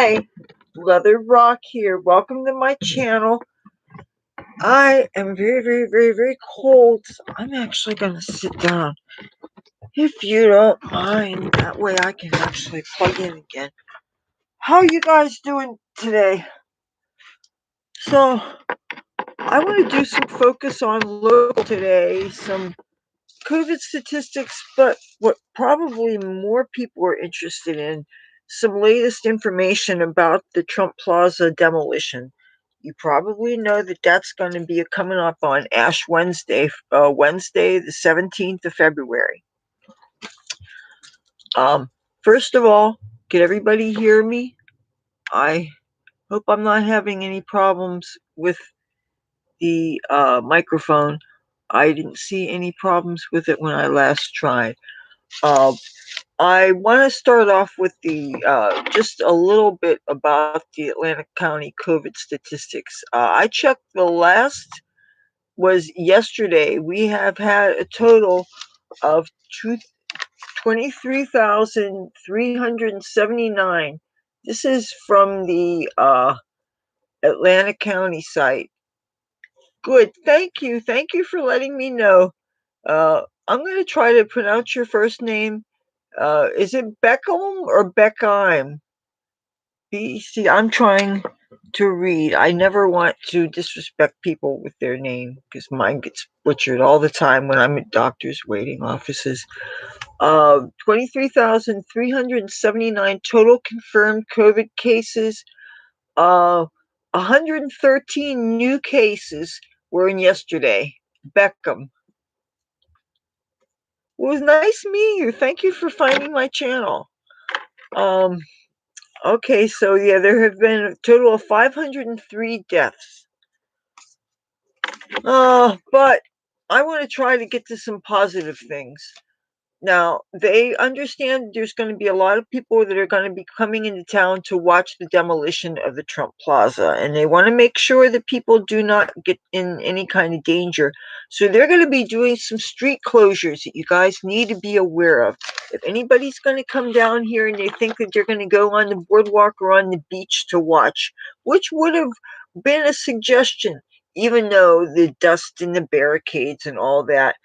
Hi, Leather Rock here. Welcome to my channel. I am very cold, so I'm actually going to sit down. If you don't mind, that way I can actually plug in again. How are you guys doing today? So, I want to do some focus on local today, some COVID statistics, but what probably more people are interested in, some latest information about the Trump Plaza demolition. You probably know that that's going to be coming up on Ash Wednesday, Wednesday, the 17th of February. Um, First of all, can everybody hear me? I hope I'm not having any problems with the microphone. I didn't see any problems with it when I last tried. Uh, I want to start off with the just a little bit about the Atlantic County COVID statistics. I checked the last was yesterday. We have had a total of 23,379. This is from the Atlantic County site. Good. Thank you for letting me know. I'm going to try to pronounce your first name. Is it Beckham or Beckheim? See, I'm trying to read. I never want to disrespect people with their name because mine gets butchered all the time when I'm at doctors' waiting offices. 23,379 total confirmed COVID cases. 113 new cases were in yesterday. Beckham. It was nice meeting you. Thank you for finding my channel. Um, Okay, so yeah, there have been a total of 503 deaths. But I want to try to get to some positive things. Now, they understand there's going to be a lot of people that are going to be coming into town to watch the demolition of the Trump Plaza, and they want to make sure that people do not get in any kind of danger. So they're going to be doing some street closures that you guys need to be aware of. If anybody's going to come down here and they think that they're going to go on the boardwalk or on the beach to watch, which would have been a suggestion, even though the dust and the barricades and all that,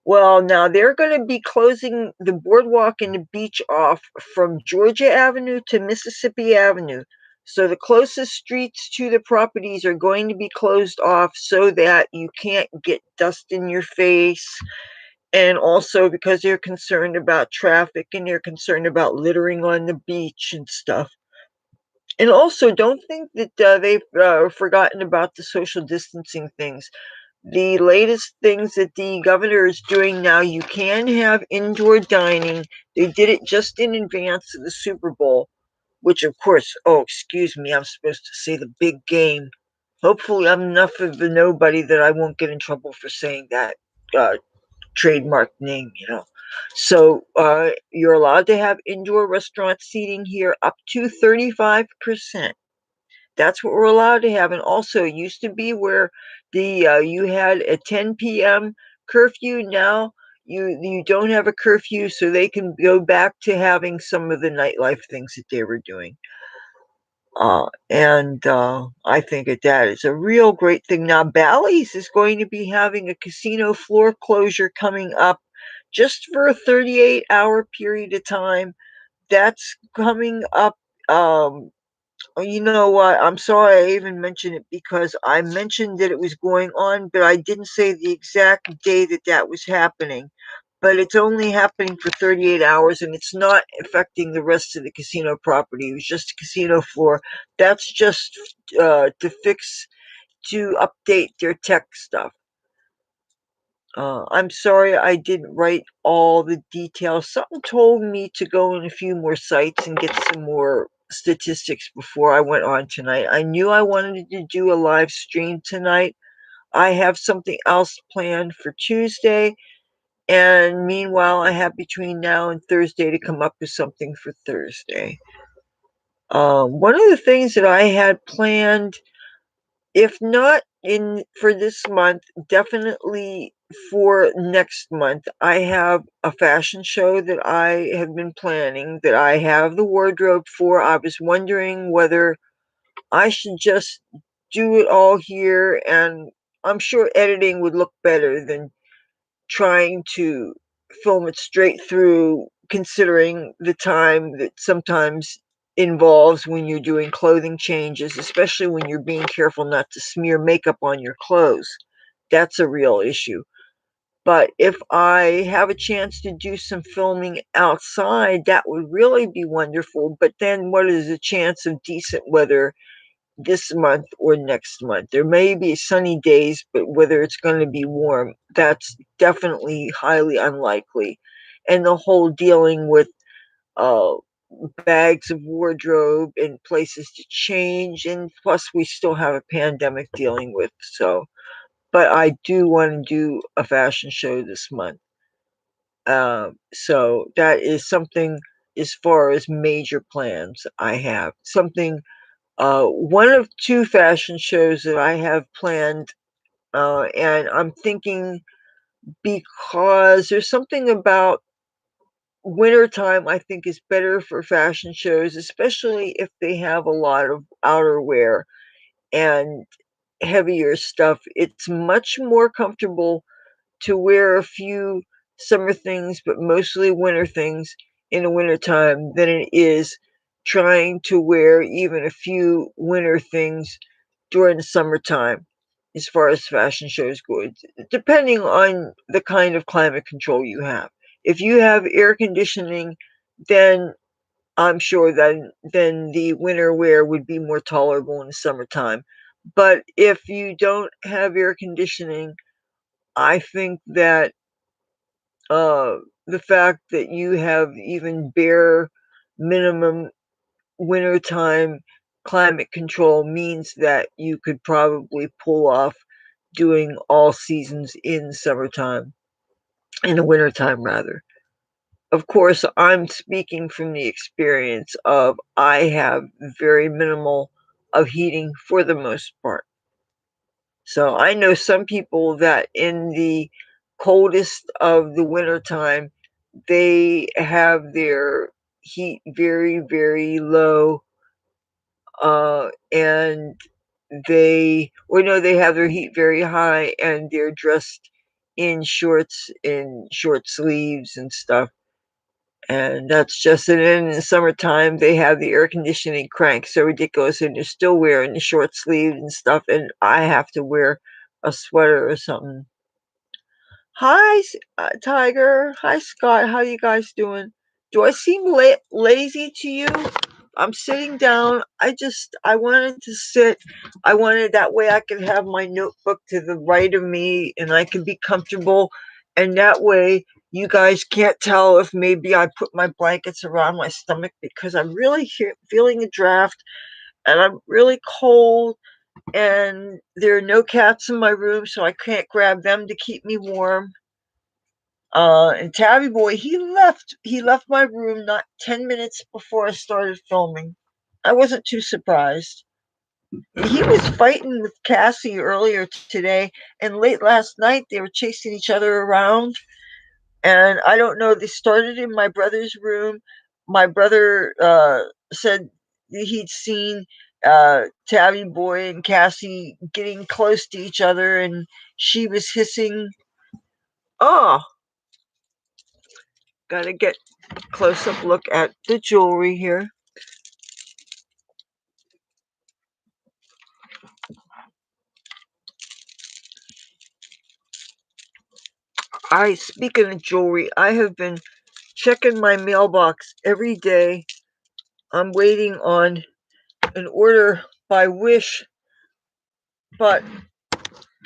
well, now they're going to be closing the boardwalk and the beach off from Georgia Avenue to Mississippi Avenue. So the closest streets to the properties are going to be closed off so that you can't get dust in your face. And also because they're concerned about traffic and they're concerned about littering on the beach and stuff. And also, don't think that they've forgotten about the social distancing things. The latest things that the governor is doing now, you can have indoor dining. They did it just in advance of the Super Bowl, which, of course, oh, excuse me, I'm supposed to say the big game. Hopefully, I'm enough of a nobody that I won't get in trouble for saying that uh, trademark name, you know. So, you're allowed to have indoor restaurant seating here up to 35%. That's what we're allowed to have. And also, it used to be where the you had a 10 p.m. curfew. Now you don't have a curfew, so they can go back to having some of the nightlife things that they were doing. And I think that is a real great thing. Now, Bally's is going to be having a casino floor closure coming up just for a 38-hour period of time. That's coming up. Oh, you know what? I'm sorry I even mentioned it because I mentioned that it was going on, but I didn't say the exact day that that was happening. But it's only happening for 38 hours and it's not affecting the rest of the casino property. It was just a casino floor. That's just to fix, to update their tech stuff. I'm sorry I didn't write all the details. Something told me to go on a few more sites and get some more statistics before I went on tonight. I knew I wanted to do a live stream tonight. I have something else planned for Tuesday. And meanwhile, I have between now and Thursday to come up with something for Thursday. One of the things that I had planned, if not in for this month, definitely for next month, I have a fashion show that I have been planning that I have the wardrobe for. I was wondering whether I should just do it all here, and I'm sure editing would look better than trying to film it straight through, considering the time that sometimes involves when you're doing clothing changes, especially when you're being careful not to smear makeup on your clothes. That's a real issue. But if I have a chance to do some filming outside, that would really be wonderful. But then, what is the chance of decent weather this month or next month? There may be sunny days, but whether it's going to be warm, that's definitely highly unlikely. And the whole dealing with uh, bags of wardrobe and places to change, and plus, we still have a pandemic dealing with. So, but I do want to do a fashion show this month. So that is something as far as major plans I have. Something, one of two fashion shows that I have planned, and I'm thinking because there's something about wintertime I think is better for fashion shows, especially if they have a lot of outerwear and heavier stuff. It's much more comfortable to wear a few summer things, but mostly winter things in the wintertime than it is trying to wear even a few winter things during the summertime, as far as fashion shows go, depending on the kind of climate control you have. If you have air conditioning, then I'm sure that then the winter wear would be more tolerable in the summertime. But if you don't have air conditioning, I think that uh, the fact that you have even bare minimum wintertime climate control means that you could probably pull off doing all seasons in summertime, in the wintertime rather. Of course, I'm speaking from the experience of I have very minimal of heating for the most part. So I know some people that in the coldest of the wintertime they have their heat very, very low, and they or no, they have their heat very high, and they're dressed in shorts, in short sleeves and stuff, and that's just it. And in the summertime, they have the air conditioning cranked so ridiculous, and they're still wearing the short sleeves and stuff, and I have to wear a sweater or something. Hi, Tiger. Hi, Scott. How you guys doing? Do I seem lazy to you? I'm sitting down. I wanted to sit. I wanted that way I could have my notebook to the right of me and I can be comfortable. And that way you guys can't tell if maybe I put my blankets around my stomach because I'm really feeling a draft and I'm really cold and there are no cats in my room, so I can't grab them to keep me warm. And Tabby Boy, he left. He left my room not 10 minutes before I started filming. I wasn't too surprised. He was fighting with Cassie earlier today, and late last night they were chasing each other around. And I don't know. They started in my brother's room. My brother said he'd seen Tabby Boy and Cassie getting close to each other, and she was hissing. Oh, gotta get close up look at the jewelry here. Speaking of jewelry, I have been checking my mailbox every day. I'm waiting on an order by Wish, but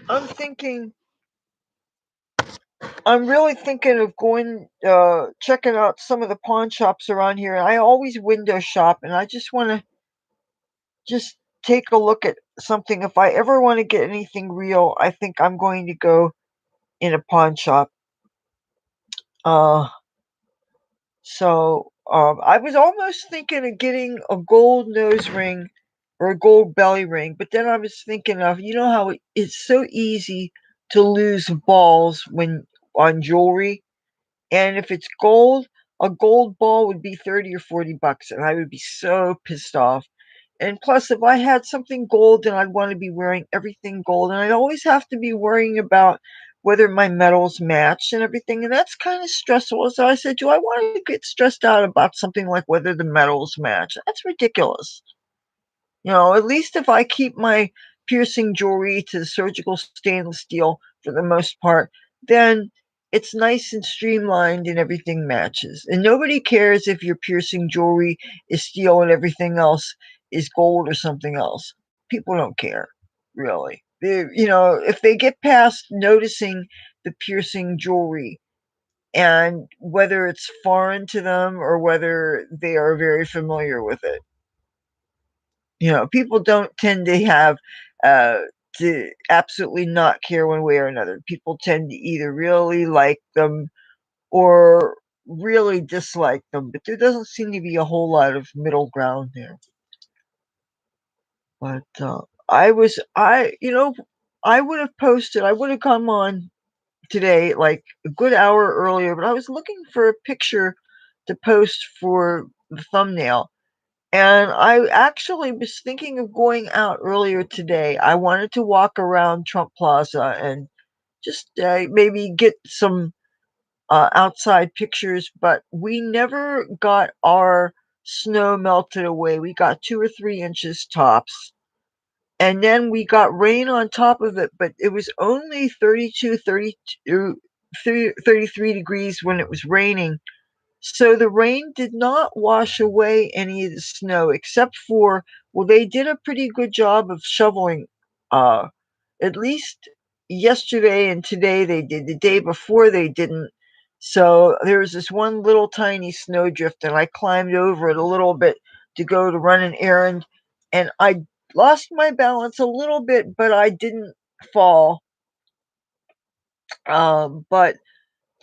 I'm thinking, I'm really thinking of going, checking out some of the pawn shops around here. I always window shop, and I just want to just take a look at something. If I ever want to get anything real, I think I'm going to go in a pawn shop. Uh, I was almost thinking of getting a gold nose ring or a gold belly ring, but then I was thinking of, you know how it's so easy to lose balls when on jewelry. And if it's gold, a gold ball would be 30 or $40, and I would be so pissed off. And plus, if I had something gold, then I'd want to be wearing everything gold, and I'd always have to be worrying about whether my metals match and everything, and that's kind of stressful. So I said, do I want to get stressed out about something like whether the metals match? That's ridiculous. At least if I keep my piercing jewelry to the surgical stainless steel for the most part, then it's nice and streamlined and everything matches. And nobody cares if your piercing jewelry is steel and everything else is gold or something else. People don't care, really. If they get past noticing the piercing jewelry and whether it's foreign to them or whether they are very familiar with it. People don't tend to have uh, to absolutely not care one way or another. People tend to either really like them or really dislike them, but there doesn't seem to be a whole lot of middle ground there. But I would have posted, I would have come on today like a good hour earlier, but I was looking for a picture to post for the thumbnail. And I actually was thinking of going out earlier today. I wanted to walk around Trump Plaza and just maybe get some outside pictures, but we never got our snow melted away. We got 2 or 3 inches tops. And then we got rain on top of it, but it was only 32, 32, 33 degrees when it was raining. So the rain did not wash away any of the snow except for, well, they did a pretty good job of shoveling. Uh, at least yesterday and today they did. The day before they didn't. So there was this one little tiny snowdrift, and I climbed over it a little bit to go to run an errand, and I lost my balance a little bit, but I didn't fall. But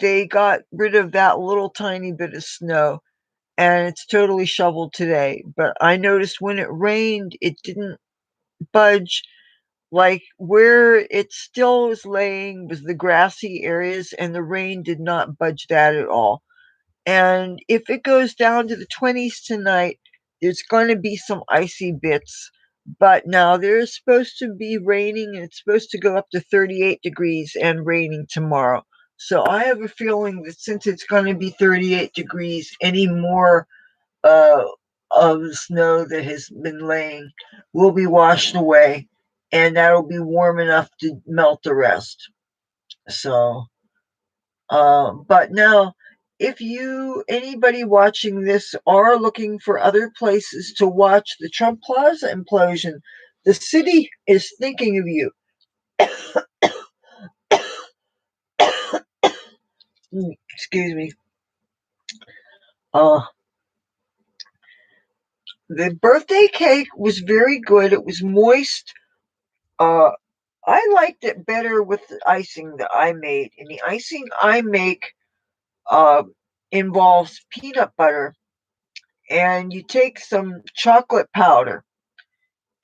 they got rid of that little tiny bit of snow and it's totally shoveled today. But I noticed when it rained, it didn't budge. Like where it still was laying was the grassy areas, and the rain did not budge that at all. And if it goes down to the 20s tonight, there's going to be some icy bits. But now there's supposed to be raining, and it's supposed to go up to 38 degrees and raining tomorrow. So I have a feeling that since it's going to be 38 degrees, any more uh, of the snow that has been laying will be washed away, and that'll be warm enough to melt the rest. So, but now, if anybody watching this, are looking for other places to watch the Trump Plaza implosion, the city is thinking of you. Excuse me. Uh, the birthday cake was very good. It was moist. Uh, I liked it better with the icing that I made. And the icing I make uh, involves peanut butter, and you take some chocolate powder.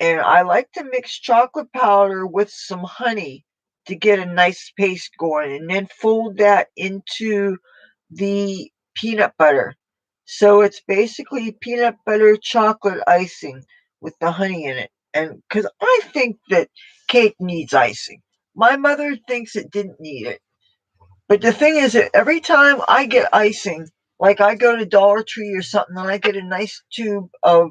And I like to mix chocolate powder with some honey to get a nice paste going, and then fold that into the peanut butter. So it's basically peanut butter chocolate icing with the honey in it. And because I think that cake needs icing. My mother thinks it didn't need it. But the thing is that every time I get icing, like I go to Dollar Tree or something and I get a nice tube of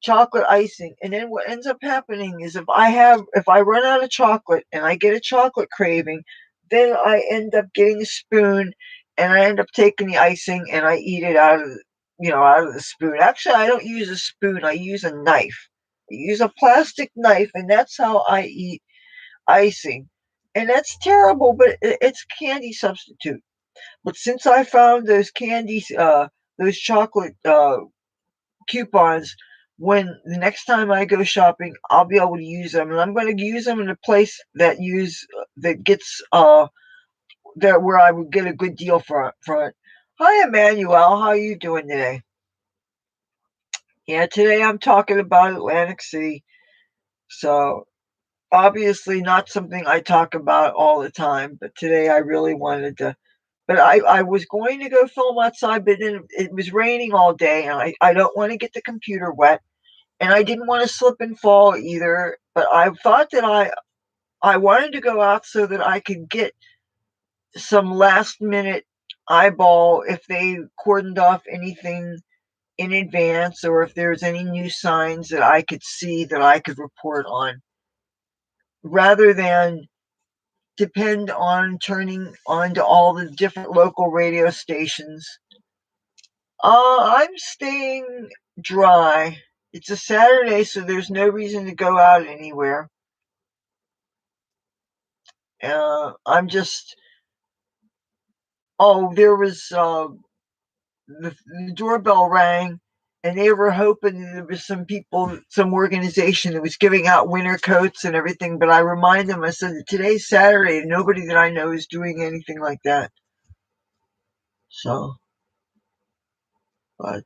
chocolate icing, and then what ends up happening is if I run out of chocolate and I get a chocolate craving, then I end up getting a spoon and I end up taking the icing and I eat it out of the spoon. Actually, I don't use a spoon, I use a knife. I use a plastic knife, and that's how I eat icing. And that's terrible, but it's candy substitute. But since I found those candies, those chocolate coupons, when the next time I go shopping, I'll be able to use them, and I'm going to use them in a place that gets that where I would get a good deal for it. Hi, Emmanuel. How are you doing today? Yeah, today I'm talking about Atlantic City. So obviously not something I talk about all the time, but today I really wanted to. But I was going to go film outside, but then it was raining all day, and I don't want to get the computer wet, and I didn't want to slip and fall either. But I thought that I wanted to go out so that I could get some last minute eyeball if they cordoned off anything in advance, or if there's any new signs that I could see that I could report on, rather than depend on turning on to all the different local radio stations. I'm staying dry. It's a Saturday, so there's no reason to go out anywhere. I'm just. Oh, there was the doorbell rang, and they were hoping there was some people, some organization that was giving out winter coats and everything. But I reminded them, I said, today's Saturday, and nobody that I know is doing anything like that. So, but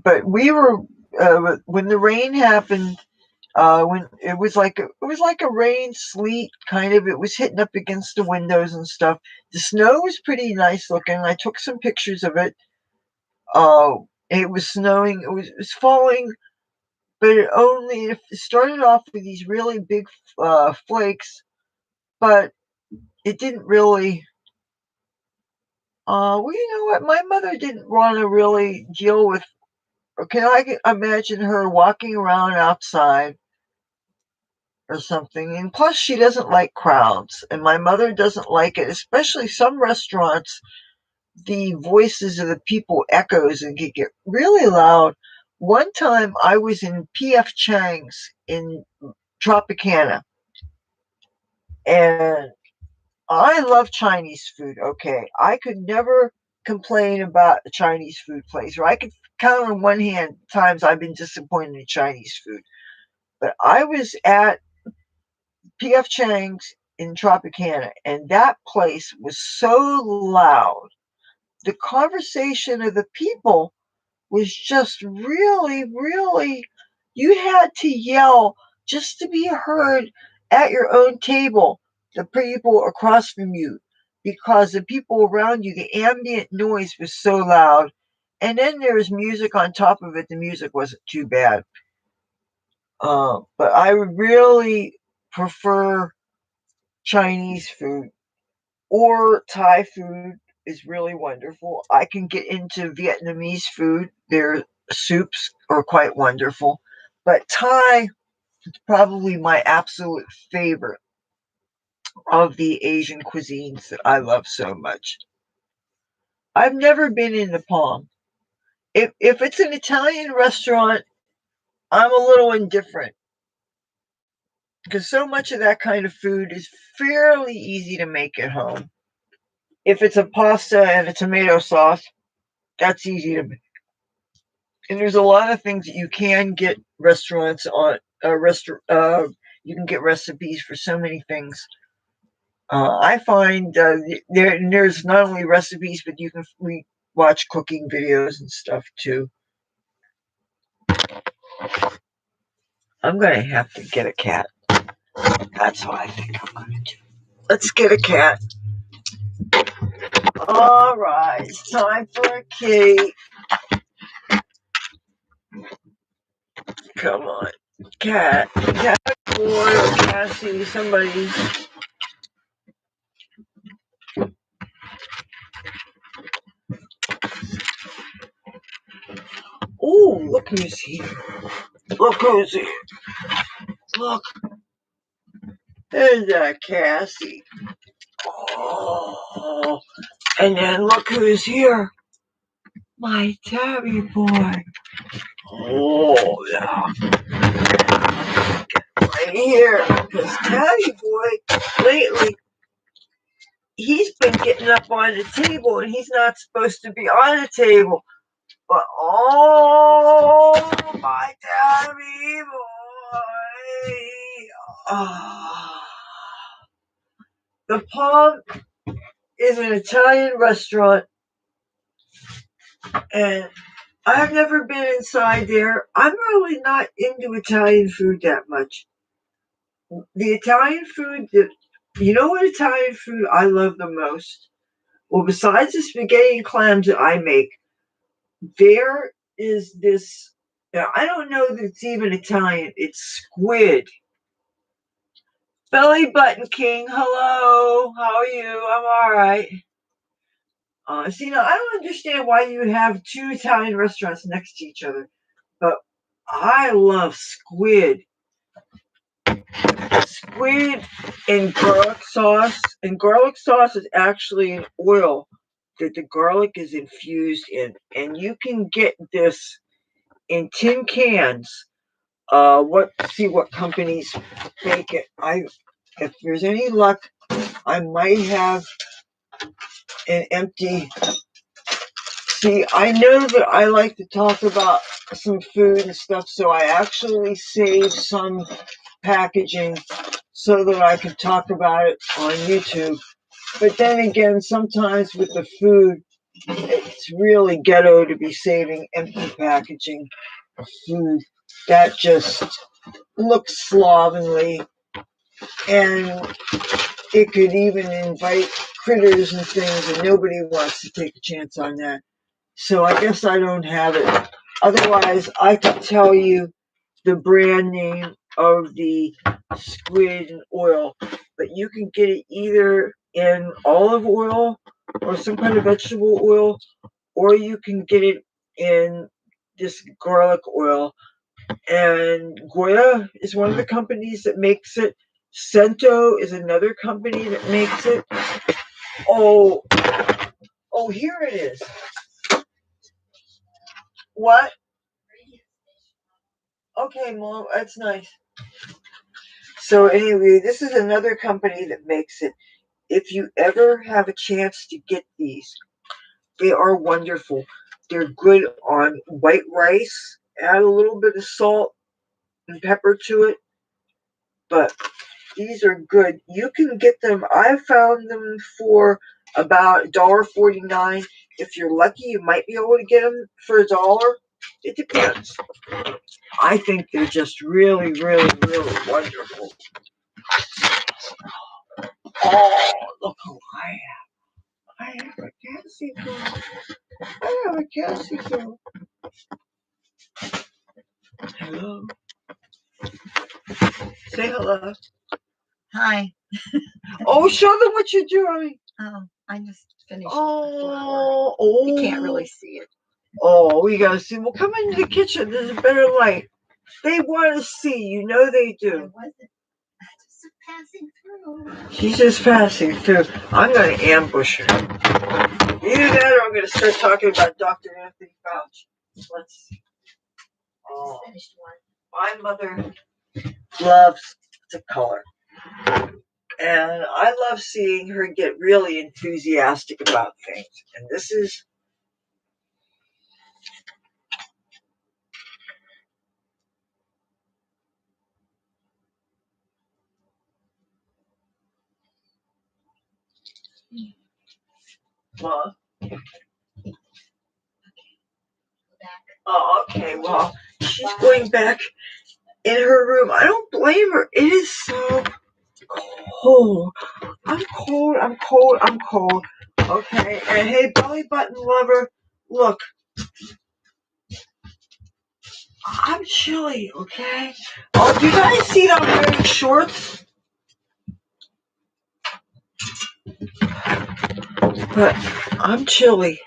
but we were when the rain happened. When it was like a rain sleet kind of. It was hitting up against the windows and stuff. The snow was pretty nice looking. I took some pictures of it. Uh, it was snowing. It was falling, but it started off with these really big flakes, but it didn't really. Well, you know what? My mother didn't want to really deal with. Or can I imagine her walking around outside or something? And plus, she doesn't like crowds, and my mother doesn't like it, especially some restaurants. The voices of the people echoes and can get really loud. One time I was in P.F. Chang's in Tropicana, and I love Chinese food. Okay, I could never complain about a Chinese food place, or I could count on one hand times I've been disappointed in Chinese food. But I was at P.F. Chang's in Tropicana, and that place was so loud. The conversation of the people was just really, really, you had to yell just to be heard at your own table, the people across from you, because the people around you, the ambient noise was so loud. And then there was music on top of it. The music wasn't too bad. But I really prefer Chinese food, or Thai food is really wonderful. I can get into Vietnamese food. Their soups are quite wonderful. But Thai is probably my absolute favorite of the Asian cuisines that I love so much. I've never been in Nepal. If it's an Italian restaurant, I'm a little indifferent because so much of that kind of food is fairly easy to make at home. If it's a pasta and a tomato sauce, that's easy to make. And there's a lot of things that you can get restaurants on you can get recipes for so many things. I find there's not only recipes, but we watch cooking videos and stuff too. I'm gonna have to get a cat. That's what I think I'm gonna do. Let's get a cat. All right, it's time for a kitty. Come on, cat, cat boy or Cassie, somebody. Oh, look who's here. Look who's here. Look, there's that Cassie. Oh, and then look who's here. My tabby boy. Oh, yeah. Right here. Because tabby boy, lately, he's been getting up on the table, and he's not supposed to be on the table. But oh, my tabby boy. Oh. The Palm is an Italian restaurant, and I've never been inside there. I'm really not into Italian food that much. The Italian food that, you know what Italian food I love the most? Well, besides the spaghetti and clams that I make, there is this. Now, I don't know that it's even Italian. It's squid. Belly Button King, hello. How are you? I'm all right. See, now I don't understand why you have two Italian restaurants next to each other, but I love squid. Squid and garlic sauce. And garlic sauce is actually an oil that the garlic is infused in. And you can get this in tin cans. See what companies make it. If there's any luck, I might have an empty. See, I know that I like to talk about some food and stuff, so I actually save some packaging so that I can talk about it on YouTube. But then again, sometimes with the food, it's really ghetto to be saving empty packaging of food. That just looks slovenly, and it could even invite critters and things, and nobody wants to take a chance on that. So I guess I don't have it. Otherwise, I could tell you the brand name of the squid and oil, but you can get it either in olive oil or some kind of vegetable oil, or you can get it in this garlic oil. And Goya is one of the companies that makes it. Cento is another company that makes it. Oh, oh, here it is. What? Okay, Mom, that's nice. So anyway, this is another company that makes it. If you ever have a chance to get these, they are wonderful. They're good on white rice. Add a little bit of salt and pepper to it, but these are good. You can get them. I found them for about $1.49. If you're lucky, you might be able to get them for $1. It depends. I think they're just really, really, really wonderful. Oh, look who I am. I have a Cassie girl. I have a Cassie girl. Hello. Say hello. Hi. Oh, show them what you're doing. Oh, I just finished. Oh, you can't really see it. Oh, we gotta see. Well, come into the kitchen. There's a better light. They want to see. You know they do. I wasn't. Just passing through. She's just passing through. I'm gonna ambush her. Either that, or I'm gonna start talking about Dr. Anthony Fauci. Let's see. Oh, Finished one. my mother loves to color. And I love seeing her get really enthusiastic about things. And this is. Well, oh, okay. Well, she's going back in her room. I don't blame her. It is so cold. I'm cold. I'm cold. I'm cold. Okay. And hey, belly button lover, look. I'm chilly. Okay. Oh, do you guys see that I'm wearing shorts? But I'm chilly.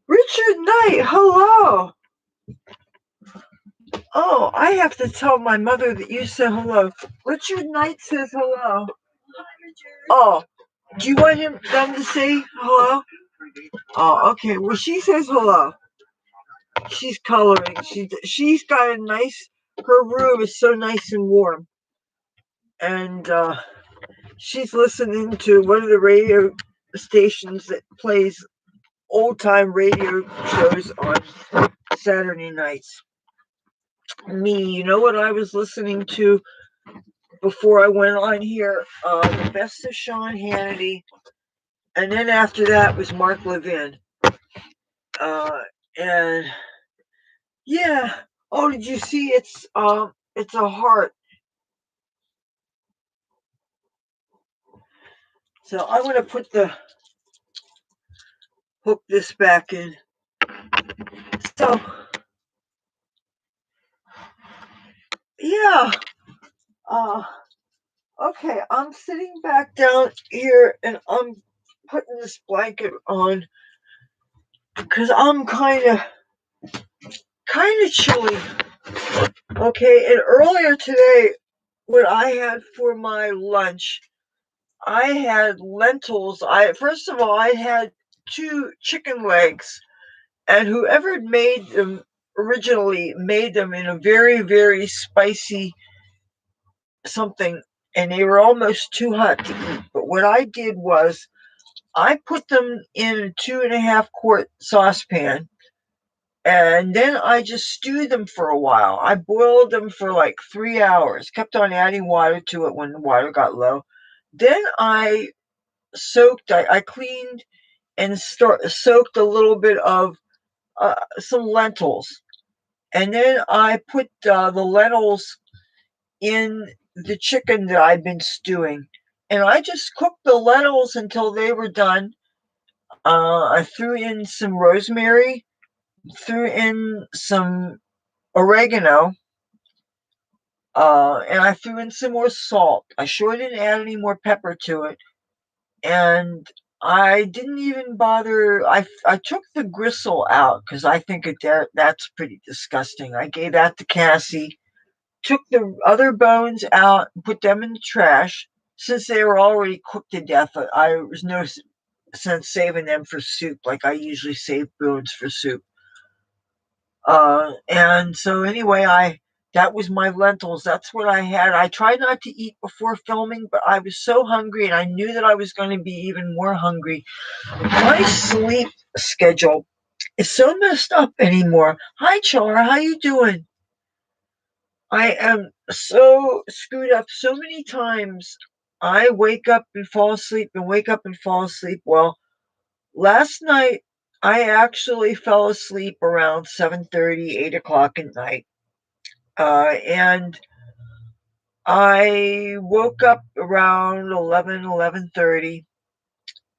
Richard Knight, hello. Oh, I have to tell my mother that you said hello. Richard Knight says hello. Oh, do you want them to say hello? Oh, okay. Well, she says hello. She's coloring. She's got a nice. Her room is so nice and warm, and she's listening to one of the radio stations that plays old time radio shows on Saturday nights. Me, you know what I was listening to before I went on here? The best of Sean Hannity, and then after that was Mark Levin. And yeah. Oh, did you see? It's a heart. So I'm gonna hook this back in. So yeah. Uh, okay. I'm sitting back down here and I'm putting this blanket on because I'm kind of chilly. Okay. And earlier today, what I had for my lunch, I had lentils. I first of all, I had two chicken legs, and whoever made them originally made them in a very very spicy something, and they were almost too hot to eat. But what I did was I put them in a 2.5 quart saucepan, and then I just stewed them for a while. I boiled them for like 3 hours, kept on adding water to it when the water got low. Then I cleaned and soaked a little bit of some lentils, and then I put the lentils in the chicken that I'd been stewing, and I just cooked the lentils until they were done. I threw in some rosemary, threw in some oregano, and I threw in some more salt. I sure didn't add any more pepper to it, and I didn't even bother. I took the gristle out because I think that's pretty disgusting. I gave that to Cassie. Took the other bones out, put them in the trash. Since they were already cooked to death, I was no sense saving them for soup like I usually save bones for soup. And so anyway, I that was my lentils. That's what I had. I tried not to eat before filming, but I was so hungry, and I knew that I was going to be even more hungry. My sleep schedule is so messed up anymore. Hi, Char. How you doing? I am so screwed up so many times. I wake up and fall asleep and wake up and fall asleep. Well, last night I actually fell asleep around 7:30, 8 o'clock at night. And I woke up around 11:30,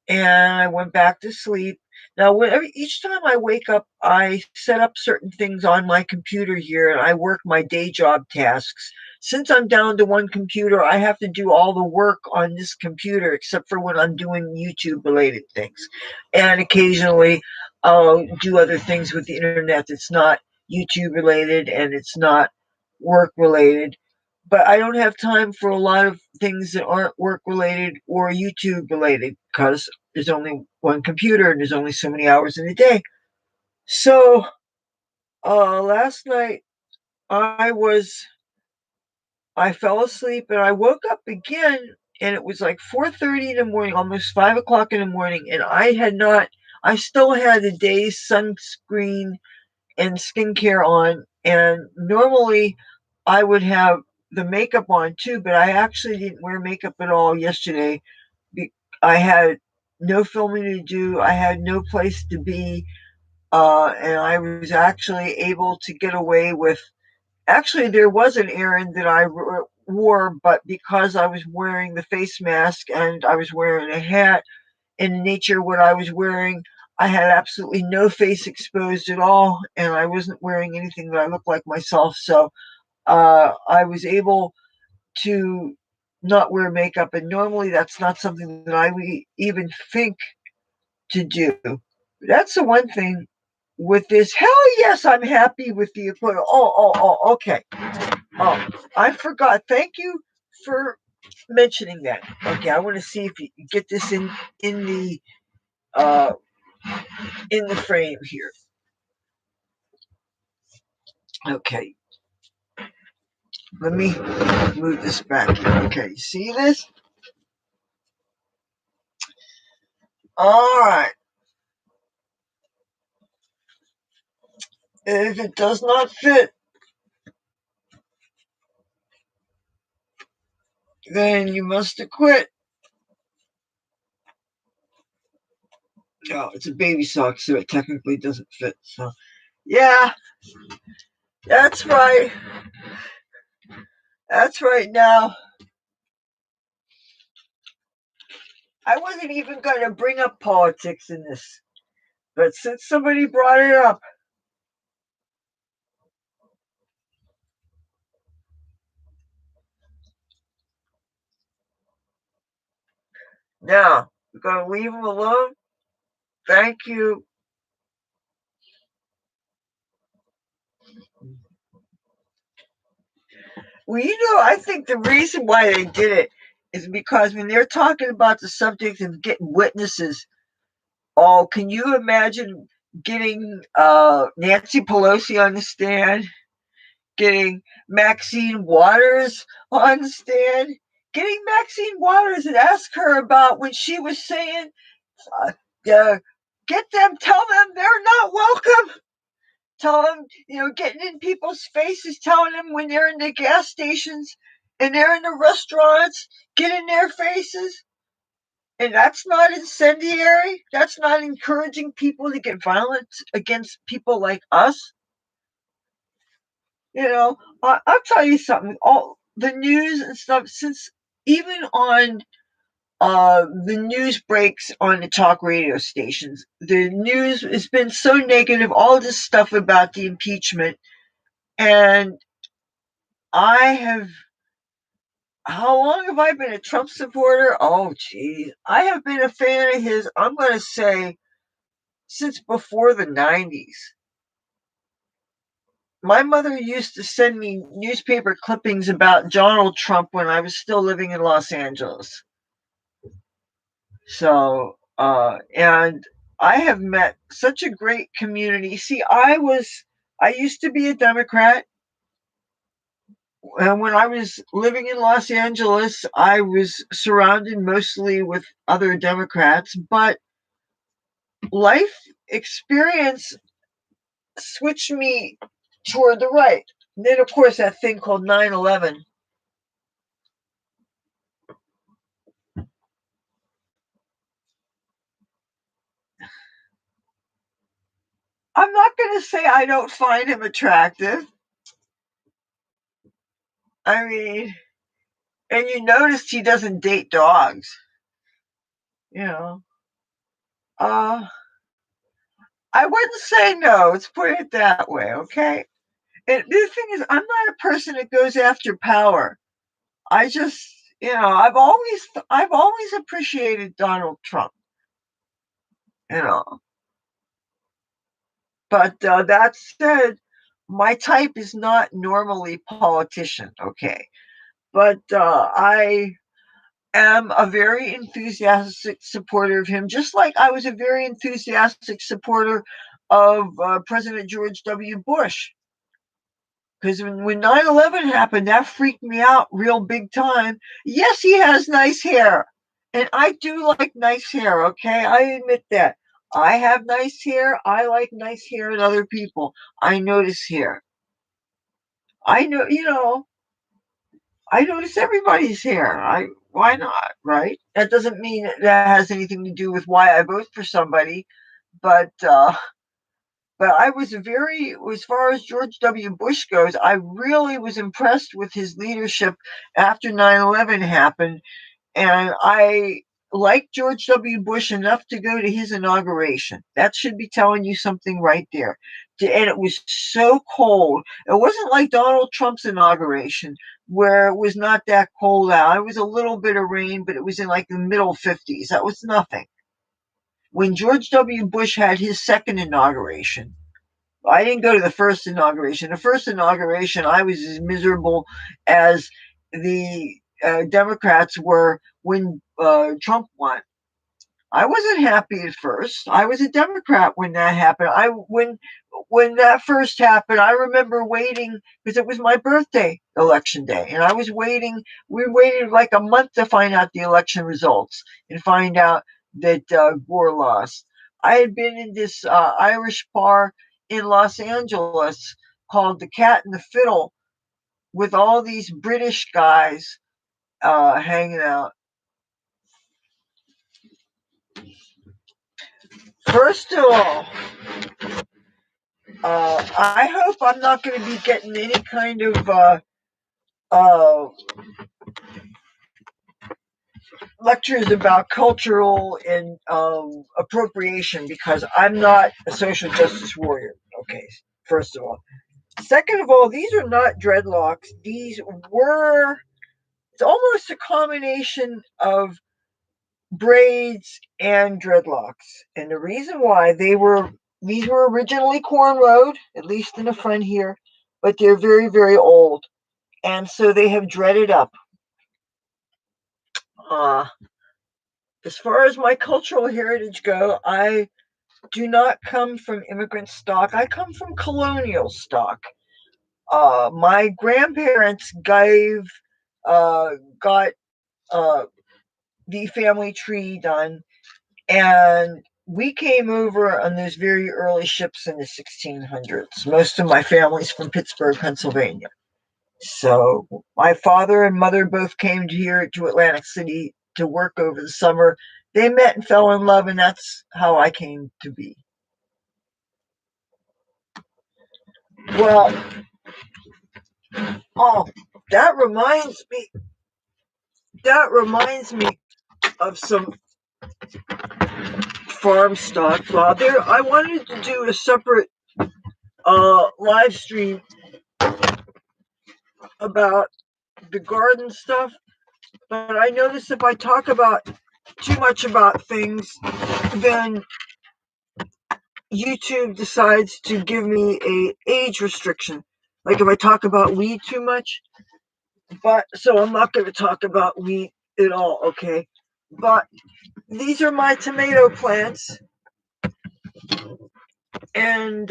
and I went back to sleep. Now, each time I wake up, I set up certain things on my computer here, and I work my day job tasks. Since I'm down to one computer, I have to do all the work on this computer, except for when I'm doing YouTube related things. And occasionally, I'll do other things with the internet that's not YouTube related and it's not work related, but I don't have time for a lot of things that aren't work related or YouTube related because there's only one computer and there's only so many hours in a day. So last night I fell asleep and I woke up again, and it was like 4:30 in the morning, almost 5 o'clock in the morning, and I still had the day's sunscreen and skincare on, and normally I would have the makeup on too, but I actually didn't wear makeup at all yesterday. I had no filming to do, I had no place to be, and I was actually able to get away with. Actually, there was an errand that I wore, but because I was wearing the face mask and I was wearing a hat, in nature what I was wearing, I had absolutely no face exposed at all, and I wasn't wearing anything that I looked like myself. So I was able to not wear makeup, and normally that's not something that I would even think to do. That's the one thing with this. Hell yes, I'm happy with the equipment. Okay. Oh, I forgot. Thank you for mentioning that. Okay, I want to see if you can get this in the uh in the frame here. Okay, let me move this back. Okay, see this? All right. If it does not fit, then you must have quit. Oh, it's a baby sock, so it technically doesn't fit. So, yeah, that's right. That's right. Now, I wasn't even going to bring up politics in this, but since somebody brought it up, now we're going to leave them alone. Thank you. Well, I think the reason why they did it is because when they're talking about the subject of getting witnesses, oh, can you imagine getting Nancy Pelosi on the stand, getting Maxine Waters on the stand, getting Maxine Waters and ask her about when she was saying, uh, uh, tell them they're not welcome. Tell them, getting in people's faces, telling them when they're in the gas stations and they're in the restaurants, get in their faces. And that's not incendiary. That's not encouraging people to get violent against people like us. I'll tell you something. All the news and stuff, since even on the news breaks on the talk radio stations, the news has been so negative. All this stuff about the impeachment, and I have. How long have I been a Trump supporter? Oh, geez. I have been a fan of his, I'm going to say, since before the 90s. My mother used to send me newspaper clippings about Donald Trump when I was still living in Los Angeles. So, and I have met such a great community. See, I used to be a Democrat. And when I was living in Los Angeles, I was surrounded mostly with other Democrats, but life experience switched me toward the right. And then, of course, that thing called 9/11. I'm not going to say I don't find him attractive. I mean, and you noticed he doesn't date dogs. You know, uh, I wouldn't say no. Let's put it that way, okay? And the thing is, I'm not a person that goes after power. I just, I've always appreciated Donald Trump. You know, but that said, my type is not normally politician. Okay, but I am a very enthusiastic supporter of him, just like I was a very enthusiastic supporter of President George W. Bush. Because when 9/11 happened, that freaked me out real big time. Yes, he has nice hair. And I do like nice hair, okay? I admit that. I have nice hair. I like nice hair in other people. I notice hair. I know, I notice everybody's hair. Why not, right? That doesn't mean that has anything to do with why I vote for somebody, but I was as far as George W. Bush goes, I really was impressed with his leadership after 9/11 happened. And I liked George W. Bush enough to go to his inauguration. That should be telling you something right there. And it was so cold. It wasn't like Donald Trump's inauguration, where it was not that cold out. It was a little bit of rain, but it was in like the middle 50s. That was nothing. When George W. Bush had his second inauguration, I didn't go to the first inauguration. The first inauguration, I was as miserable as the Democrats were when Trump won. I wasn't happy at first. I was a Democrat when that happened. When that first happened, I remember waiting because it was my birthday, election day, and I was waiting. We waited like a month to find out the election results and find out that Gore lost. I had been in this Irish bar in Los Angeles called the Cat and the Fiddle with all these British guys hanging out. First of all, I hope I'm not going to be getting any kind of uh, lectures about cultural and appropriation because I'm not a social justice warrior. Okay, first of all. Second of all, these are not dreadlocks. These were, it's almost a combination of braids and dreadlocks. And the reason why these were originally cornrowed, at least in the front here, but they're very, very old. And so they have dreaded up. Uh, as far as my cultural heritage go, I do not come from immigrant stock. I come from colonial stock. My grandparents uh, got uh, the family tree done, and we came over on those very early ships in the 1600s. Most of my family's from Pittsburgh, Pennsylvania. So my father and mother both came here to Atlantic City to work over the summer. They met and fell in love, and that's how I came to be. Well, oh, that reminds me. That reminds me of some farm stock. Well, there, I wanted to do a separate live stream about the garden stuff, but I notice if I talk about too much about things, then YouTube decides to give me a age restriction. Like if I talk about weed too much, but so I'm not going to talk about weed at all. Okay, but these are my tomato plants, and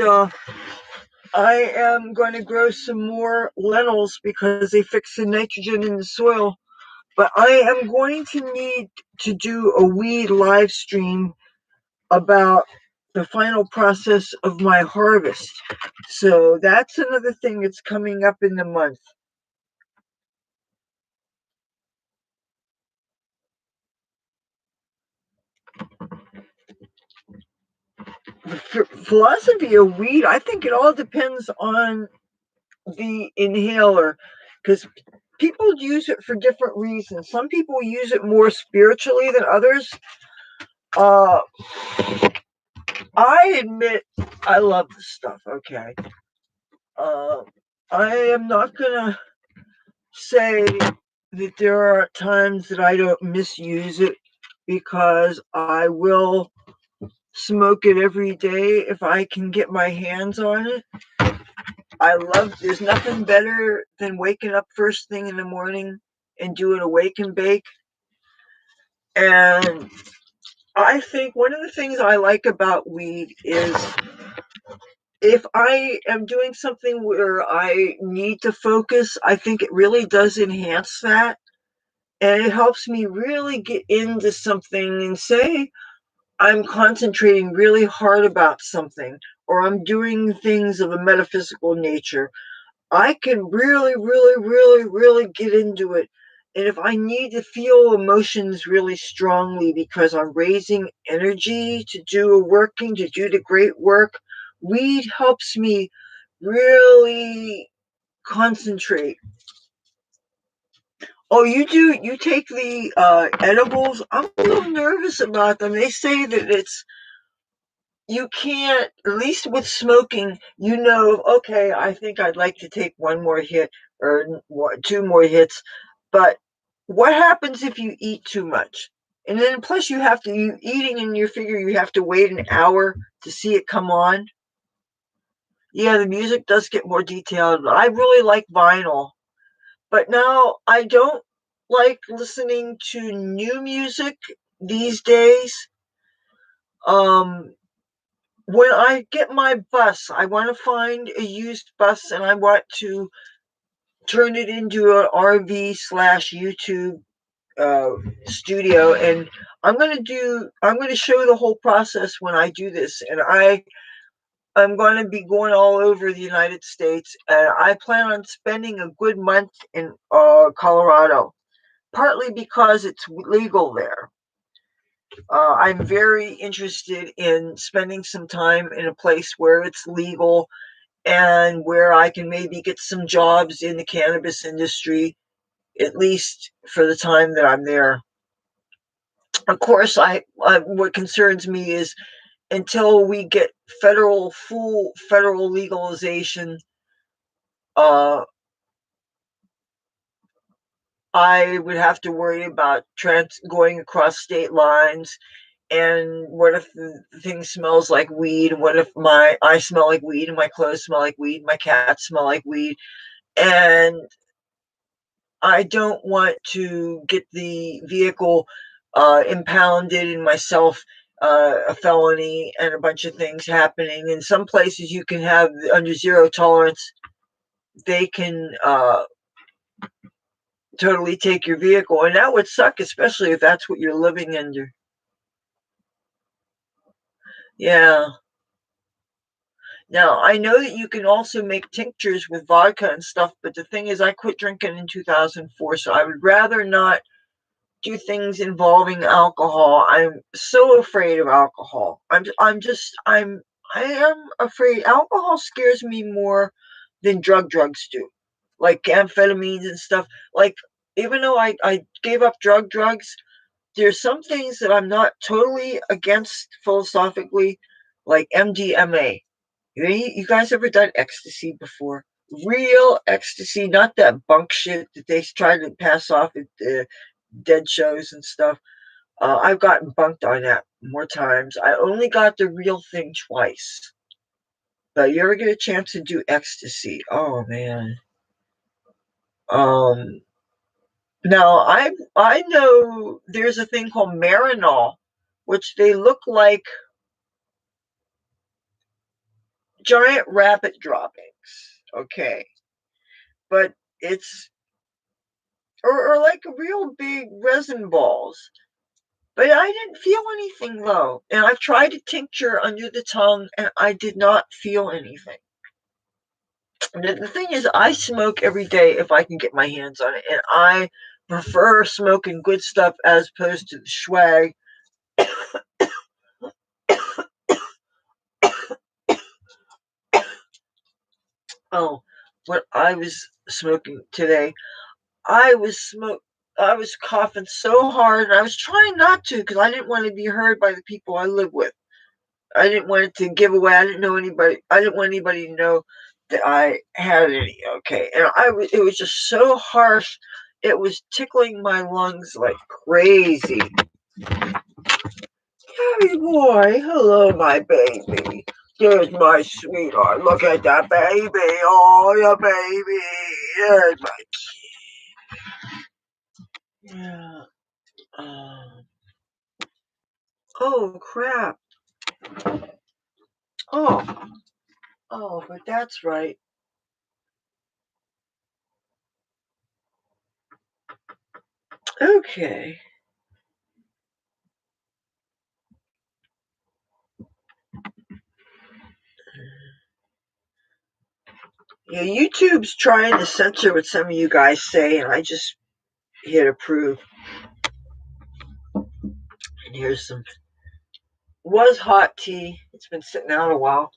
I am going to grow some more lentils because they fix the nitrogen in the soil. But I am going to need to do a weed live stream about the final process of my harvest. So that's another thing that's coming up in the month. The philosophy of weed, I think it all depends on the inhaler because people use it for different reasons. Some people use it more spiritually than others. Uh, I admit I love this stuff. Okay, uh, I am not gonna say that there are times that I don't misuse it because I will smoke it every day if I can get my hands on it. There's nothing better than waking up first thing in the morning and doing a wake and bake. And I think one of the things I like about weed is if I am doing something where I need to focus, I think it really does enhance that. And it helps me really get into something and say I'm concentrating really hard about something or I'm doing things of a metaphysical nature. I can really, really, really, really get into it. And if I need to feel emotions really strongly because I'm raising energy to do to do the great work, weed helps me really concentrate. Oh, you take the edibles? I'm a little nervous about them. They say that you can't, at least with smoking, okay, I think I'd like to take one more hit or two more hits. But what happens if you eat too much? And then plus you eating and you figure you have to wait an hour to see it come on. Yeah, the music does get more detailed. I really like vinyl. But now I don't like listening to new music these days. Um, when I get my bus, I want to find a used bus and I want to turn it into an RV slash YouTube uh, studio. And I'm going to show the whole process when I do this. And I'm going to be going all over the United States. And I plan on spending a good month in Colorado, partly because it's legal there. I'm very interested in spending some time in a place where it's legal and where I can maybe get some jobs in the cannabis industry, at least for the time that I'm there. Of course, I what concerns me is until we get full federal legalization, uh, I would have to worry about going across state lines. And what if the thing smells like weed? And what if my I smell like weed and my clothes smell like weed, and my cats smell like weed? And I don't want to get the vehicle impounded and myself a felony and a bunch of things happening. In some places, you can have under zero tolerance. They can totally take your vehicle, and that would suck, especially if that's what you're living under. Yeah. Now I know that you can also make tinctures with vodka and stuff, but the thing is, I quit drinking in 2004, so I would rather not do things involving alcohol. I'm so afraid of alcohol. I am afraid. Alcohol scares me more than drugs do, like amphetamines and stuff. Like, even though I gave up drugs, there's some things that I'm not totally against philosophically, like MDMA. You guys ever done ecstasy before? Real ecstasy, not that bunk shit that they try to pass off at the dead shows and stuff. I've gotten bunked on that more times. I only got the real thing twice. But you ever get a chance to do ecstasy? Oh man. Um. Now I know there's a thing called Marinol, which they look like giant rabbit droppings. Okay, but it's or like real big resin balls. But I didn't feel anything though. And I've tried a tincture under the tongue and I did not feel anything. And the thing is, I smoke every day if I can get my hands on it. And I prefer smoking good stuff as opposed to the swag. Oh, what I was smoking today, I was smoke. I was coughing so hard, and I was trying not to because I didn't want to be heard by the people I live with. I didn't want it to give away. I didn't know anybody. I didn't want anybody to know that I had any. Okay, and it was just so harsh. It was tickling my lungs like crazy. Hey boy, hello, my baby. There's my sweetheart. Look at that baby. Oh, your baby. There's my yeah. Um, oh crap. Oh, but that's right. Okay. Yeah, YouTube's trying to censor what some of you guys say, and I just hit approve. And here's some was hot tea. It's been sitting out a while.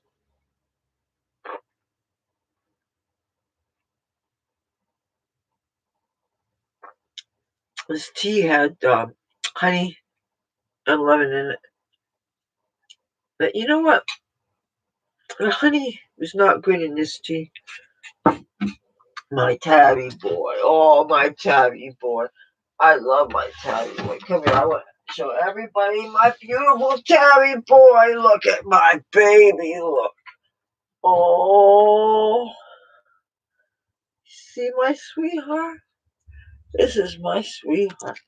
This tea had honey and lemon in it. But you know what? The honey was not good in this tea. My tabby boy. Oh, my tabby boy. I love my tabby boy. Come here. I want to show everybody my beautiful tabby boy. Look at my baby. Look. Oh, see my sweetheart? This is my sweetheart.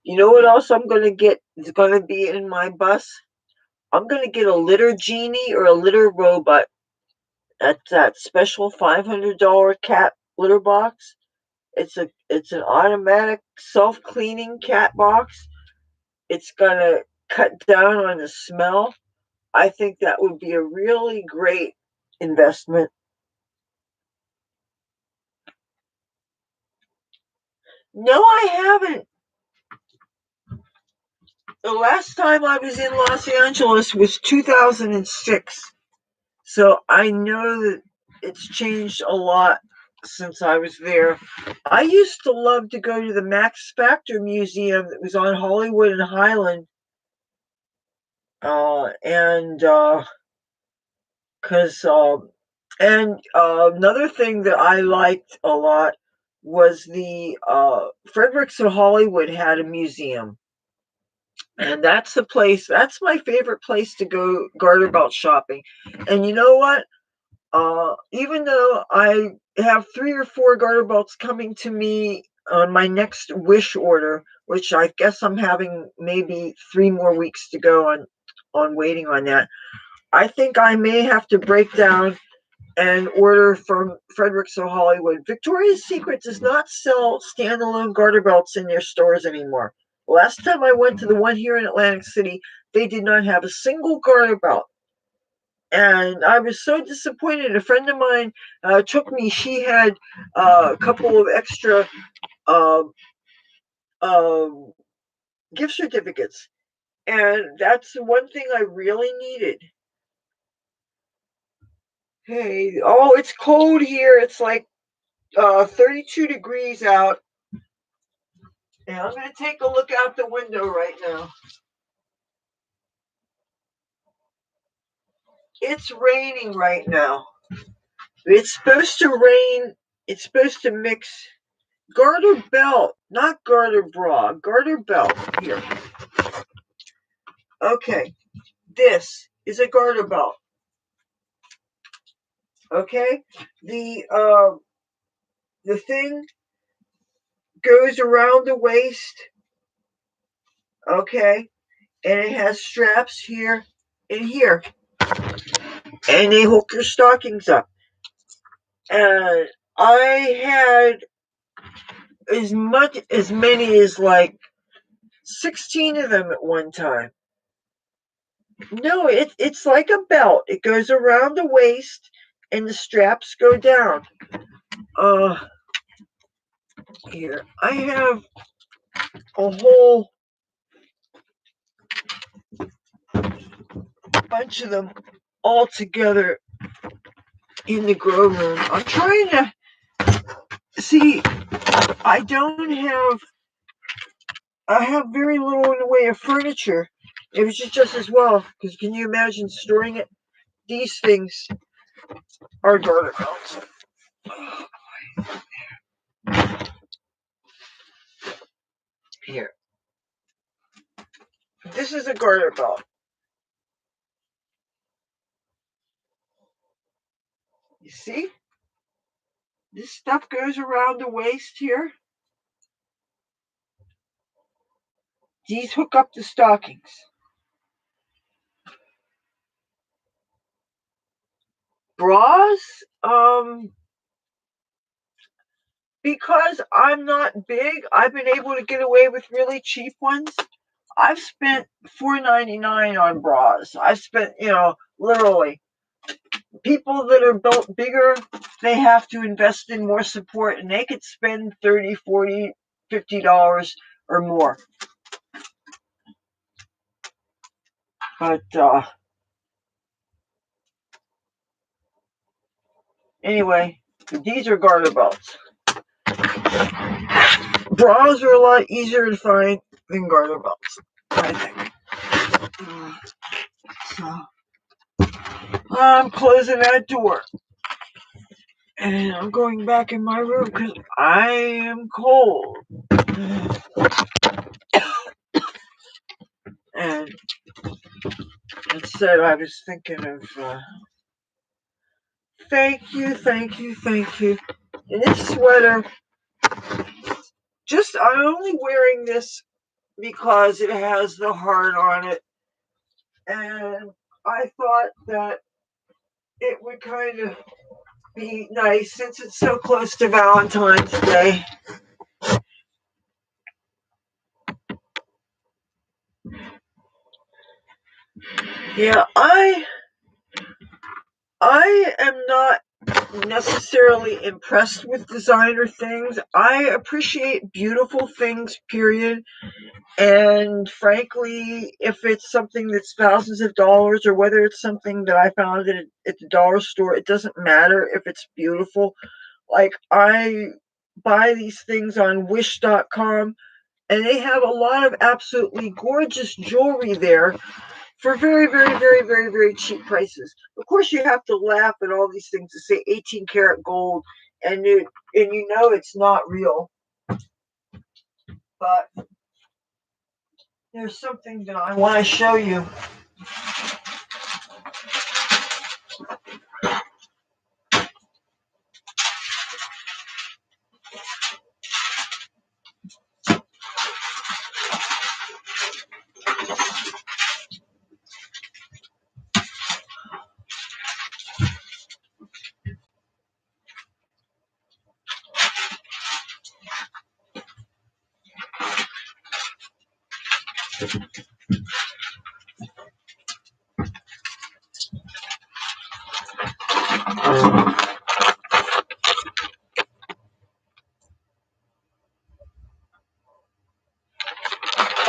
You know what else I'm going to get? It's going to be in my bus? I'm going to get a litter genie or a litter robot at that special $500 cat litter box. It's an automatic self cleaning cat box. It's gonna cut down on the smell. I think that would be a really great investment. No, I haven't. The last time I was in Los Angeles was 2006. So I know that it's changed a lot since I was there. I used to love to go to the Max Factor Museum that was on Hollywood and Highland. And because and another thing that I liked a lot was the Fredericks of Hollywood had a museum, and that's the place. That's my favorite place to go garter belt shopping. And you know what? Even though I have 3 or 4 garter belts coming to me on my next wish order, which I guess I'm having maybe 3 more weeks to go on waiting on that. I think I may have to break down and order from Fredericks of Hollywood. Victoria's Secret does not sell standalone garter belts in their stores anymore. Last time I went to the one here in Atlantic City, they did not have a single garter belt. And I was so disappointed. A friend of mine took me, she had a couple of extra uh, uh, gift certificates. And that's the one thing I really needed. Hey, oh, it's cold here. It's like 32 degrees out. And I'm going to take a look out the window right now. It's raining right now. It's supposed to rain. It's supposed to mix garter belt, not garter bra, garter belt. Here. Okay. This is a garter belt. Okay? The thing goes around the waist. Okay? And it has straps here and here. And they hook your stockings up. And I had as many as like 16 of them at one time. No, it's like a belt. It goes around the waist and the straps go down. Uh Here. I have a whole bunch of them all together in the grow room. I'm trying to see. I have very little in the way of furniture. It was just as well, because can you imagine storing it? These things are garter belts. Here. This is a garter belt. You see? This stuff goes around the waist here. These hook up the stockings. Bras, because I'm not big, I've been able to get away with really cheap ones. I've spent $4.99 on bras. I've spent, literally. People that are built bigger, they have to invest in more support, and they could spend $30, $40, $50 or more. But anyway, these are garter belts. Bras are a lot easier to find than garter belts, I think. So I'm closing that door. And I'm going back in my room because I am cold. And instead, I was thinking of thank you, thank you, thank you. And this sweater, I'm only wearing this because it has the heart on it. And I thought that it would kind of be nice since it's so close to Valentine's Day. Yeah, I am not necessarily impressed with designer things. I appreciate beautiful things, period. And frankly, if it's something that's thousands of dollars or whether it's something that I found at the dollar store, it doesn't matter if it's beautiful. Like, I buy these things on wish.com, and they have a lot of absolutely gorgeous jewelry there for very, very, very, very, very cheap prices. Of course, you have to laugh at all these things that say 18 karat gold, and you know it's not real. But there's something that I want to show you.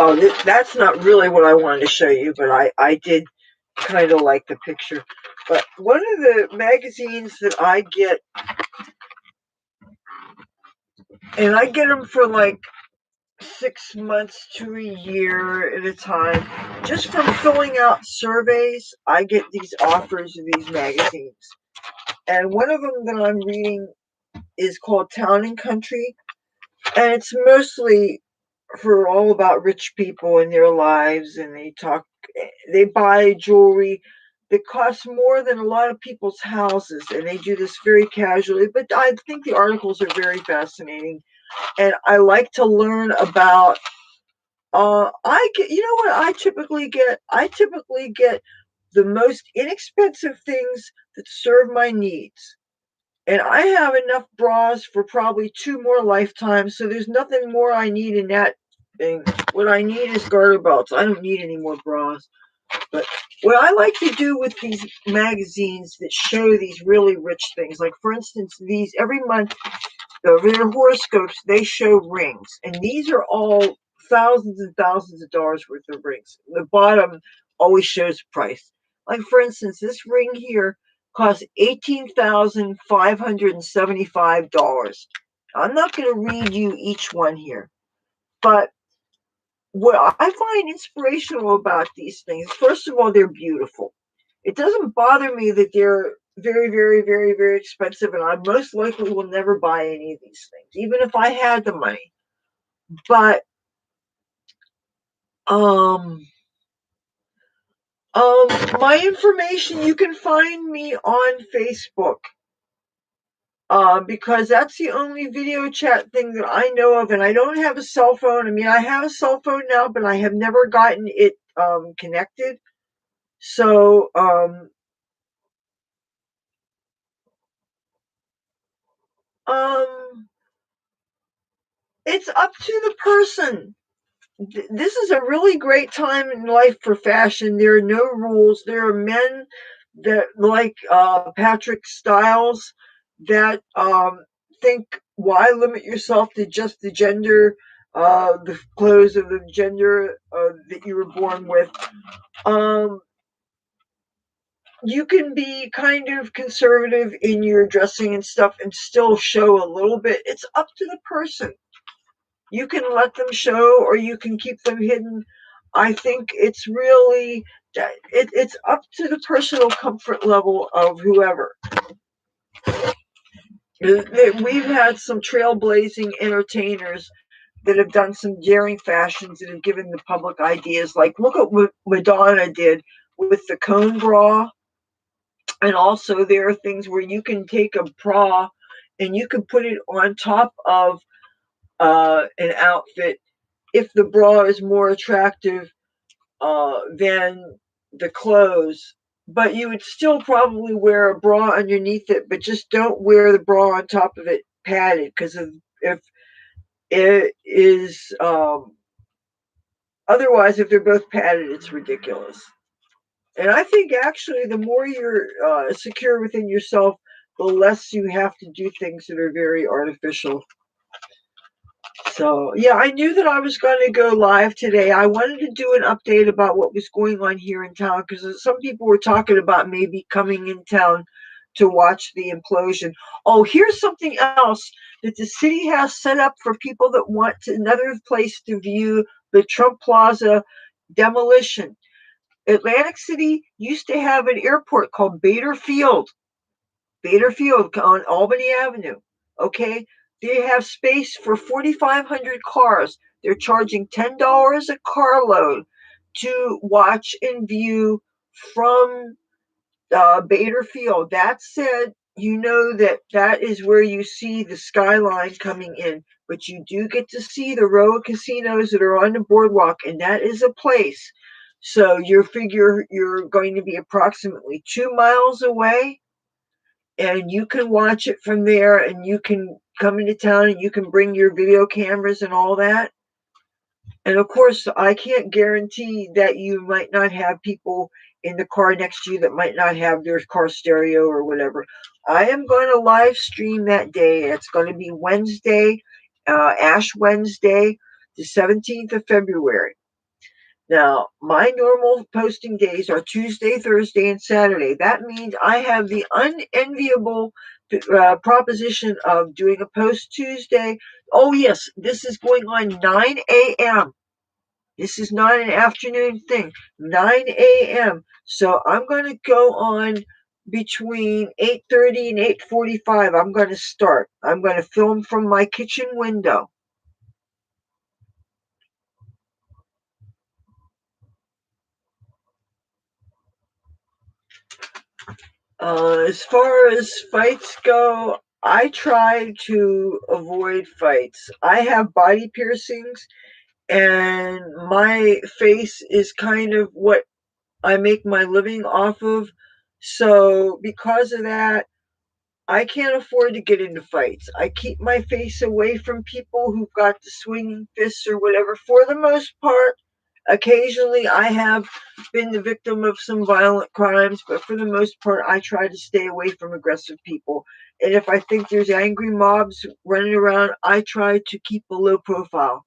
Oh, that's not really what I wanted to show you, but I did kind of like the picture. But one of the magazines that I get, and I get them for like 6 months to a year at a time, just from filling out surveys, I get these offers of these magazines. And one of them that I'm reading is called Town and Country, and it's mostly for all about rich people and their lives, and they buy jewelry that costs more than a lot of people's houses, and they do this very casually, but I think the articles are very fascinating, and I like to learn about I get, you know what I typically get the most inexpensive things that serve my needs, and I have enough bras for probably 2 more lifetimes, so there's nothing more I need in that thing. What I need is garter belts. I don't need any more bras. But what I like to do with these magazines that show these really rich things, like for instance, these every month, their horoscopes, they show rings, and these are all thousands and thousands of dollars worth of rings. The bottom always shows price. Like for instance, this ring here costs $18,575. I'm not going to read you each one here, but what I find inspirational about these things, first of all, they're beautiful. It doesn't bother me that they're very, very, very, very expensive, and I most likely will never buy any of these things, even if I had the money. But um, um, my information, you can find me on Facebook. Because that's the only video chat thing that I know of, and I don't have a cell phone. I mean, I have a cell phone now, but I have never gotten it connected. So, um, it's up to the person. This is a really great time in life for fashion. There are no rules. There are men that like Patrick Styles that think, why limit yourself to just the gender, the clothes of the gender that you were born with. Um, you can be kind of conservative in your dressing and stuff and still show a little bit. It's up to the person. You can let them show or you can keep them hidden. I think it's really it's up to the personal comfort level of whoever. We've had some trailblazing entertainers that have done some daring fashions that have given the public ideas. Like, look at what Madonna did with the cone bra. And also, there are things where you can take a bra and you can put it on top of an outfit if the bra is more attractive than the clothes. But you would still probably wear a bra underneath it, but just don't wear the bra on top of it padded, because if it is otherwise, if they're both padded, it's ridiculous. And I think actually, the more you're secure within yourself, the less you have to do things that are very artificial. So, yeah, I knew that I was going to go live today. I wanted to do an update about what was going on here in town because some people were talking about maybe coming in town to watch the implosion. Oh, here's something else that the city has set up for people that want another place to view the Trump Plaza demolition. Atlantic City used to have an airport called Bader Field on Albany Avenue. Okay, they have space for 4,500 cars. They're charging $10 a carload to watch and view from Bader Field. That said, you know that is where you see the skyline coming in, but you do get to see the row of casinos that are on the boardwalk, and that is a place. So you figure you're going to be approximately 2 miles away, and you can watch it from there, and you can come into town and you can bring your video cameras and all that. And of course, I can't guarantee that you might not have people in the car next to you that might not have their car stereo or whatever. I am going to live stream that day. It's going to be Wednesday, Ash Wednesday, the 17th of February. Now, my normal posting days are Tuesday, Thursday, and Saturday. That means I have the unenviable proposition of doing a post Tuesday. Oh, yes, this is going on 9 a.m. This is not an afternoon thing. 9 a.m. So I'm going to go on between 8:30 and 8:45. I'm going to start. I'm going to film from my kitchen window. As far as fights go, I try to avoid fights. I have body piercings, and my face is kind of what I make my living off of. So, because of that, I can't afford to get into fights. I keep my face away from people who've got the swinging fists or whatever. For the most part, occasionally I have been the victim of some violent crimes, but for the most part, I try to stay away from aggressive people. And if I think there's angry mobs running around, I try to keep a low profile.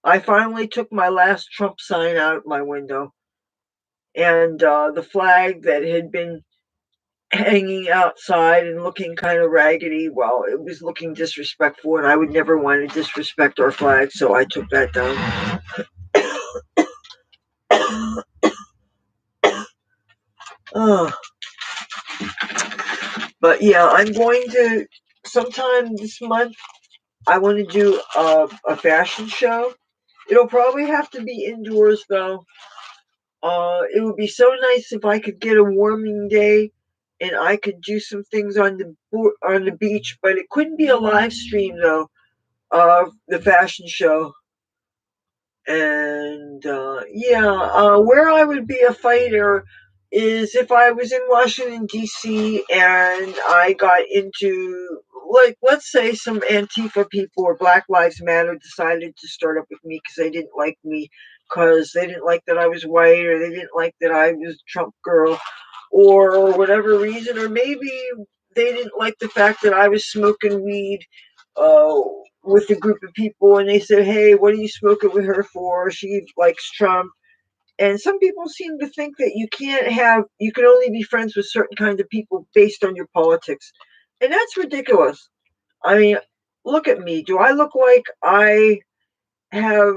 I finally took my last Trump sign out of my window, and the flag that had been hanging outside and looking kind of raggedy. Well, it was looking disrespectful, and I would never want to disrespect our flag, so I took that down. Oh, but yeah, I'm going to sometime this month. I want to do a fashion show. It'll probably have to be indoors though. It would be so nice if I could get a warming day and I could do some things on the beach, but it couldn't be a live stream though of the fashion show. And yeah, where I would be a fighter is if I was in Washington D.C. and I got into, like, let's say some Antifa people or Black Lives Matter decided to start up with me because they didn't like me, because they didn't like that I was white, or they didn't like that I was a Trump girl, or whatever reason, or maybe they didn't like the fact that I was smoking weed uh, with a group of people, and they said, "Hey, what are you smoking with her for? She likes Trump." And some people seem to think that you can only be friends with certain kinds of people based on your politics, and that's ridiculous. I mean, look at me. Do I look like I have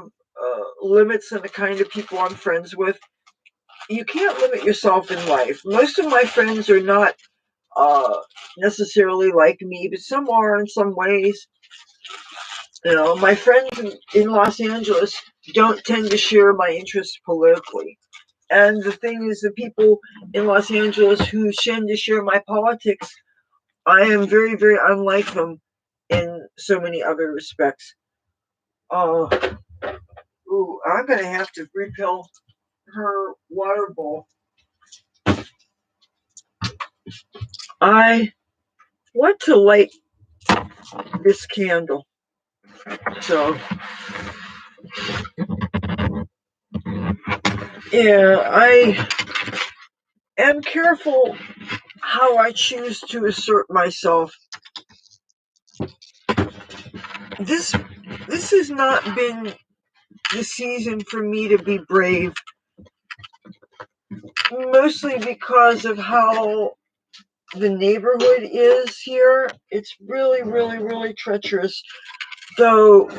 limits on the kind of people I'm friends with? You can't limit yourself in life. Most of my friends are not uh, necessarily like me, but some are in some ways. You know, my friends in Los Angeles don't tend to share my interests politically. And the thing is, the people in Los Angeles who tend to share my politics, I am very, very unlike them in so many other respects. Oh, I'm going to have to refill her water bowl. I want to light this candle. So, yeah, I am careful how I choose to assert myself. This has not been the season for me to be brave, mostly because of how the neighborhood is here. It's really, really, really treacherous. Though,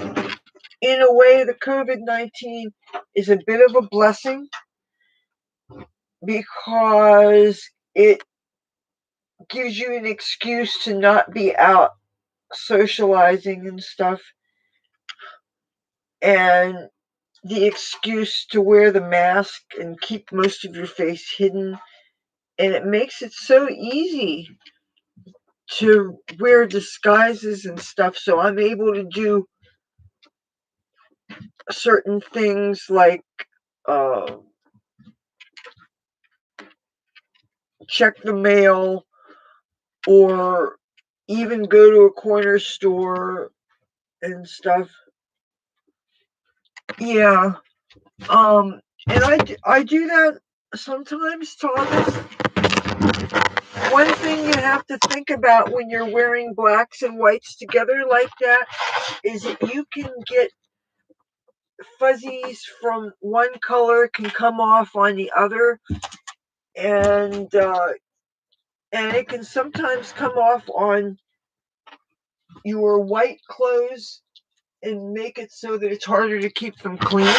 in a way, the COVID-19 is a bit of a blessing because it gives you an excuse to not be out socializing and stuff, and the excuse to wear the mask and keep most of your face hidden. And it makes it so easy to wear disguises and stuff, so I'm able to do certain things like uh, check the mail or even go to a corner store and stuff. Yeah. And I do that sometimes, Thomas. One thing you have to think about when you're wearing blacks and whites together like that is that you can get fuzzies from one color can come off on the other, and it can sometimes come off on your white clothes and make it so that it's harder to keep them clean.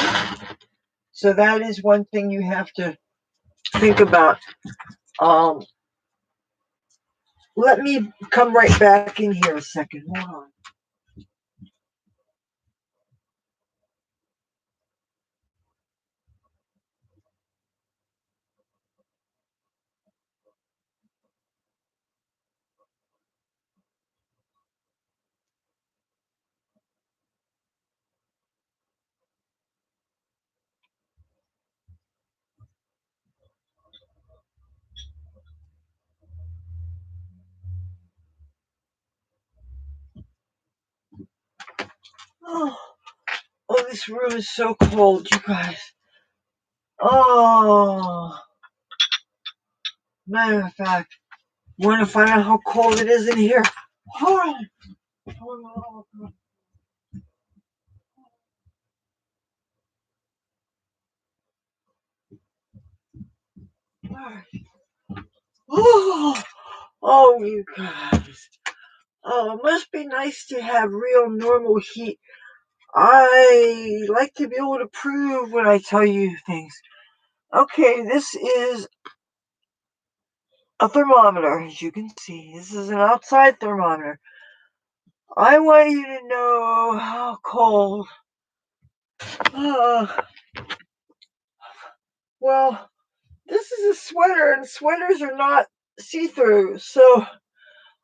So that is one thing you have to think about. Um, Let me come right back in here a second. Hold on. Oh, this room is so cold, you guys. Oh, matter of fact, want to find out how cold it is in here? Hold on. Hold on. Oh, you guys. Oh, it must be nice to have real normal heat. I like to be able to prove when I tell you things. Okay, this is a thermometer, as you can see. This is an outside thermometer. I want you to know how cold. Uh, well, this is a sweater, and sweaters are not see-through, so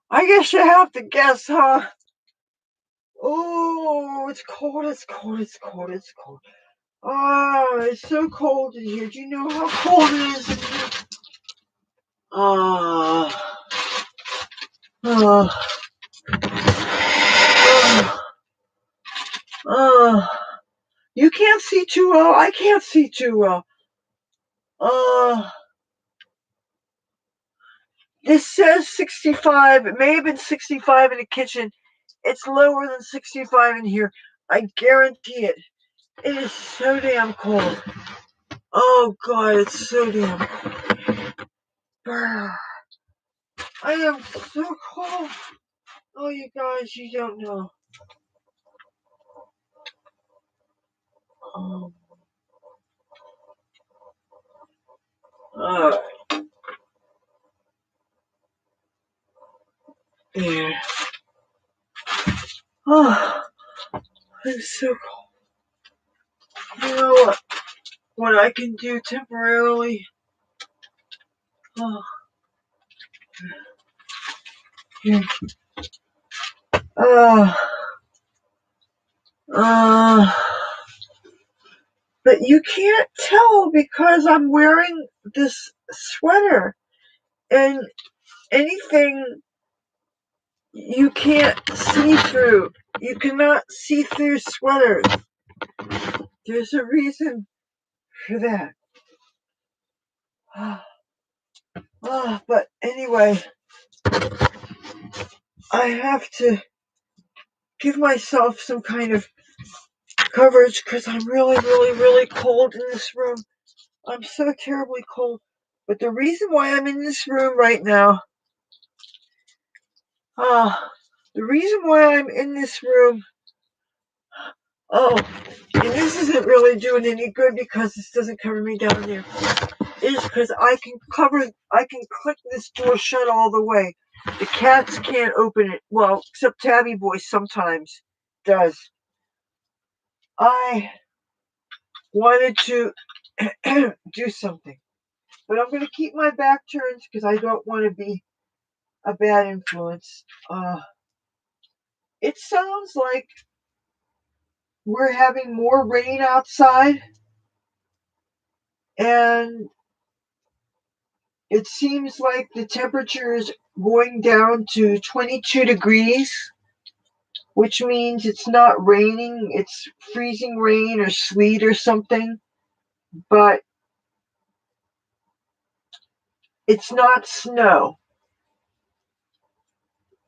I guess you have to guess, huh? Oh, it's cold, it's cold, it's cold, it's cold. Oh, it's so cold in here. Do you know how cold it is in here? Ah. Uh, uh, uh, you can't see too well. I can't see too well. Uh, this says 65. It may have been 65 in the kitchen. It's lower than 65 in here. I guarantee it. It is so damn cold. Oh God, it's so damn cold. I am so cold. Oh, you guys, you don't know. Um, uh, yeah. Oh, I'm so cold. You know what? What I can do temporarily? Oh, here. Uh, uh, but you can't tell because I'm wearing this sweater, and anything you can't see through. You cannot see through sweaters. There's a reason for that. But anyway, I have to give myself some kind of coverage because I'm really, really, really cold in this room. I'm so terribly cold. But the reason why I'm in this room right now, the reason why I'm in this room, oh, and this isn't really doing any good because this doesn't cover me down there, is because I can click this door shut all the way. The cats can't open it. Well, except Tabby Boy sometimes does. I wanted to do something, but I'm going to keep my back turned because I don't want to be a bad influence. It sounds like we're having more rain outside, and it seems like the temperature is going down to 22 degrees, which means it's not raining, it's freezing rain or sleet or something, but it's not snow.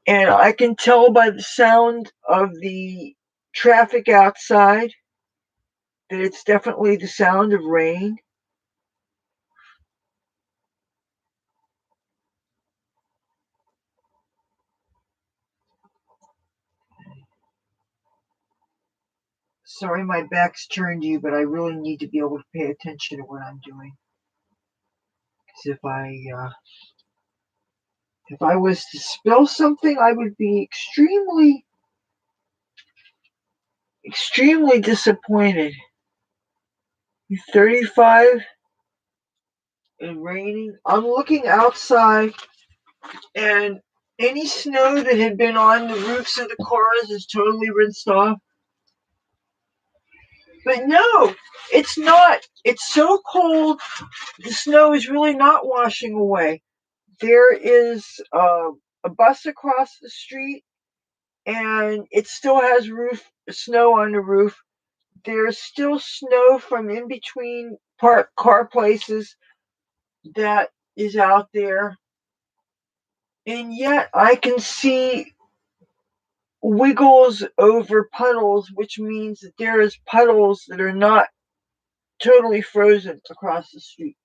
And I can tell by the sound of the traffic outside that it's definitely the sound of rain. Sorry my back's turned to you, but I really need to be able to pay attention to what I'm doing. Because if I was to spill something, I would be extremely, extremely disappointed. 35 and raining. I'm looking outside, and any snow that had been on the roofs of the cars is totally rinsed off. But no, it's not. It's so cold, the snow is really not washing away. There is a bus across the street, and it still has snow on the roof. There's still snow from in between parked car places that is out there. And yet I can see wiggles over puddles, which means that there is puddles that are not totally frozen across the street.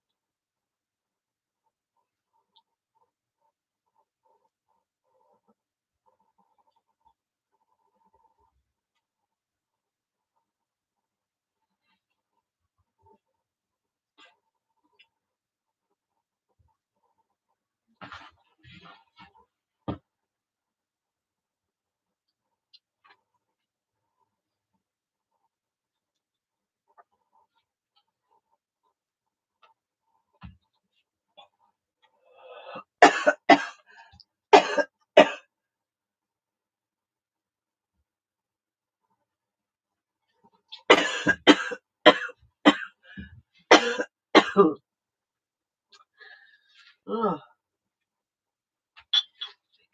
Oh,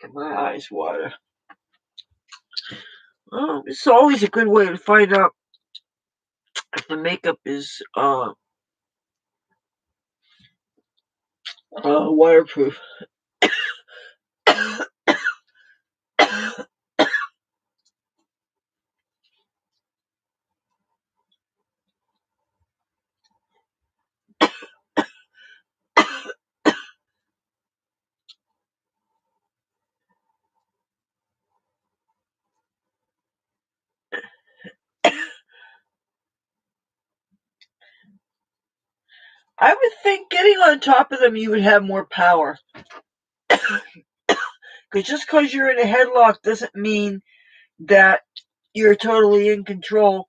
get my eyes water. Oh, it's always a good way to find out if the makeup is waterproof. I would think getting on top of them, you would have more power. Because just because you're in a headlock doesn't mean that you're totally in control.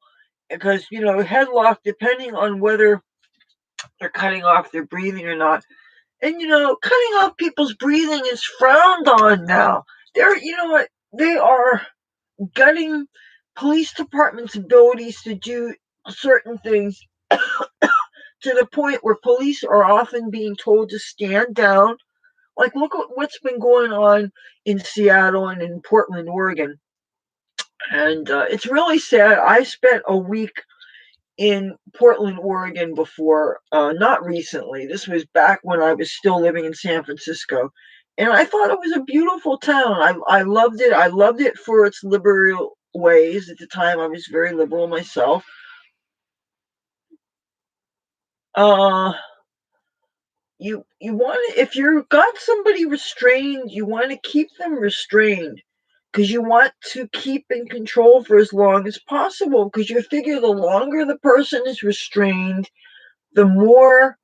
Because, headlock, depending on whether they're cutting off their breathing or not. And, cutting off people's breathing is frowned on now. They are gutting police departments' abilities to do certain things to the point where police are often being told to stand down. Like, look at what's been going on in Seattle and in Portland, Oregon. And it's really sad. I spent a week in Portland, Oregon before, not recently. This was back when I was still living in San Francisco. And I thought it was a beautiful town. I loved it. I loved it for its liberal ways. At the time, I was very liberal myself. Uh, you want to, if you've got somebody restrained, you want to keep them restrained because you want to keep in control for as long as possible because you figure the longer the person is restrained, the more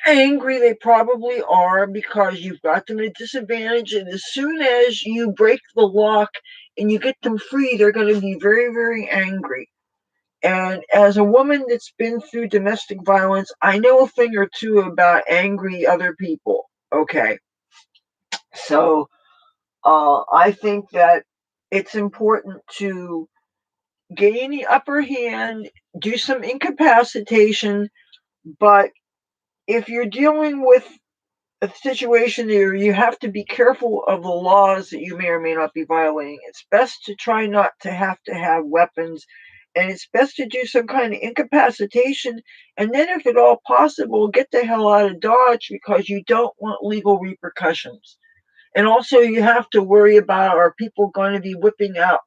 angry they probably are because you've got them at a disadvantage. And as soon as you break the lock and you get them free, they're going to be very, very angry. And as a woman that's been through domestic violence, I know a thing or two about angry other people. Okay. So I think that it's important to gain the upper hand, do some incapacitation, but if you're dealing with a situation where you have to be careful of the laws that you may or may not be violating, it's best to try not to have weapons, and it's best to do some kind of incapacitation, and then if at all possible, get the hell out of Dodge because you don't want legal repercussions. And also, you have to worry about, are people going to be whipping out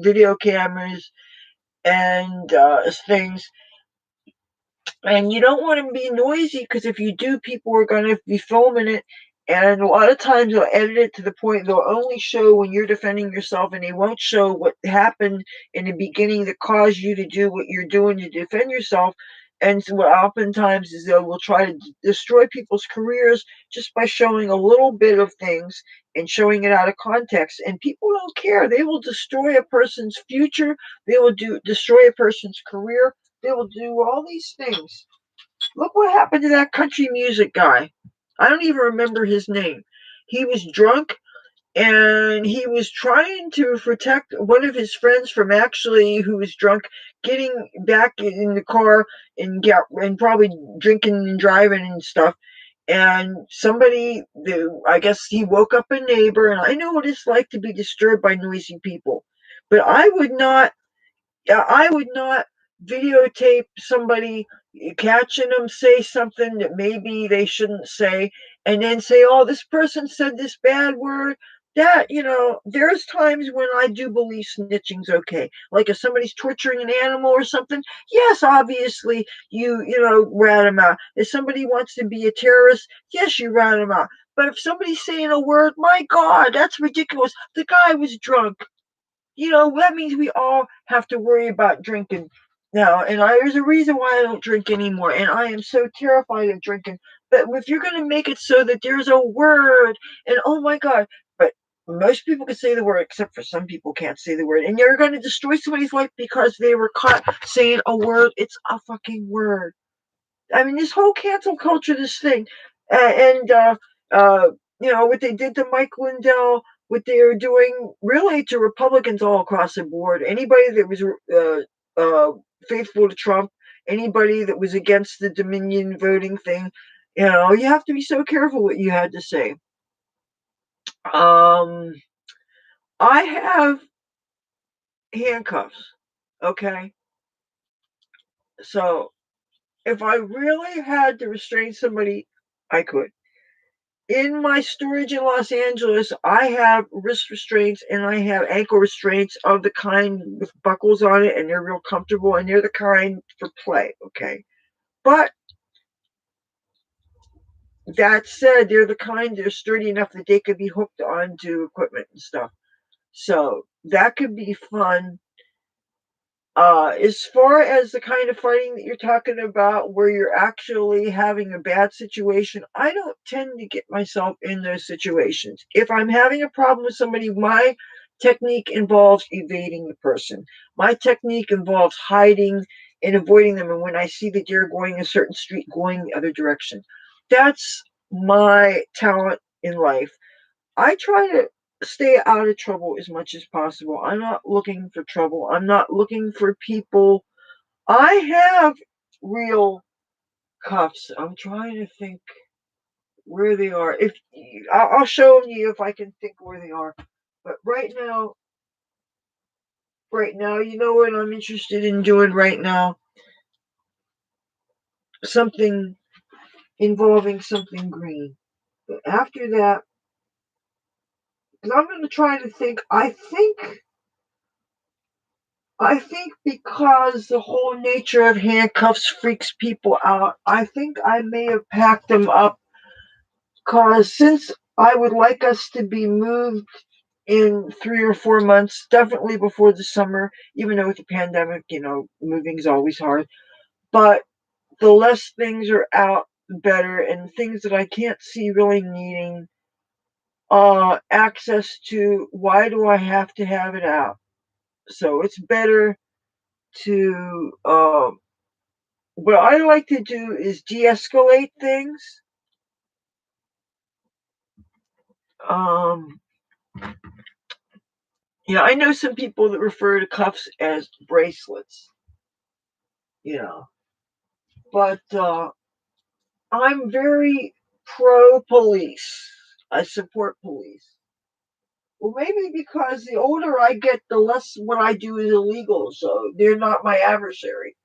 video cameras and things, and you don't want to be noisy because if you do, people are going to be filming it. And a lot of times they'll edit it to the point they'll only show when you're defending yourself, and they won't show what happened in the beginning that caused you to do what you're doing to defend yourself. And so what oftentimes is they will try to destroy people's careers just by showing a little bit of things and showing it out of context. And people don't care. They will destroy a person's future. They will destroy a person's career. They will do all these things. Look what happened to that country music guy. I don't even remember his name. He was drunk and he was trying to protect one of his friends from actually, who was drunk, getting back in the car and probably drinking and driving and stuff. And I guess he woke up a neighbor, and I know what it's like to be disturbed by noisy people. But I would not videotape somebody catching them say something that maybe they shouldn't say, and then say, "Oh, this person said this bad word." There's times when I do believe snitching's okay. Like if somebody's torturing an animal or something, yes, obviously rat them out. If somebody wants to be a terrorist, yes, you rat them out. But if somebody's saying a word, my God, that's ridiculous. The guy was drunk. That means we all have to worry about drinking now. And there's a reason why I don't drink anymore. And I am so terrified of drinking. But if you're going to make it so that there's a word, and oh my God, but most people can say the word, except for some people can't say the word. And you're going to destroy somebody's life because they were caught saying a word. It's a fucking word. I mean, this whole cancel culture, this thing, and uh, what they did to Mike Lindell, what they are doing really to Republicans all across the board. Anybody that was faithful to Trump, anybody that was against the Dominion voting thing, you have to be so careful what you had to say. Um, I have handcuffs. Okay, so if I really had to restrain somebody, I could. In my storage in Los Angeles, I have wrist restraints and I have ankle restraints of the kind with buckles on it, and they're real comfortable, and they're the kind for play, okay? But that said, they're the kind that are sturdy enough that they could be hooked onto equipment and stuff. So that could be fun. As far as the kind of fighting that you're talking about, where you're actually having a bad situation, I don't tend to get myself in those situations. If I'm having a problem with somebody, my technique involves evading the person. My technique involves hiding and avoiding them. And when I see that they're going a certain street, going the other direction. That's my talent in life. I try to stay out of trouble as much as possible. I'm not looking for trouble. I'm not looking for people. I have real cuffs. I'm trying to think where they are. If I'll show you if I can think where they are. But right now, right now, you know what I'm interested in doing right now? Something involving something green. But after that, because I'm going to try to think, I think because the whole nature of handcuffs freaks people out, I think I may have packed them up because since I would like us to be moved in 3 or 4 months, definitely before the summer, even though with the pandemic, moving is always hard. But the less things are out, the better, and things that I can't see really needing access to, why do I have to have it out? So it's better to what I like to do is de-escalate things. Um, I know some people that refer to cuffs as bracelets, you know, but I'm very pro police. I support police. Well, maybe because the older I get, the less what I do is illegal, so they're not my adversary.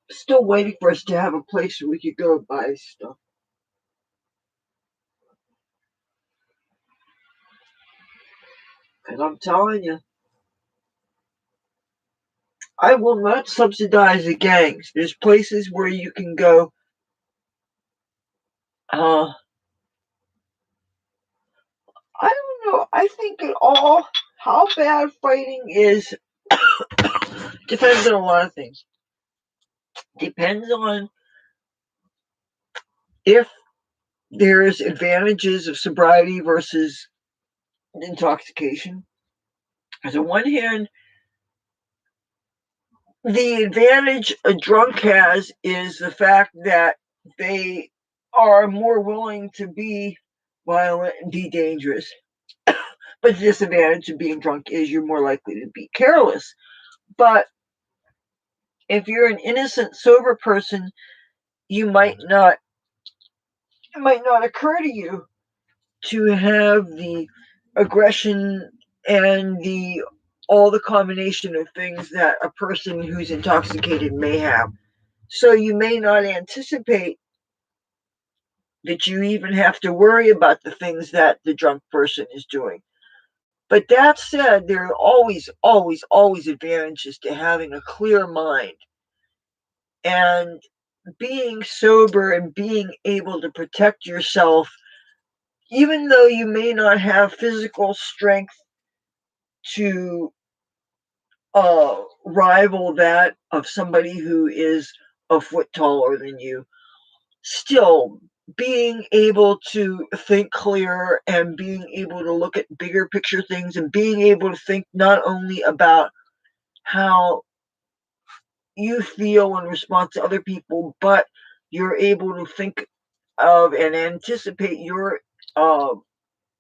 Still waiting for us to have a place where we could go buy stuff. And I'm telling you, I will not subsidize the gangs. There's places where you can go. Uh, I don't know. I think it all how bad fighting is depends on a lot of things. Depends on if there's advantages of sobriety versus intoxication. Because on one hand, the advantage a drunk has is the fact that they are more willing to be violent and be dangerous. But the disadvantage of being drunk is you're more likely to be careless. But if you're an innocent, sober person, you might not, it might not occur to you to have the aggression and the all the combination of things that a person who's intoxicated may have. So you may not anticipate that you even have to worry about the things that the drunk person is doing. But that said, there are always, always, always advantages to having a clear mind and being sober and being able to protect yourself, even though you may not have physical strength to rival that of somebody who is a foot taller than you, still being able to think clearer and being able to look at bigger picture things and being able to think not only about how you feel in response to other people, but you're able to think of and anticipate your uh,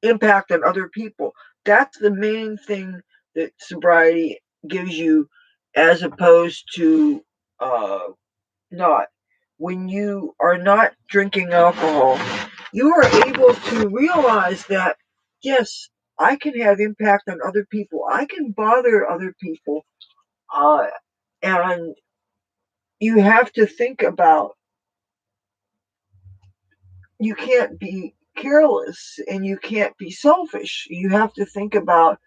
impact on other people. That's the main thing that sobriety gives you, as opposed to uh, not. When you are not drinking alcohol, you are able to realize that, yes, I can have impact on other people. I can bother other people. Uh, and you have to think about, you can't be careless and you can't be selfish. You have to think about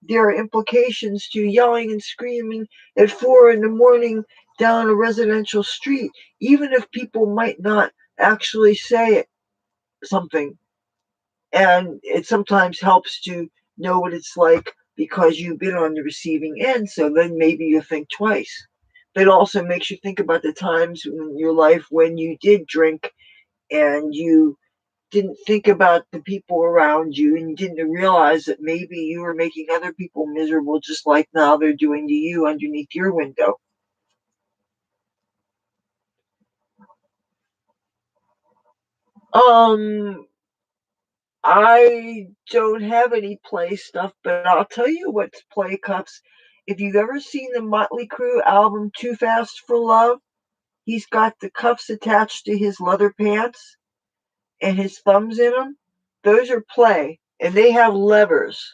there are implications to yelling and screaming at 4 in the morning down a residential street, even if people might not actually say it, something. And it sometimes helps to know what it's like because you've been on the receiving end. So then maybe you think twice. But it also makes you think about the times in your life when you did drink and you didn't think about the people around you and didn't realize that maybe you were making other people miserable just like now they're doing to you underneath your window. Um, I don't have any play stuff, but I'll tell you what's play cups. If you've ever seen the Motley Crue album Too Fast for Love, he's got the cuffs attached to his leather pants and his thumbs in them. Those are play, and they have levers.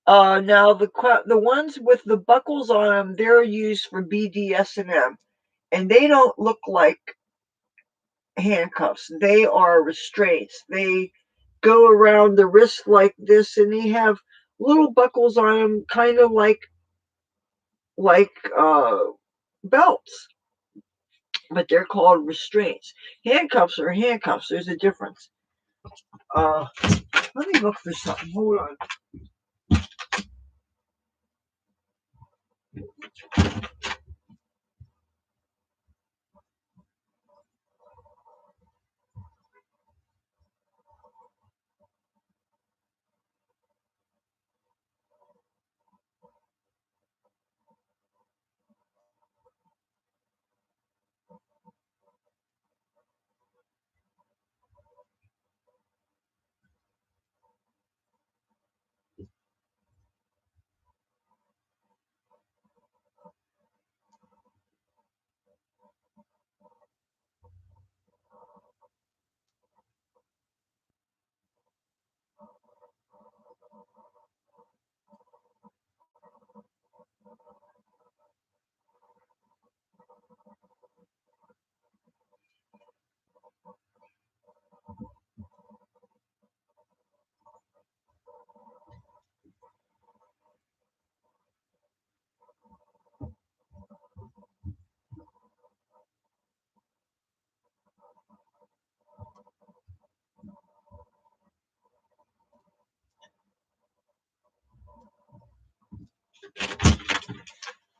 Now the ones with the buckles on them, they're used for BDSM, and they don't look like handcuffs. They are restraints. They go around the wrist like this, and they have little buckles on them, kind of like belts, but they're called restraints. Handcuffs are handcuffs. There's a difference. Uh, Let me look for something. Hold on.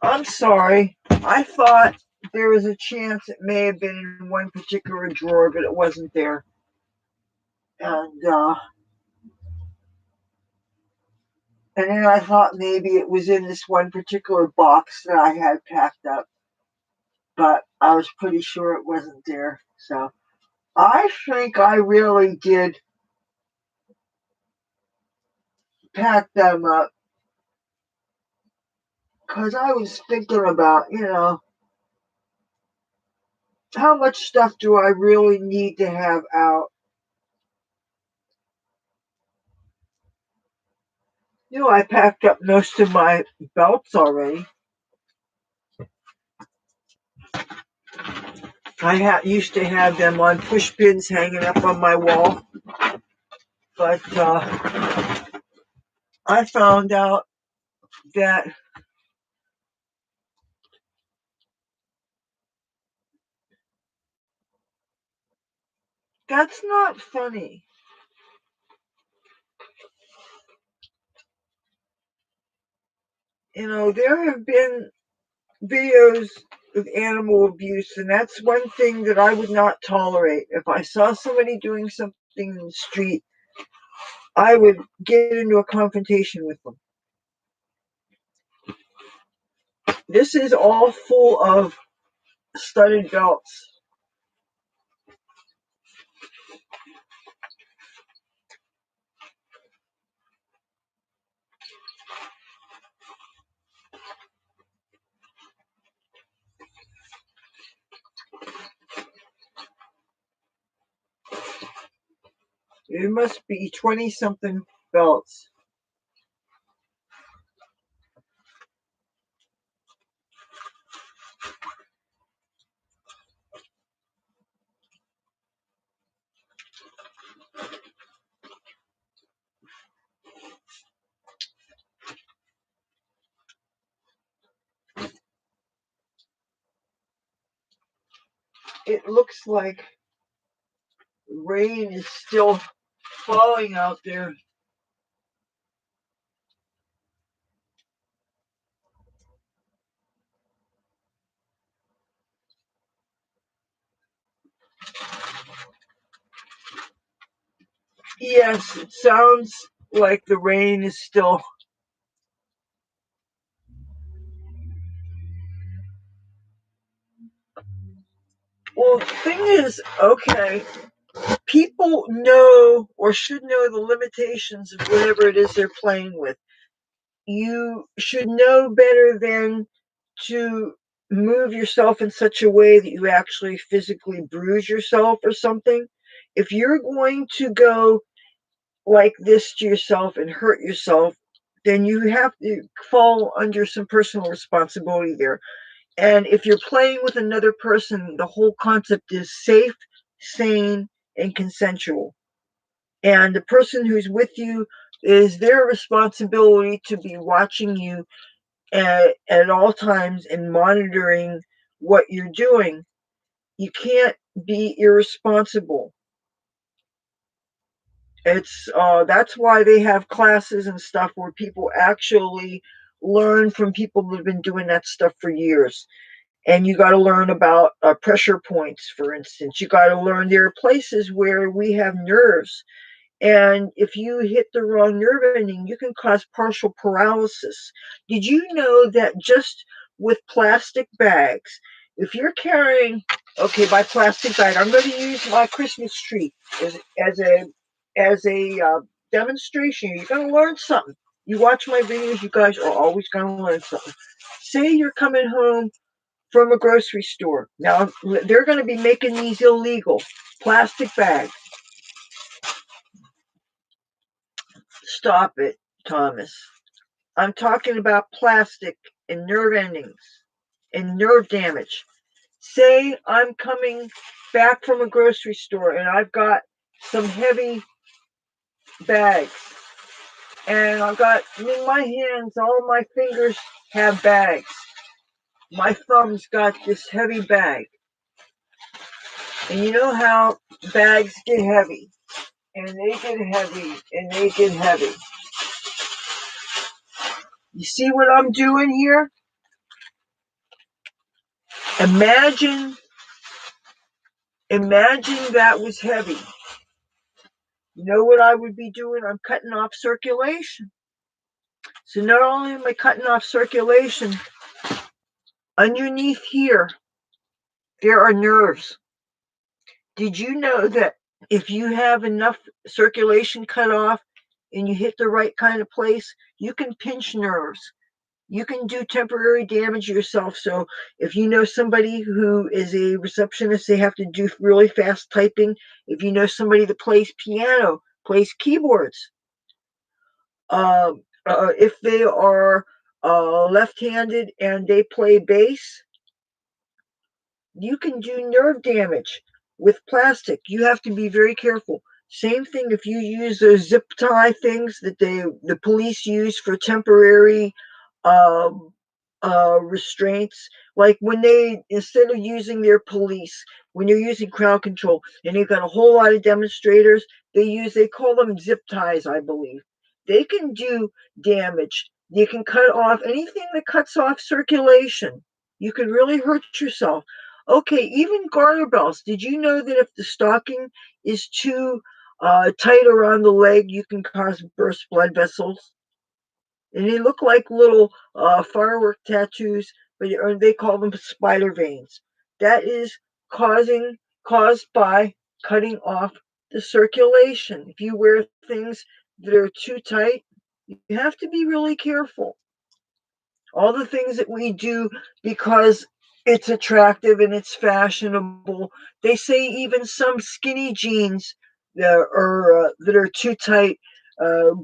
I'm sorry. I thought there was a chance it may have been in one particular drawer, but it wasn't there. And and then I thought maybe it was in this one particular box that I had packed up, but I was pretty sure it wasn't there. So I think I really did pack them up because I was thinking about, how much stuff do I really need to have out? I packed up most of my belts already. Used to have them on push pins hanging up on my wall, but I found out that that's not funny. There have been videos of animal abuse, and that's one thing that I would not tolerate. If I saw somebody doing something in the street, I would get into a confrontation with them. This is all full of studded belts. It must be 20 something belts. It looks like rain is still falling out there. Yes, it sounds like the rain is still. Well, the thing is, okay, people know or should know the limitations of whatever it is they're playing with. You should know better than to move yourself in such a way that you actually physically bruise yourself or something. If you're going to go like this to yourself and hurt yourself, then you have to fall under some personal responsibility there. And if you're playing with another person, the whole concept is safe, sane, and consensual. And the person who's with you is their responsibility to be watching you at all times and monitoring what you're doing. You can't be irresponsible. It's that's why they have classes and stuff where people actually learn from people that have been doing that stuff for years. And you got to learn about pressure points, for instance. You got to learn there are places where we have nerves, and if you hit the wrong nerve ending, you can cause partial paralysis. Did you know that just with plastic bags, if you're carrying, okay, by plastic bag, I'm going to use my Christmas tree as, as a as a demonstration. You're going to learn something. You watch my videos, you guys are always going to learn something. Say you're coming home from a grocery store. Now, they're going to be making these illegal plastic bags. Stop it, Thomas. I'm talking about plastic and nerve endings and nerve damage. Say I'm coming back from a grocery store and I've got some heavy bags. And I've got in my hands, all my fingers have bags. My thumb's got this heavy bag. And you know how bags get heavy. And they get heavy. And they get heavy. You see what I'm doing here? Imagine that was heavy. You know what I would be doing? I'm cutting off circulation. So not only am I cutting off circulation, underneath here, there are nerves. Did you know that if you have enough circulation cut off and you hit the right kind of place, you can pinch nerves? You can do temporary damage yourself. So if you know somebody who is a receptionist, they have to do really fast typing. If you know somebody that plays piano, plays keyboards, if they are left-handed and they play bass, you can do nerve damage with plastic. You have to be very careful. Same thing if you use those zip tie things that the police use for temporary um, restraints. Like when they, instead of using their police, when you're using crowd control and they've got a whole lot of demonstrators, they call them zip ties, I believe. They can do damage. You can cut off anything that cuts off circulation. You can really hurt yourself. Okay, even garter belts. Did you know that if the stocking is too tight around the leg, you can cause burst blood vessels? And they look like little firework tattoos, but they call them spider veins. That is caused by cutting off the circulation. If you wear things that are too tight, you have to be really careful. All the things that we do because it's attractive and it's fashionable. They say even some skinny jeans that are too tight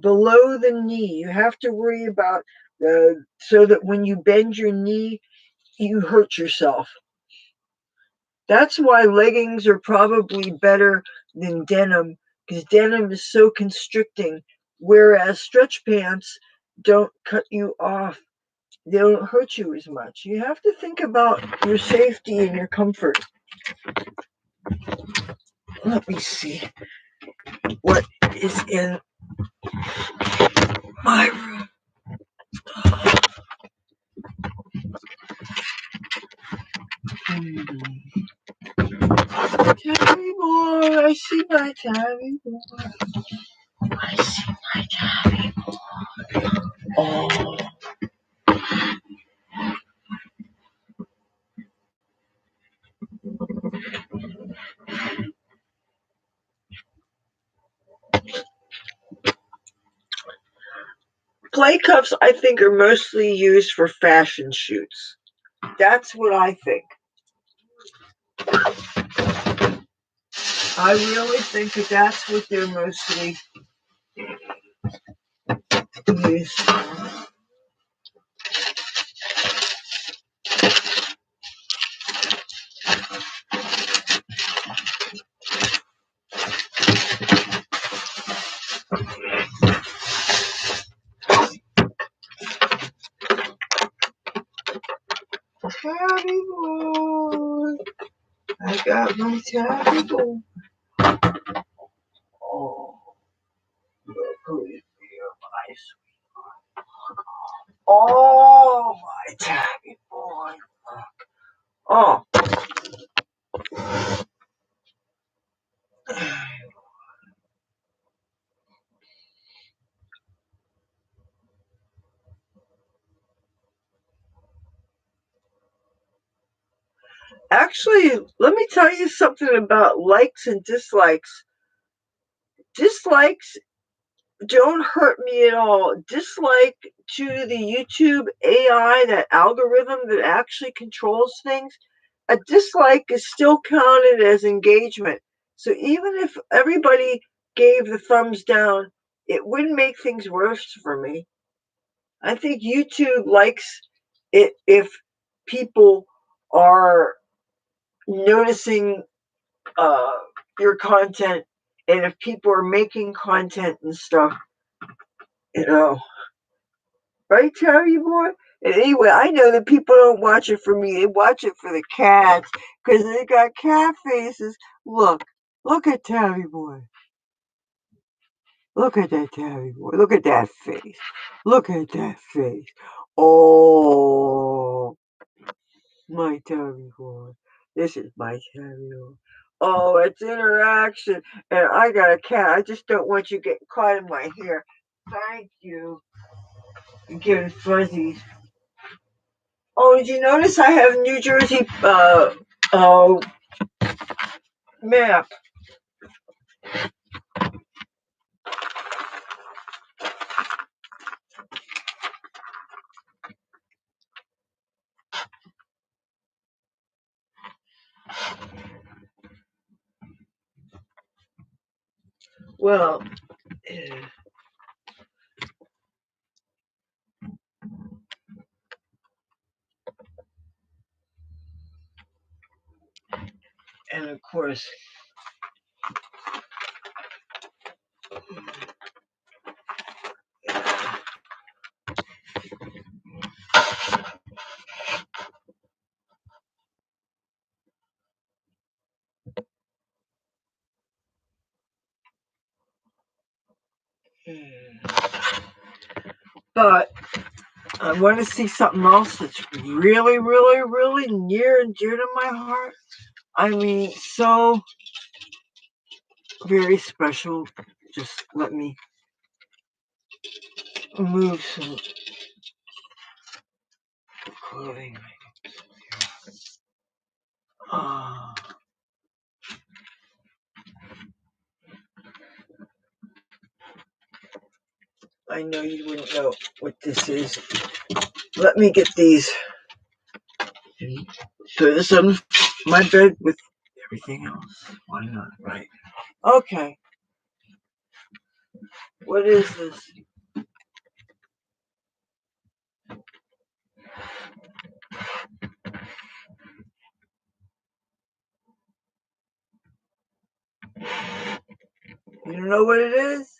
below the knee. You have to worry about so that when you bend your knee, you hurt yourself. That's why leggings are probably better than denim because denim is so constricting, whereas stretch pants don't cut you off, they don't hurt you as much. You have to think about your safety and your comfort. Let me see what is in my room. Tabby boy, I see my tabby boy. I see my tabby boy. Oh. Play cups, I think, are mostly used for fashion shoots. That's what I think. I really think that that's what they're mostly used for. Tabby boy. I got my tabby boy. Oh, look who is here, my sweetheart. Oh, my tabby boy. Oh. Actually, let me tell you something about likes and dislikes. Dislikes don't hurt me at all. Dislike to the YouTube AI, that algorithm that actually controls things, a dislike is still counted as engagement. So even if everybody gave the thumbs down, it wouldn't make things worse for me. I think YouTube likes it if people are noticing uh, your content, and if people are making content and stuff, you know. Right, Terry boy? And anyway, I know that people don't watch it for me. They watch it for the cats because they got cat faces. Look, look at Terry boy. Look at that Terry boy. Look at that face. Look at that face. Oh, my Terry boy. This is my Terry boy. Oh, it's interaction. And I got a cat. I just don't want you getting caught in my hair. Thank you. You're giving fuzzies. Oh, did you notice I have New Jersey uh map? Well, and of course, but I want to see something else that's really, really, really near and dear to my heart. I mean, so very special. Just let me move some clothing. Ah, I know you wouldn't know what this is. Let me get these. Throw this on my bed with everything else. Why not, right? Okay. What is this? You don't know what it is?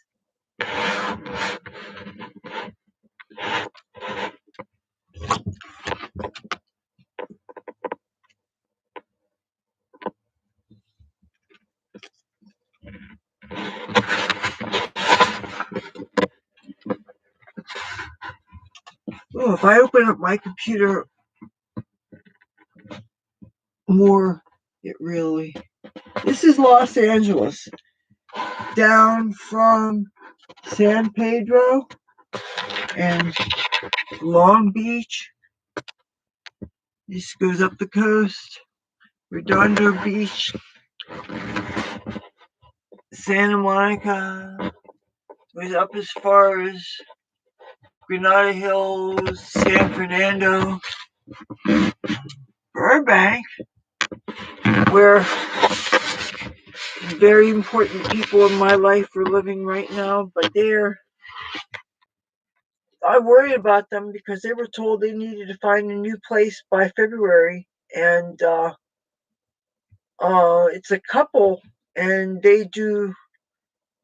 Oh, if I open up my computer more, it really. This is Los Angeles. Down from San Pedro and Long Beach. This goes up the coast. Redondo Beach, Santa Monica, goes up as far as Granada Hills, San Fernando, Burbank, where very important people in my life are living right now, but I worry about them because they were told they needed to find a new place by February, and it's a couple, and they do.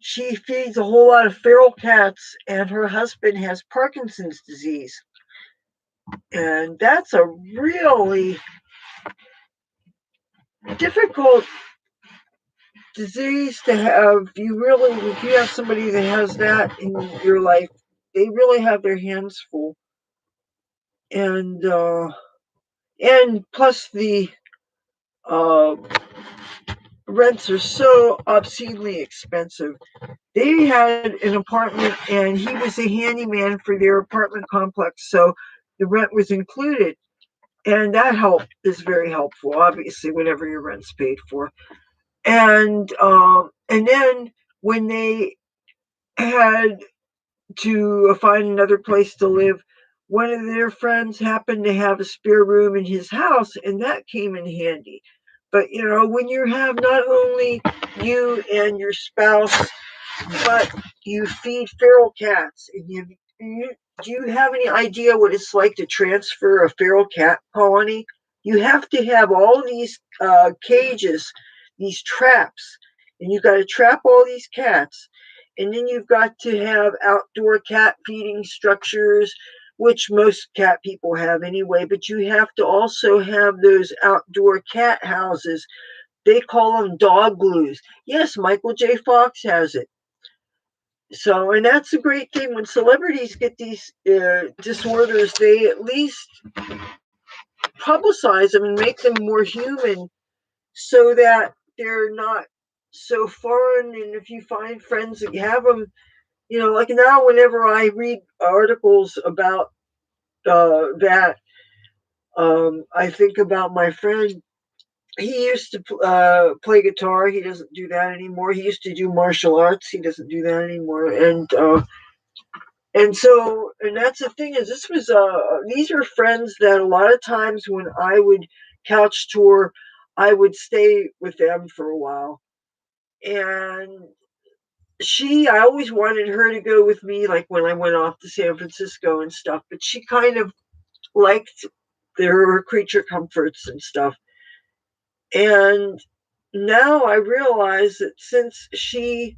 She feeds a whole lot of feral cats, and her husband has Parkinson's disease, and that's a really difficult disease to have. You really, if you have somebody that has that in your life, they really have their hands full, and plus the uh, rents are so obscenely expensive. They had an apartment, and he was a handyman for their apartment complex, so the rent was included, and that help is very helpful. Obviously, whenever your rent's paid for, and then when they had to find another place to live, one of their friends happened to have a spare room in his house, and that came in handy. But when you have not only you and your spouse, but you feed feral cats, and do you have any idea what it's like to transfer a feral cat colony? You have to have all these cages, these traps, and you've got to trap all these cats, and then you've got to have outdoor cat feeding structures, which most cat people have anyway, but you have to also have those outdoor cat houses. They call them dog glues. Yes, Michael J. Fox has it. So, and that's a great thing when celebrities get these disorders, they at least publicize them and make them more human so that they're not so foreign. And if you find friends that have them, like now, whenever I read articles about that, I think about my friend. He used to play guitar. He doesn't do that anymore. He used to do martial arts. He doesn't do that anymore. And that's the thing is, these are friends that a lot of times when I would couch tour, I would stay with them for a while. And I always wanted her to go with me, like when I went off to San Francisco and stuff, but she kind of liked their creature comforts and stuff. And now I realize that since she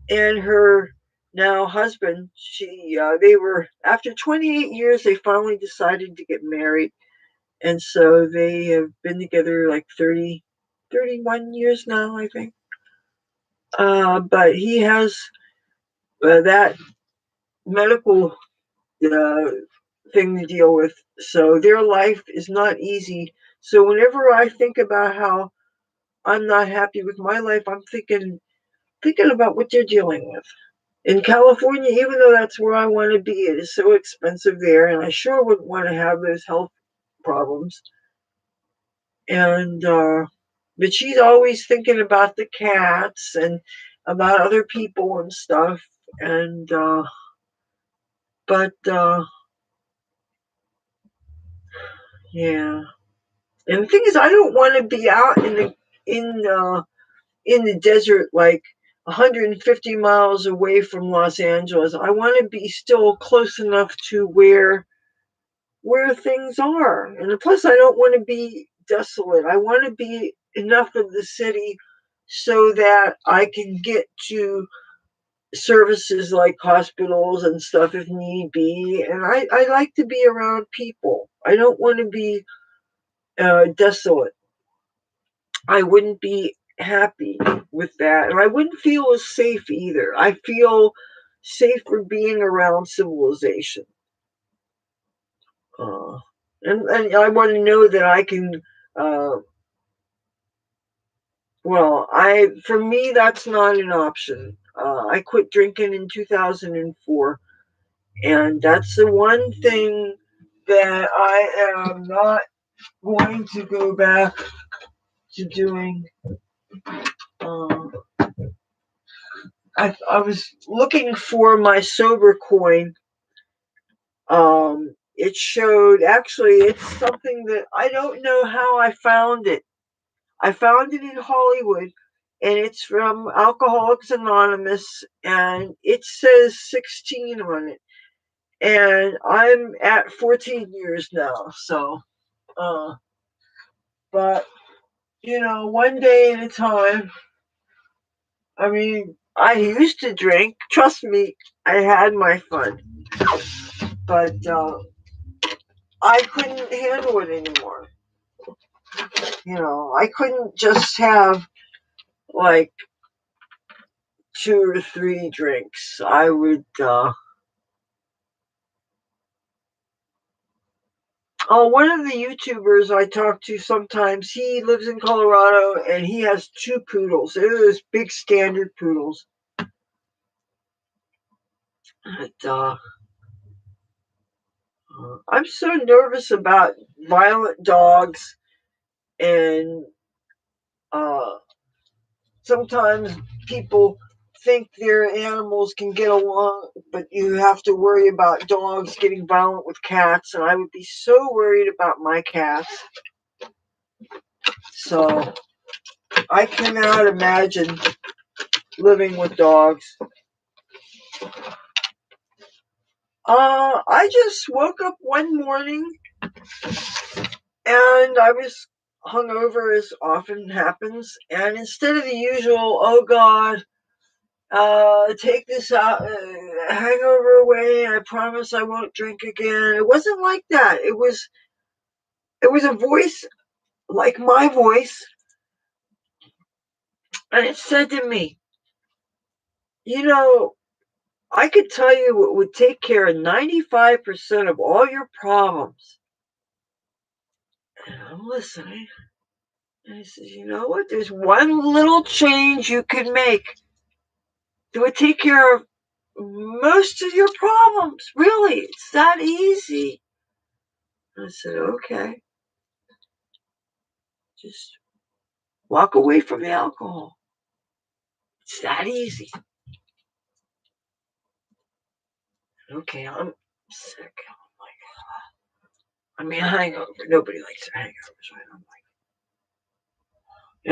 and her now husband, they were, after 28 years, they finally decided to get married. And so they have been together like 31 years now, I think. But he has that medical uh, thing to deal with. So their life is not easy. So whenever I think about how I'm not happy with my life, I'm thinking about what they're dealing with. In California, even though that's where I want to be, it is so expensive there, and I sure wouldn't want to have those health problems. And but she's always thinking about the cats and about other people and stuff. And but yeah, and the thing is, I don't want to be out in the desert like 150 miles away from Los Angeles. I want to be still close enough to where things are. And plus, I don't want to be desolate. I want to be enough of the city so that I can get to services like hospitals and stuff if need be. And I like to be around people. I don't want to be desolate. I wouldn't be happy with that. And I wouldn't feel as safe either. I feel safer being around civilization. Uh, and I want to know that I can. Uh, for me, that's not an option. I quit drinking in 2004, and that's the one thing that I am not going to go back to doing. Um, I was looking for my sober coin. It showed, actually, it's something that I don't know how I found it. I found it in Hollywood, and it's from Alcoholics Anonymous, and it says 16 on it. And I'm at 14 years now, so, uh, but, one day at a time. I mean, I used to drink. Trust me, I had my fun. But I couldn't handle it anymore. I couldn't just have like two or three drinks. I would. Oh, one of the YouTubers I talk to sometimes, he lives in Colorado and he has two poodles. They're those big standard poodles. And, I'm so nervous about violent dogs, and uh, sometimes people think their animals can get along, but you have to worry about dogs getting violent with cats, and I would be so worried about my cats. So I cannot imagine living with dogs. I just woke up one morning and I was hungover, as often happens, and instead of the usual, oh God, take this hangover away, I promise I won't drink again. It wasn't like that. It was a voice like my voice, and it said to me, you know, I could tell you what would take care of 95% of all your problems. And I'm listening. And he says, you know what? There's one little change you can make that would take care of most of your problems. Really, it's that easy. I said, okay, just walk away from the alcohol. It's that easy. Okay, I'm sick. I'm like, hangover. Nobody likes a hangover, right? I'm like,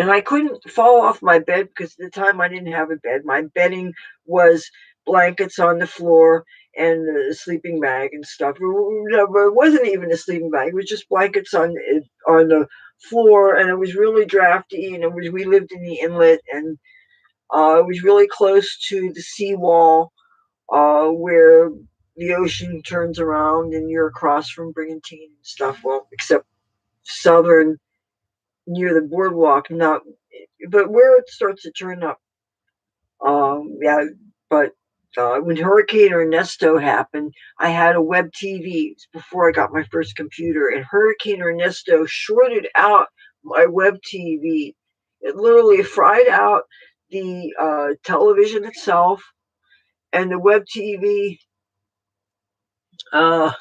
and I couldn't fall off my bed because at the time I didn't have a bed. My bedding was blankets on the floor and a sleeping bag and stuff. It wasn't even a sleeping bag. It was just blankets on the floor, and it was really drafty. And we lived in the inlet, and it was really close to the seawall, where the ocean turns around, and you're across from Brigantine and stuff. Well, except southern, near the boardwalk, not, but where it starts to turn up. Yeah, but when Hurricane Ernesto happened, I had a web TV. It was before I got my first computer, and Hurricane Ernesto shorted out my web TV. It literally fried out the television itself and the web TV. Uh,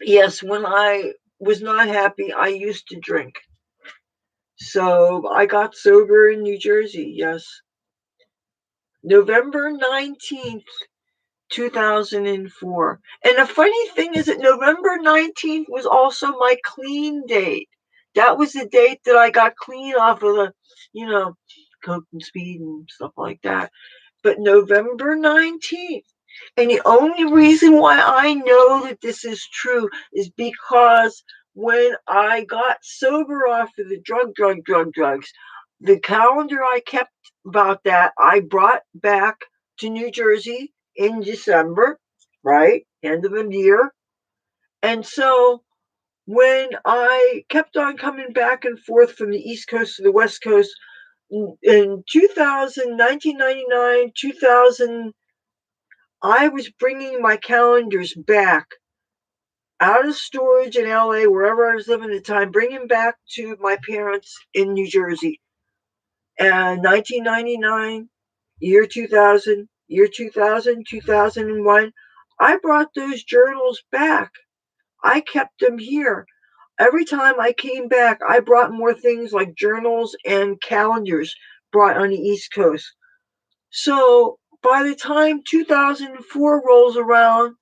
yes, when I was not happy, I used to drink. So I got sober in New Jersey, yes. November 19th, 2004. And the funny thing is that November 19th was also my clean date. That was the date that I got clean off of the, you know, coke and speed and stuff like that. But November 19th. And the only reason why I know that this is true is because when I got sober off of the drugs, the calendar I kept about that, I brought back to New Jersey in December, right? End of the year. And so when I kept on coming back and forth from the East Coast to the West Coast in 2000, 1999, 2000, I was bringing my calendars back out of storage in LA, wherever I was living at the time, bringing back to my parents in New Jersey. And 1999, year 2000, year 2000, 2001. I brought those journals back. I kept them here. Every time I came back, I brought more things like journals and calendars brought on the East Coast. So by the time 2004 rolls around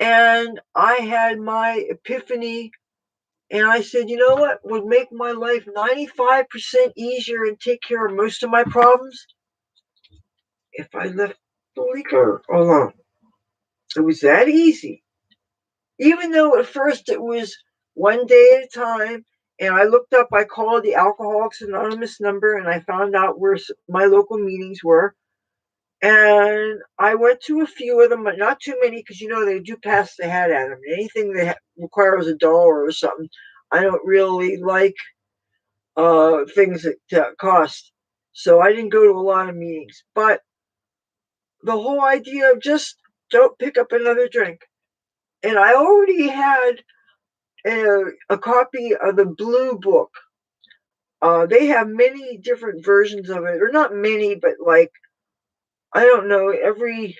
and I had my epiphany and I said, you know what would make my life 95% easier and take care of most of my problems? If I left the liquor alone. It was that easy. Even though at first it was one day at a time, and I looked up, I called the Alcoholics Anonymous number and I found out where my local meetings were. And I went to a few of them, but not too many because you know they do pass the hat at them. Anything that requires $1 or something, I don't really like things that cost. So I didn't go to a lot of meetings. But the whole idea of just don't pick up another drink. And I already had a copy of the Blue Book. They have many different versions of it, or not many, but like I don't know, every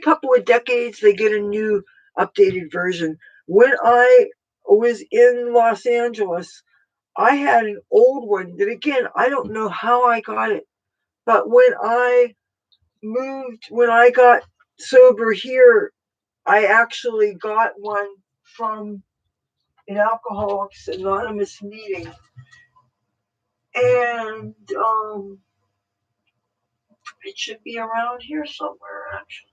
couple of decades they get a new updated version. When I was in Los Angeles, I had an old one that again I don't know how I got it, but when I got sober here, I actually got one from an Alcoholics Anonymous meeting, and it should be around here somewhere actually.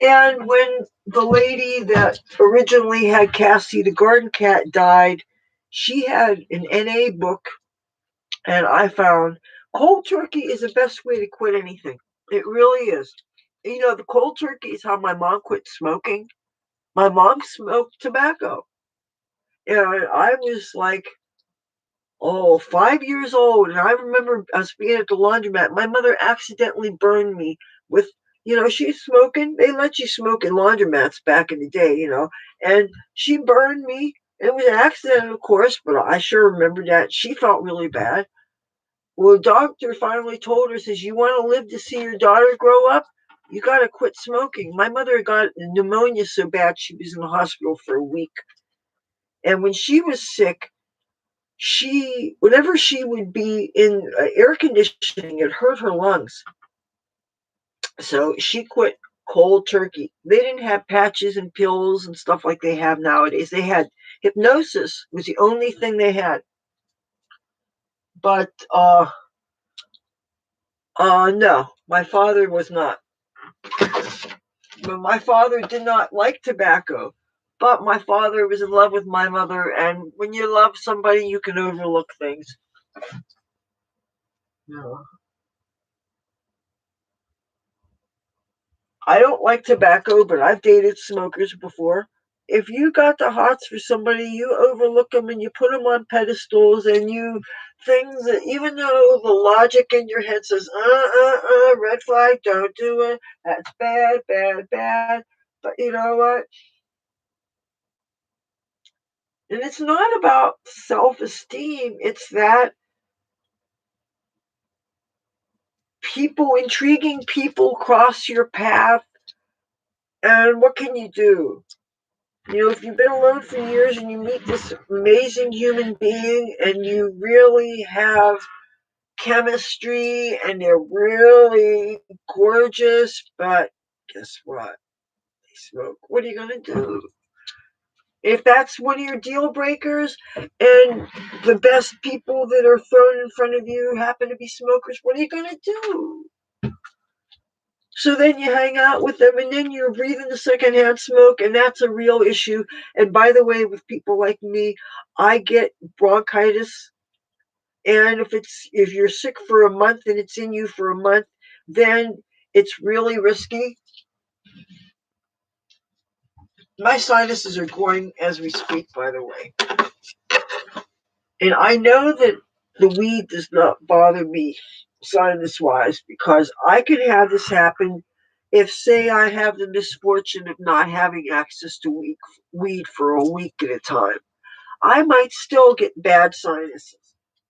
And when the lady that originally had Cassie the Garden Cat died, she had an NA book, and I found cold turkey is the best way to quit anything. It really is. You know, the cold turkey is how my mom quit smoking. My mom smoked tobacco. And I was like, 5 years old. And I remember us being at the laundromat. My mother accidentally burned me with, she's smoking. They let you smoke in laundromats back in the day, and she burned me. It was an accident, of course, but I sure remember that. She felt really bad. Well, the doctor finally told her, says, you want to live to see your daughter grow up? You got to quit smoking. My mother got pneumonia so bad she was in the hospital for a week. And when she was sick, whenever she would be in air conditioning, it hurt her lungs. So she quit cold turkey. They didn't have patches and pills and stuff like they have nowadays. They had hypnosis was the only thing they had. But no, my father was not. But my father did not like tobacco. But my father was in love with my mother, and when you love somebody, you can overlook things. No. I don't like tobacco, but I've dated smokers before. If you got the hots for somebody, you overlook them and you put them on pedestals and you things that even though the logic in your head says, red flag, don't do it, that's bad, bad, bad. But you know what? And it's not about self esteem, it's that intriguing people cross your path, and what can you do? If you've been alone for years and you meet this amazing human being and you really have chemistry and they're really gorgeous, but guess what? They smoke. What are you going to do? If that's one of your deal breakers and the best people that are thrown in front of you happen to be smokers, what are you going to do? So then you hang out with them and then you're breathing the secondhand smoke, and that's a real issue. And by the way, with people like me, I get bronchitis. And if you're sick for a month and it's in you for a month, then it's really risky. My sinuses are going as we speak, by the way. And I know that the weed does not bother me sinus wise because I could have this happen if, say, I have the misfortune of not having access to weed for a week at a time. I might still get bad sinuses.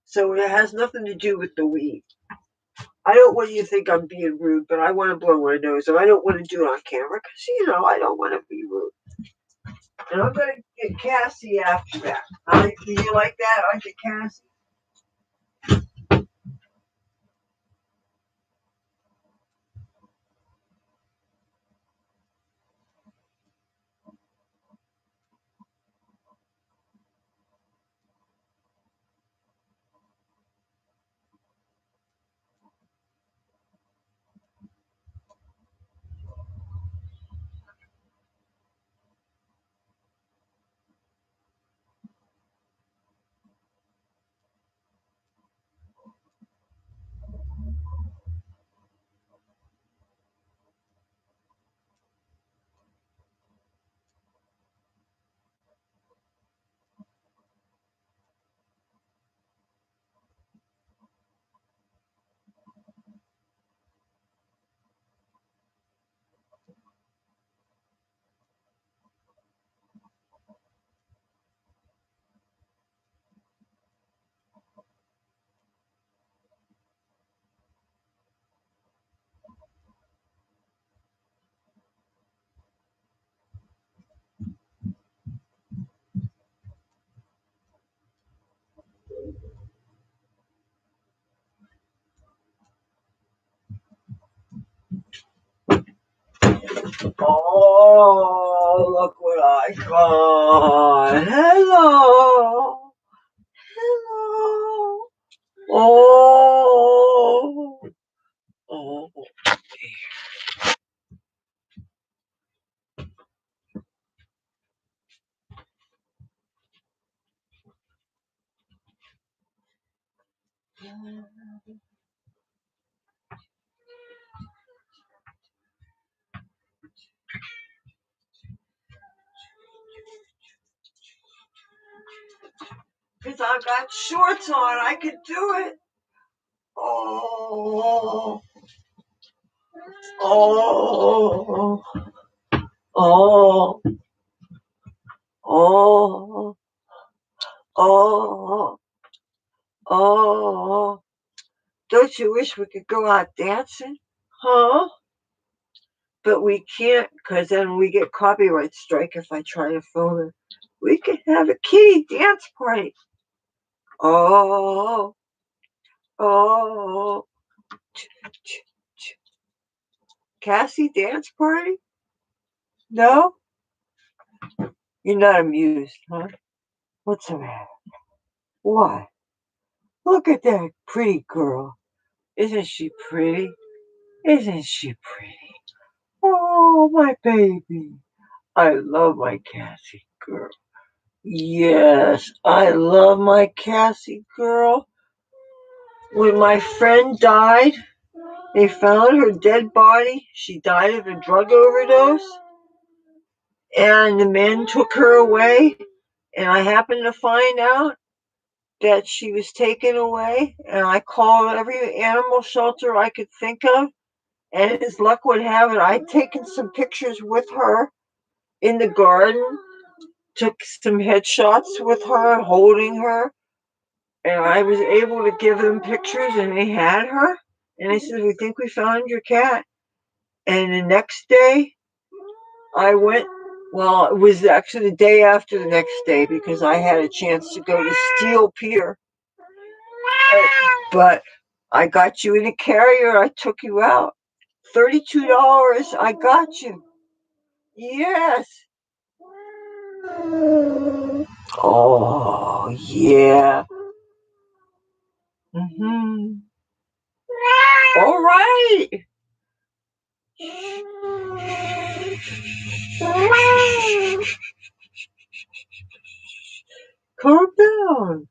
So it has nothing to do with the weed. I don't want you to think I'm being rude, but I want to blow my nose, and I don't want to do it on camera because I don't want to be rude. And I'm gonna get Cassie after that. Do you like that? I get Cassie. Oh, look what I got. Hello. Hello. Oh. Oh. Because I got shorts on, I could do it. Oh. Oh. Oh. Oh. Oh. Oh. Don't you wish we could go out dancing? Huh? But we can't because then we get copyright strike if I try to film it. We could have a kitty dance party. Oh. Oh. Cassie dance party? No? You're not amused, huh? What's the matter? Why? Look at that pretty girl. Isn't she pretty? Isn't she pretty? Oh, my baby. I love my Cassie girl. Yes, I love my Cassie girl. When my friend died, they found her dead body. She died of a drug overdose. And the men took her away. And I happened to find out that she was taken away. And I called every animal shelter I could think of. And as luck would have it, I'd taken some pictures with her in the garden. Took some headshots with her, holding her. And I was able to give them pictures, and they had her. And they said, "We think we found your cat." And the next day, I went. Well, it was actually the day after the next day because I had a chance to go to Steel Pier. But I got you in a carrier. I took you out. $32. I got you. Yes. Oh, yeah. Mm-hmm. All right. Calm down.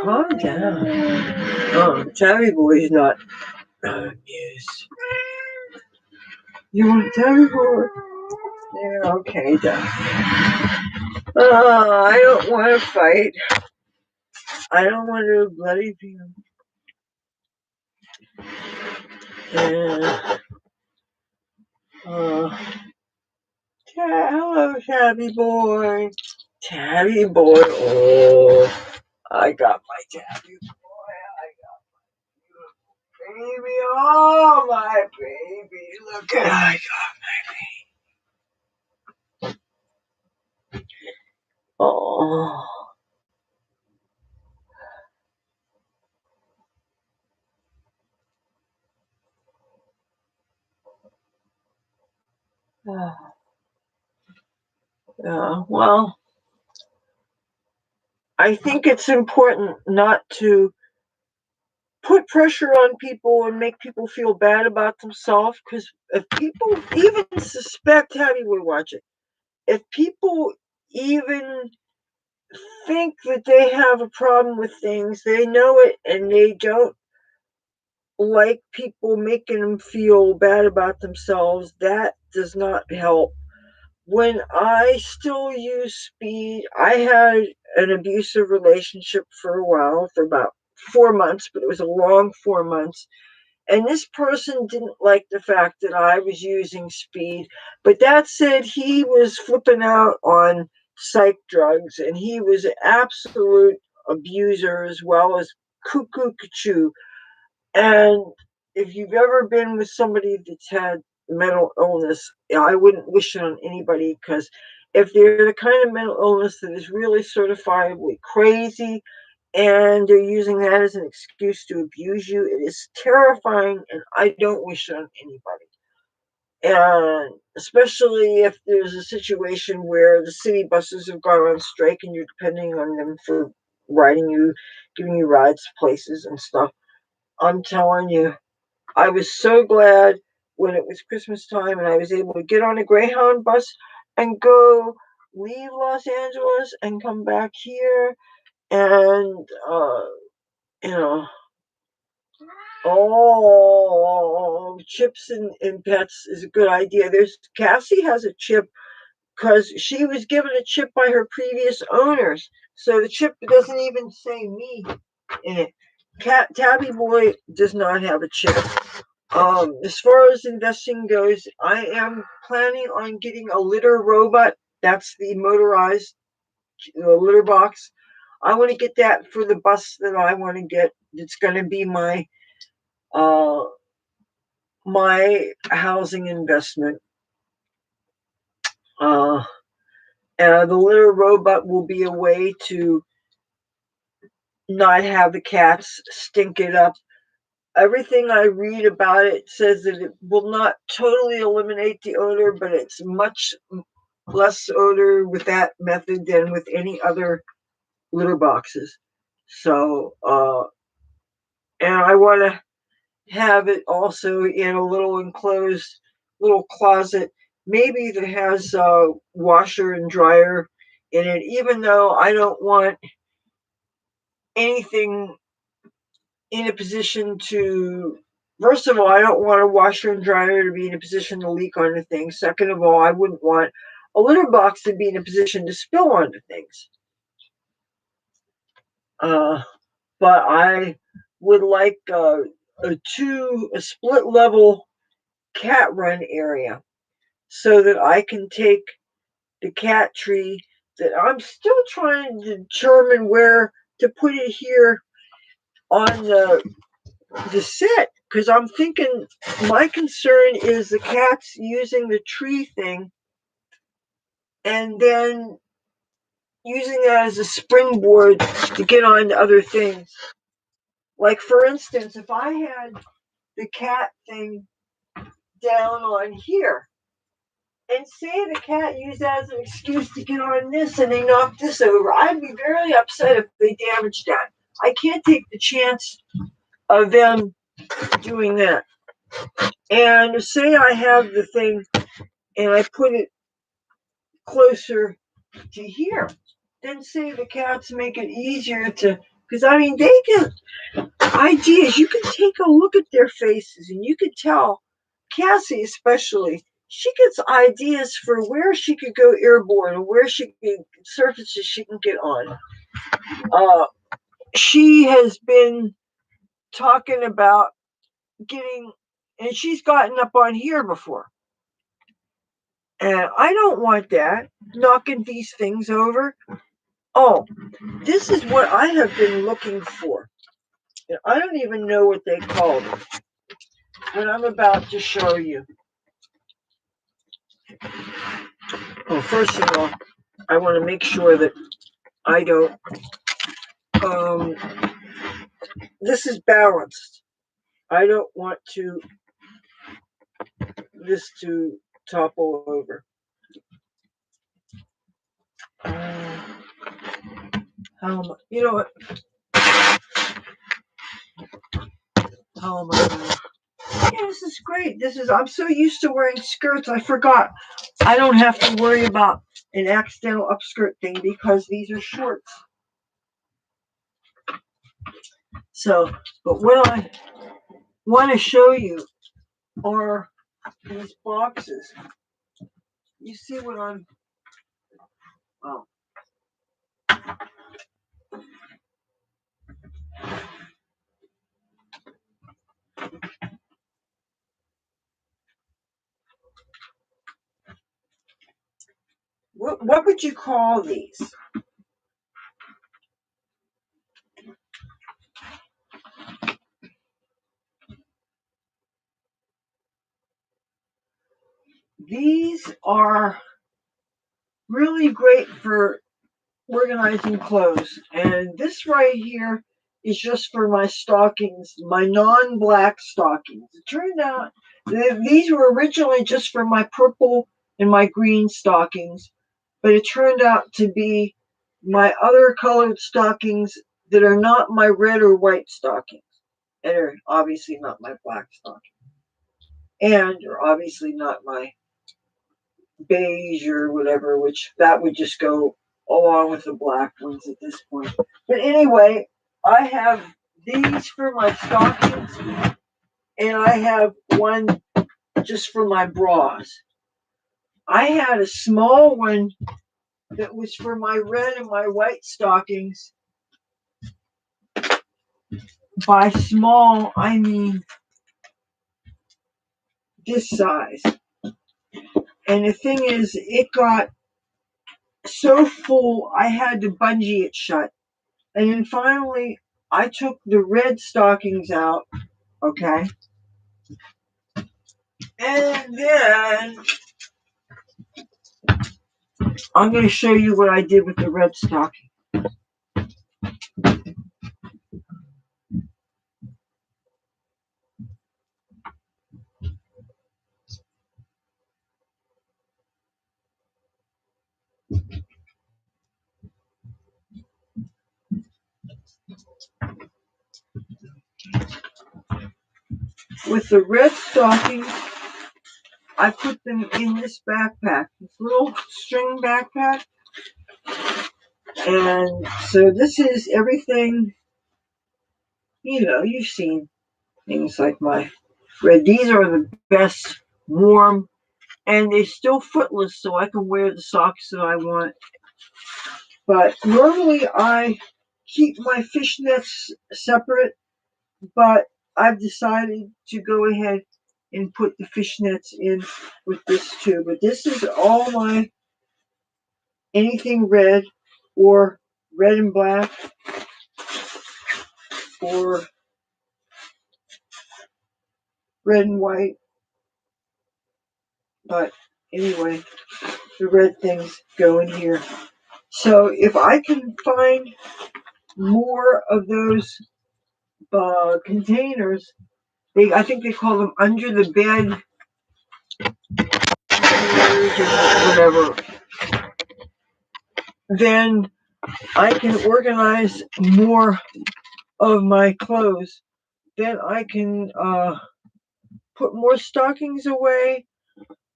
Calm down. Oh, Tabby Boy's not amused. You want Tabby Boy? Yeah, okay, then. Oh, I don't want to fight. I don't want to bloody people. Yeah. Hello, Tabby Boy. Tabby Boy. Oh, I got my Tabby Boy. baby. Oh, my baby. Look at I got. Oh. Yeah, well, I think it's important not to put pressure on people and make people feel bad about themselves, because if people even suspect, Hattie would watch it, if people even think that they have a problem with things, they know it, and they don't like people making them feel bad about themselves, that does not help. When I still use speed, I had an abusive relationship for a while, for about 4 months, but it was a long 4 months. And this person didn't like the fact that I was using speed. But that said, he was flipping out on psych drugs, and he was an absolute abuser as well as cuckoo cuckoo. And if you've ever been with somebody that's had mental illness, I wouldn't wish it on anybody, because if they're the kind of mental illness that is really certifiably crazy and they're using that as an excuse to abuse you, it is terrifying, and I don't wish it on anybody. And especially if there's a situation where the city buses have gone on strike and you're depending on them for riding you, giving you rides to places and stuff. I'm telling you, I was so glad when it was Christmas time and I was able to get on a Greyhound bus and go leave Los Angeles and come back here. And, you know, oh, chips and pets is a good idea. There's Cassie has a chip because she was given a chip by her previous owners. So the chip doesn't even say me in it. Tabby Boy does not have a chip. As far as investing goes, I am planning on getting a litter robot. That's the motorized litter box. I want to get that for the bus that I want to get. It's going to be uh, my housing investment. Uh, the litter robot will be a way to not have the cats stink it up. Everything I read about it says that it will not totally eliminate the odor, but it's much less odor with that method than with any other litter boxes. So, and I want to have it also in a little enclosed little closet, maybe that has a washer and dryer in it, even though I don't want anything in a position to. First of all, I don't want a washer and dryer to be in a position to leak onto things. Second of all, I wouldn't want a litter box to be in a position to spill onto things. Uh, but I would like a split level cat run area so that I can take the cat tree that I'm still trying to determine where to put it here on the set, because I'm thinking my concern is the cats using the tree thing and then using that as a springboard to get on to other things. Like, for instance, if I had the cat thing down on here, and say the cat used that as an excuse to get on this and they knocked this over, I'd be very upset if they damaged that. I can't take the chance of them doing that. And say I have the thing and I put it closer to here, then say the cats make it easier to, because I mean, they get ideas. You can take a look at their faces and you could tell, Cassie especially, she gets ideas for where she could go airborne and where she could, surfaces she can get on. Uh, she has been talking about getting, and she's gotten up on here before. And I don't want that, knocking these things over. Oh, this is what I have been looking for. And I don't even know what they call them, but I'm about to show you. Well, first of all, I want to make sure that I don't. Um, this is balanced. I don't want this to topple over. How am I? You know what? How am I doing? Yeah, this is great. I'm so used to wearing skirts, I forgot. I don't have to worry about an accidental upskirt thing because these are shorts. So, but what I want to show you are these boxes. You see what I'm, well, what would you call these? These are really great for organizing clothes. And this right here is just for my stockings, my non-black stockings. It turned out these were originally just for my purple and my green stockings, but it turned out to be my other colored stockings that are not my red or white stockings, and are obviously not my black stockings, and are obviously not my beige or whatever, which that would just go along with the black ones at this point. But anyway, I have these for my stockings, and I have one just for my bras. I had a small one that was for my red and my white stockings. By small, I mean this size. And the thing is, it got so full, I had to bungee it shut. And then finally, I took the red stockings out, okay? And then I'm going to show you what I did with the red stocking. With the red stockings, I put them in this backpack, this little string backpack. And so this is everything, you've seen things like my red. These are the best warm, and they're still footless, so I can wear the socks that I want. But normally I keep my fishnets separate, but I've decided to go ahead and put the fishnets in with this too. But this is all my anything red, or red and black, or red and white. But anyway, the red things go in here. So if I can find more of those containers, I think they call them under the bed or whatever, then I can organize more of my clothes. Then I can put more stockings away,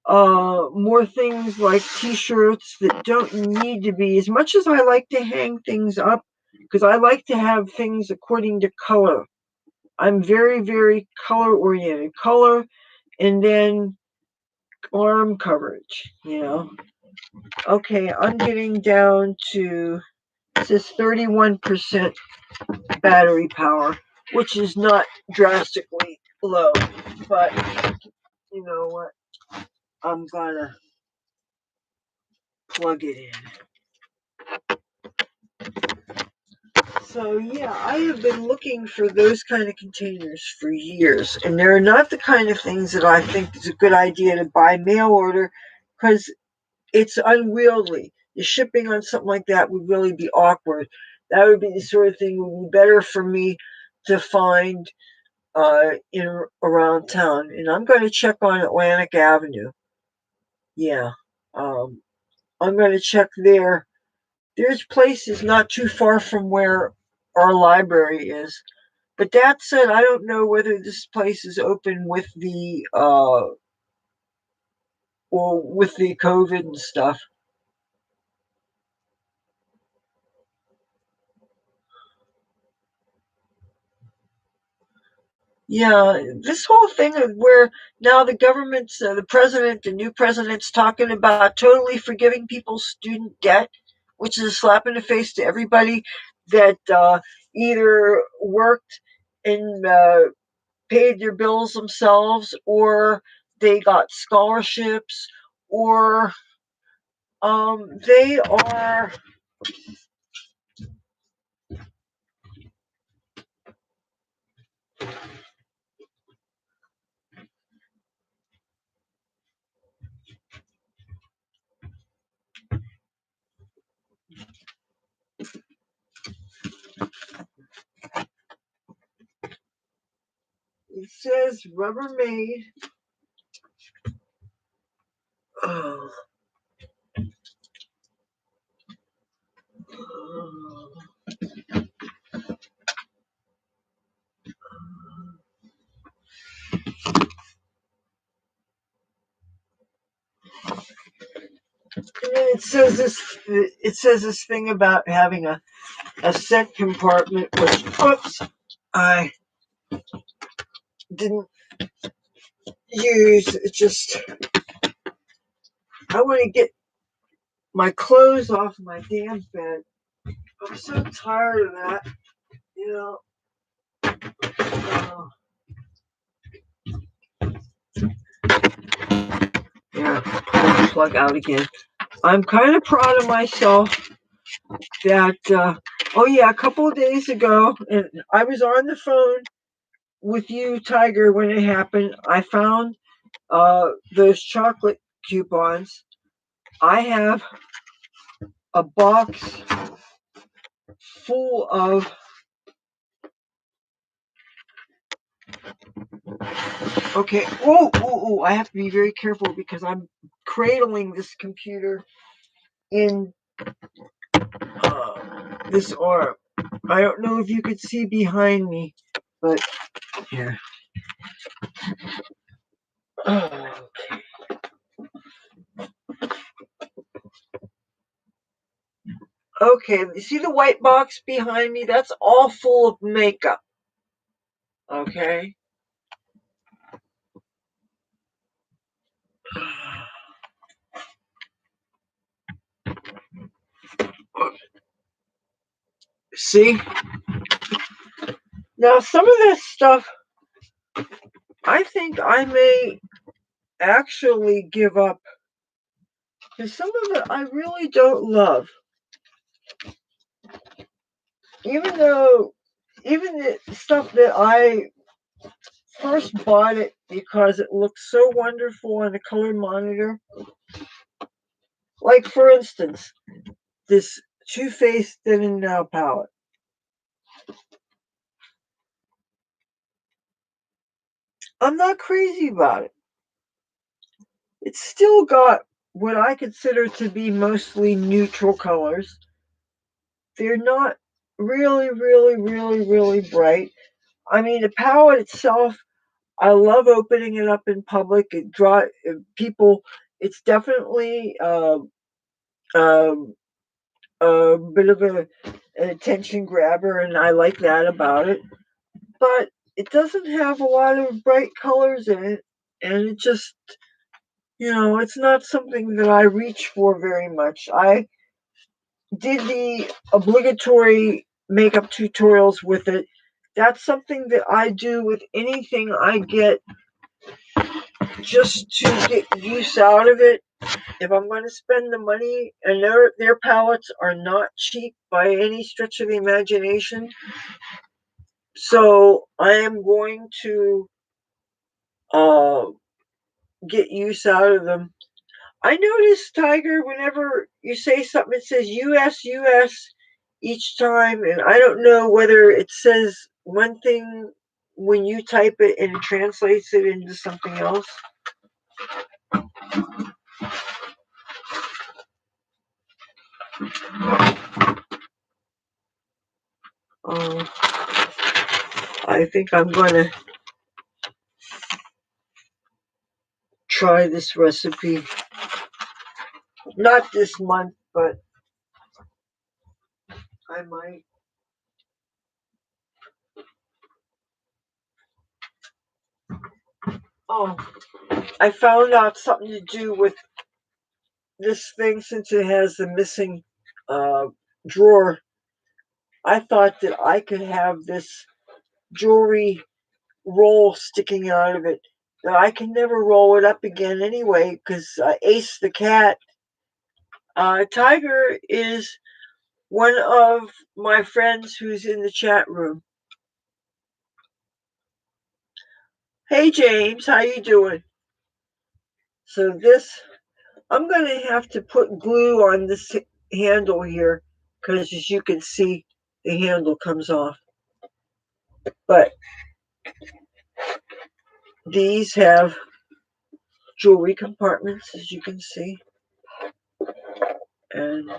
more things like t-shirts that don't need to be, as much as I like to hang things up, because I like to have things according to color. I'm very, very color oriented. Color, and then arm coverage. Okay, I'm getting down to, it says 31% battery power, which is not drastically low, but you know what? I'm gonna plug it in. So yeah, I have been looking for those kind of containers for years, and they're not the kind of things that I think is a good idea to buy mail order, because it's unwieldy. The shipping on something like that would really be awkward. That would be the sort of thing would be better for me to find in around town. And I'm going to check on Atlantic Avenue. Yeah, um, I'm going to check there. There's places not too far from where our library is. But that said, I don't know whether this place is open with the or with the COVID and stuff. Yeah, this whole thing of where now the government's, the new president's talking about totally forgiving people's student debt, which is a slap in the face to everybody that either worked and paid their bills themselves, or they got scholarships, or they are. It says Rubbermaid. Oh. It says this thing about having a scent compartment, which oops, I didn't use. It just I want to get my clothes off my damn bed. I'm so tired of that. You know. Uh, yeah, pull the plug out again. I'm kind of proud of myself that. Oh yeah, a couple of days ago, and I was on the phone with you, Tiger, when it happened. I found those chocolate coupons. I have a box full of. Okay. Oh! I have to be very careful because I'm cradling this computer in this arm. I don't know if you could see behind me, but here. Oh, okay. You see the white box behind me? That's all full of makeup. Okay. See? Now, some of this stuff, I think I may actually give up. Because some of it I really don't love. Even though, even the stuff that I first bought it because it looks so wonderful on the color monitor. Like, for instance, this Too Faced Then and Now palette. I'm not crazy about it. It's still got what I consider to be mostly neutral colors. They're not really bright. I mean, the palette itself, I love opening it up in public. It draw people. It's definitely um, a bit of an attention grabber, and I like that about it. But it doesn't have a lot of bright colors in it, and it just, it's not something that I reach for very much. I did the obligatory makeup tutorials with it. That's something that I do with anything I get just to get use out of it. if I'm going to spend the money, and their pallets are not cheap by any stretch of the imagination, so I am going to uh, get use out of them. I notice, Tiger, whenever you say something, it says US, US each time, and I don't know whether it says one thing when you type it and it translates it into something else. Uh, I think I'm going to try this recipe. Not this month, but I might. Oh, I found out something to do with this thing since it has the missing uh, drawer. I thought that I could have this jewelry roll sticking out of it. That I can never roll it up again anyway because Ace the cat, Tiger is one of my friends who's in the chat room. Hey James, how you doing? So this, I'm going to have to put glue on this handle here because as you can see, the handle comes off. But these have jewelry compartments, as you can see. And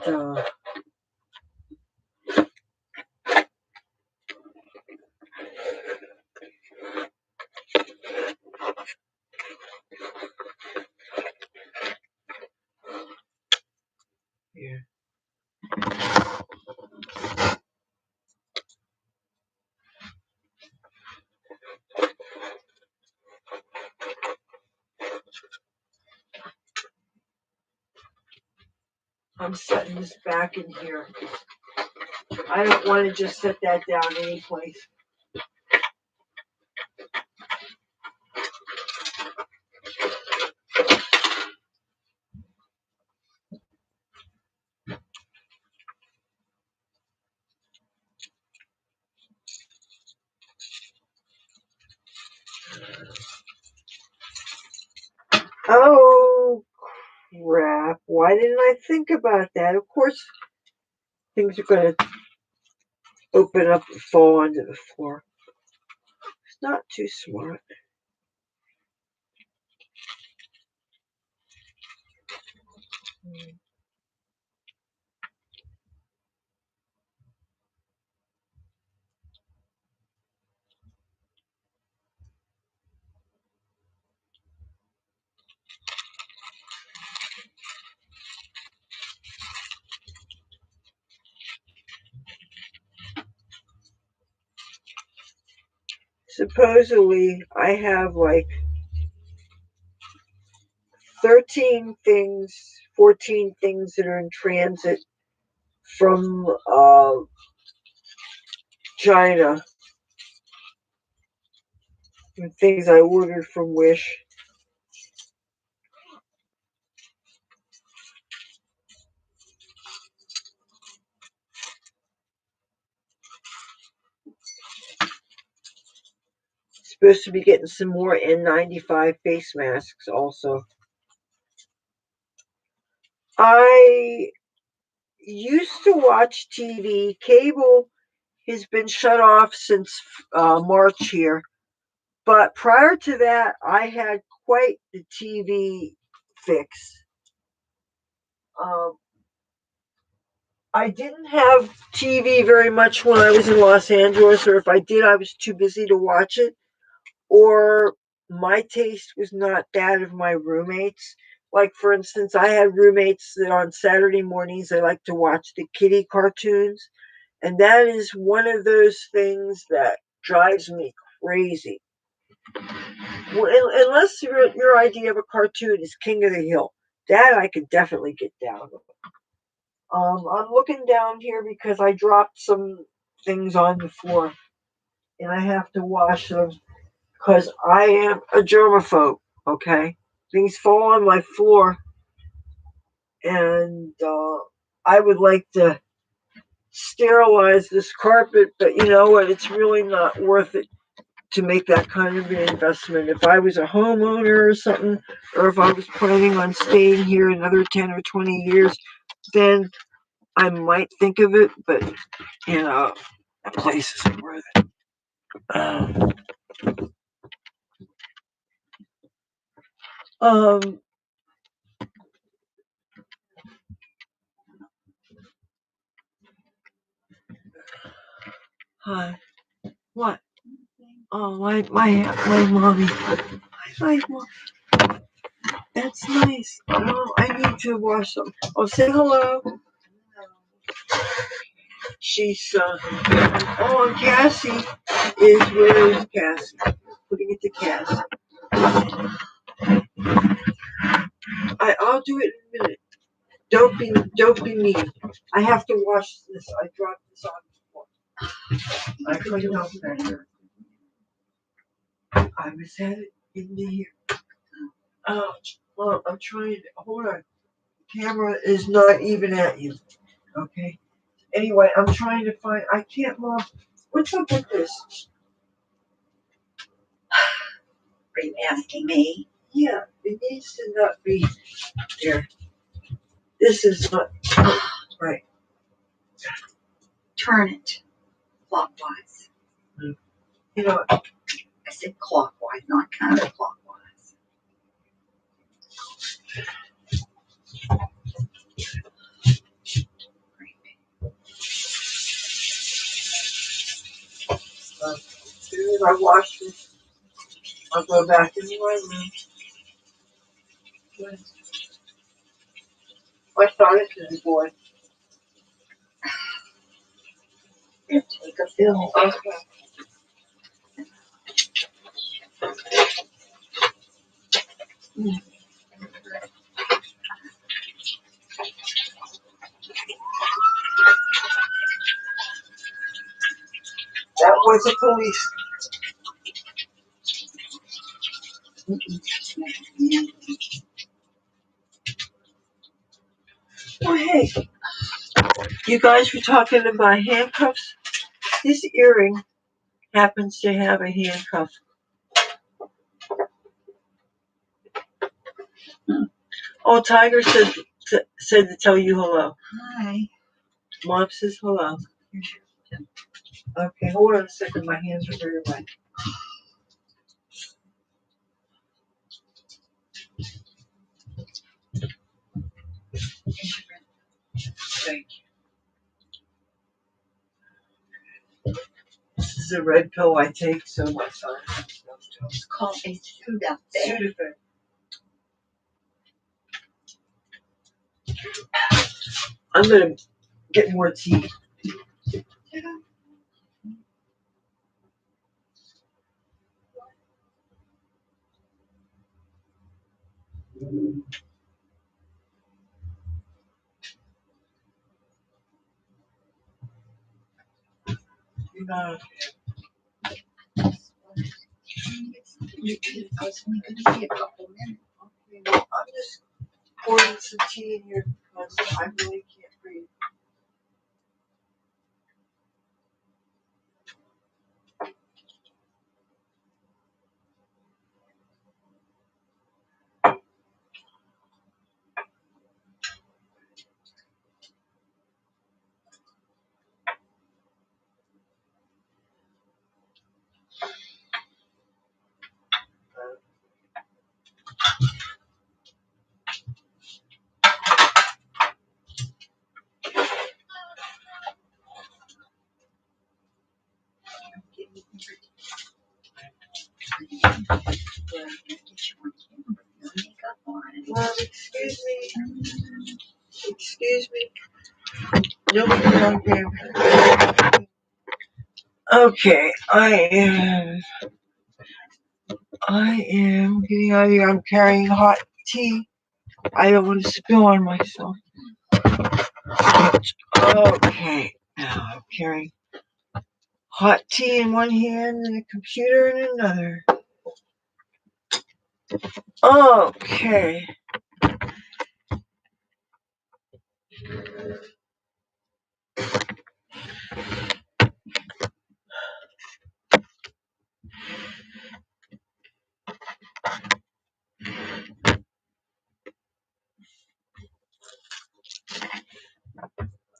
here. I'm setting this back in here. I don't want to just set that down any place. Oh, crap. Why didn't I think about that? Of course, things are going to open up and fall onto the floor. It's not too smart. Supposedly, I have like 13 things, 14 things that are in transit from China, and things I ordered from Wish. Supposed to be getting some more N95 face masks also. I used to watch TV. Cable has been shut off since March here. But prior to that, I had quite the TV fix. Um, I didn't have TV very much when I was in Los Angeles, or if I did, I was too busy to watch it, or my taste was not that of my roommates. Like, for instance, I had roommates that on Saturday mornings they like to watch the kitty cartoons, and that is one of those things that drives me crazy. Well, unless your idea of a cartoon is King of the Hill, that I could definitely get down with. I'm looking down here because I dropped some things on the floor, and I have to wash them because I am a germaphobe. Okay, things fall on my floor. and I would like to sterilize this carpet, but you know what? It's really not worth it to make that kind of an investment. If I was a homeowner or something, or if I was planning on staying here another 10 or 20 years, then I might think of it, but you know, that place isn't worth it. Um, hi. What? Oh, my mommy. My mom. That's nice. Oh, I need to wash them. Oh, say hello. She's oh, and Cassie is where is Cassie? Putting it to Cassie. I'll do it in a minute. Don't be mean. I have to wash this. I dropped this on the floor. I couldn't help that. I was headed into here. Oh, well, I'm trying to hold on. The camera is not even at you. Okay. Anyway, I'm trying to find. I can't, Mom. What's up with this? Are you asking me? Yeah, it needs to not be there. This is not right. Turn it clockwise. You know, I said clockwise, not counterclockwise. as soon as I wash this, I'll go back into my room. I started to the boy. Here, take a fill. Okay. That was the police. Oh, hey. You guys were talking about handcuffs. This earring happens to have a handcuff. Oh, Tiger said to tell you hello. Hi. Mom says hello. Here's your Okay, hold on a second. My hands are very wet. Thank you. This is a red pill I take, so my son has those pills. It's called a Sudafed. Sudafed. I'm gonna get more tea. You know, I was only going to be a couple minutes. I'm just pouring some tea in here because I really can't breathe. Excuse me. Excuse me. Nobody on camera. Okay, I am getting out of here. I'm carrying hot tea. I don't want to spill on myself. Okay, now I'm carrying hot tea in one hand and a computer in another. Okay.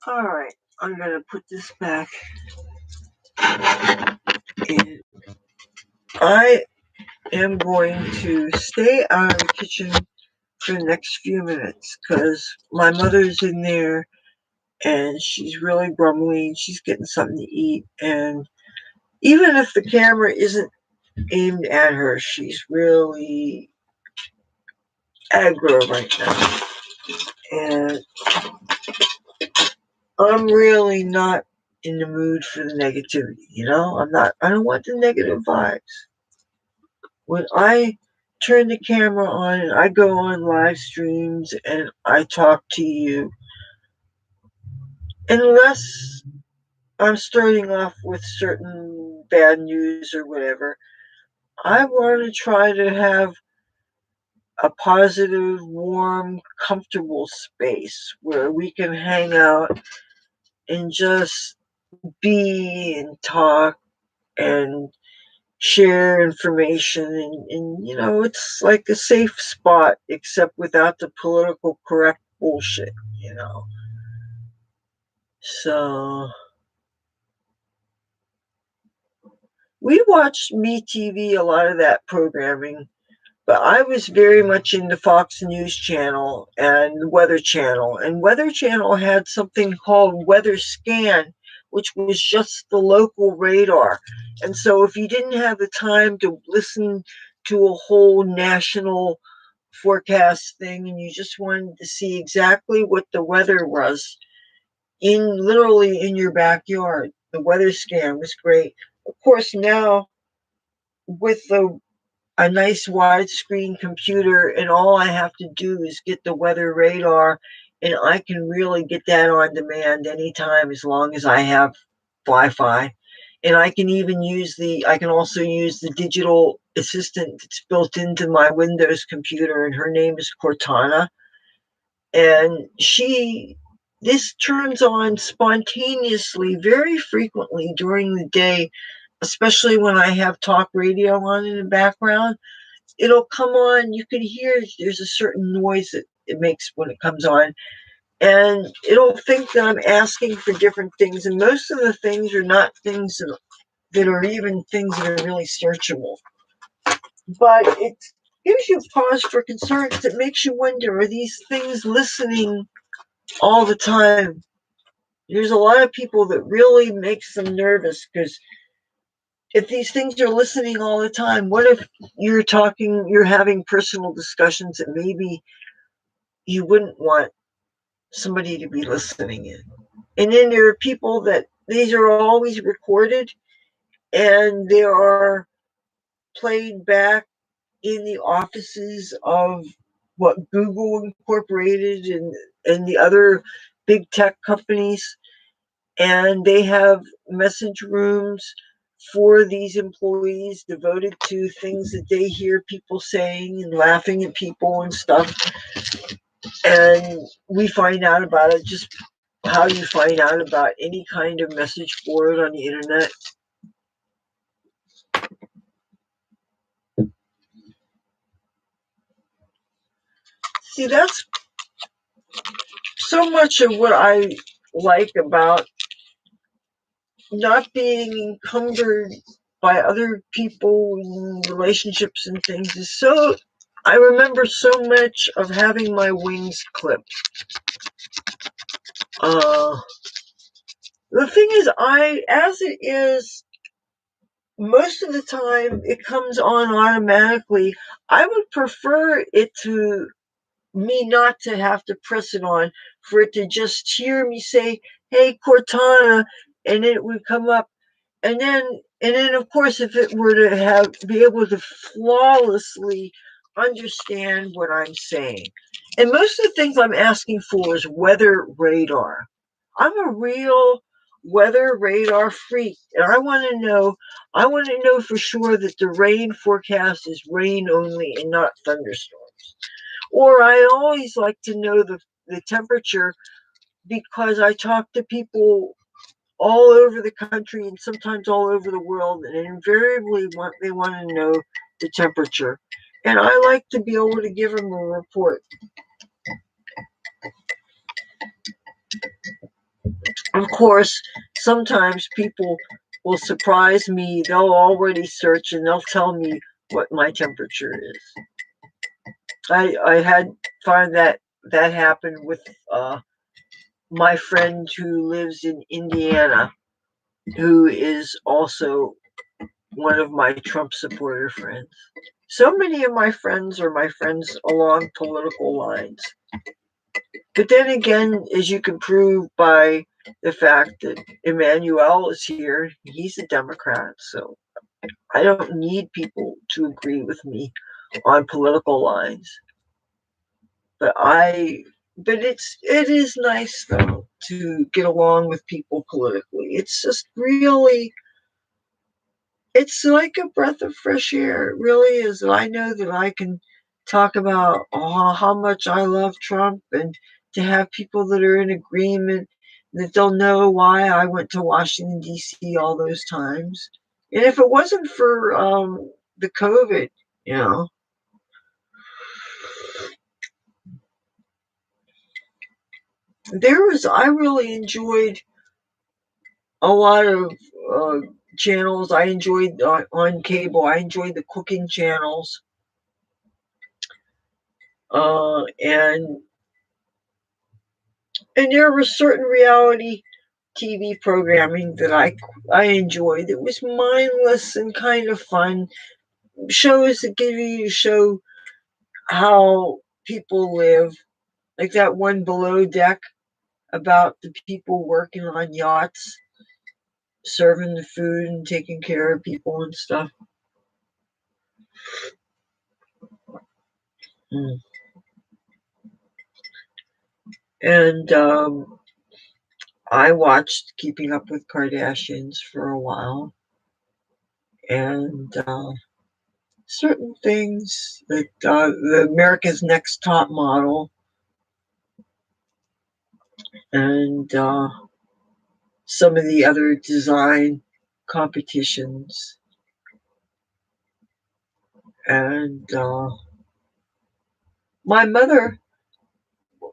All right, I'm gonna put this back. And I am going to stay out of the kitchen for the next few minutes because my mother's in there and she's really grumbly. She's getting something to eat. And even if the camera isn't aimed at her, she's really aggro right now. And I'm really not in the mood for the negativity, I don't want the negative vibes. When I turn the camera on and I go on live streams and I talk to you, unless I'm starting off with certain bad news or whatever, I want to try to have a positive, warm, comfortable space where we can hang out and just be and talk and share information and it's like a safe spot except without the political correct bullshit. So we watched MeTV, a lot of that programming, but I was very much into Fox News Channel and Weather Channel. And Weather Channel had something called Weather Scan, which was just the local radar. And so if you didn't have the time to listen to a whole national forecast thing and you just wanted to see exactly what the weather was literally in your backyard, the weather scan was great. Of course, now with a nice widescreen computer, and all I have to do is get the weather radar, and I can really get that on demand anytime as long as I have Wi-Fi. And I can also use the digital assistant that's built into my Windows computer, and her name is Cortana. And this turns on spontaneously very frequently during the day, especially when I have talk radio on in the background. It'll come on. You can hear there's a certain noise that it makes when it comes on. And it'll think that I'm asking for different things. And most of the things are not things that are even things that are really searchable. But it gives you pause for concern because it makes you wonder, are these things listening all the time? There's a lot of people that really makes them nervous because if these things are listening all the time, what if you're having personal discussions that maybe you wouldn't want somebody to be listening in? And then there are people that these are always recorded and they are played back in the offices of what Google Incorporated and the other big tech companies, and they have message rooms for these employees devoted to things that they hear people saying and laughing at people and stuff. And we find out about it just how you find out about any kind of message board on the internet. See, that's so much of what I like about not being encumbered by other people and relationships and things is so. I remember so much of having my wings clipped. The thing is, as it is, most of the time it comes on automatically. I would prefer it to me not to have to press it on, for it to just hear me say, "Hey, Cortana," and it would come up. And then of course, if it were to be able to flawlessly understand what I'm saying. And most of the things I'm asking for is weather radar. I'm a real weather radar freak, and I want to know for sure that the rain forecast is rain only and not thunderstorms. Or I always like to know the temperature because I talk to people all over the country and sometimes all over the world, and invariably they want to know the temperature. And I like to be able to give them a report. Of course, sometimes people will surprise me. They'll already search and they'll tell me what my temperature is. I had find that happened with my friend who lives in Indiana, who is also one of my Trump supporter friends. So many of my friends are my friends along political lines. But then again, as you can prove by the fact that Emmanuel is here, he's a Democrat, so I don't need people to agree with me on political lines. But it is nice though to get along with people politically. It's just really, it's like a breath of fresh air. It really is. And I know that I can talk about how much I love Trump, and to have people that are in agreement, that they'll know why I went to Washington, D.C. all those times. And if it wasn't for the COVID, you know, I really enjoyed a lot of uh, channels. I enjoyed on cable, I enjoyed the cooking channels. And there was certain reality TV programming that I enjoyed. It was mindless and kind of fun. Shows that give you to show how people live, like that one Below Deck about the people working on yachts, serving the food and taking care of people and stuff. Mm. And I watched Keeping Up with Kardashians for a while, and certain things that the America's Next Top Model, and some of the other design competitions. And my mother,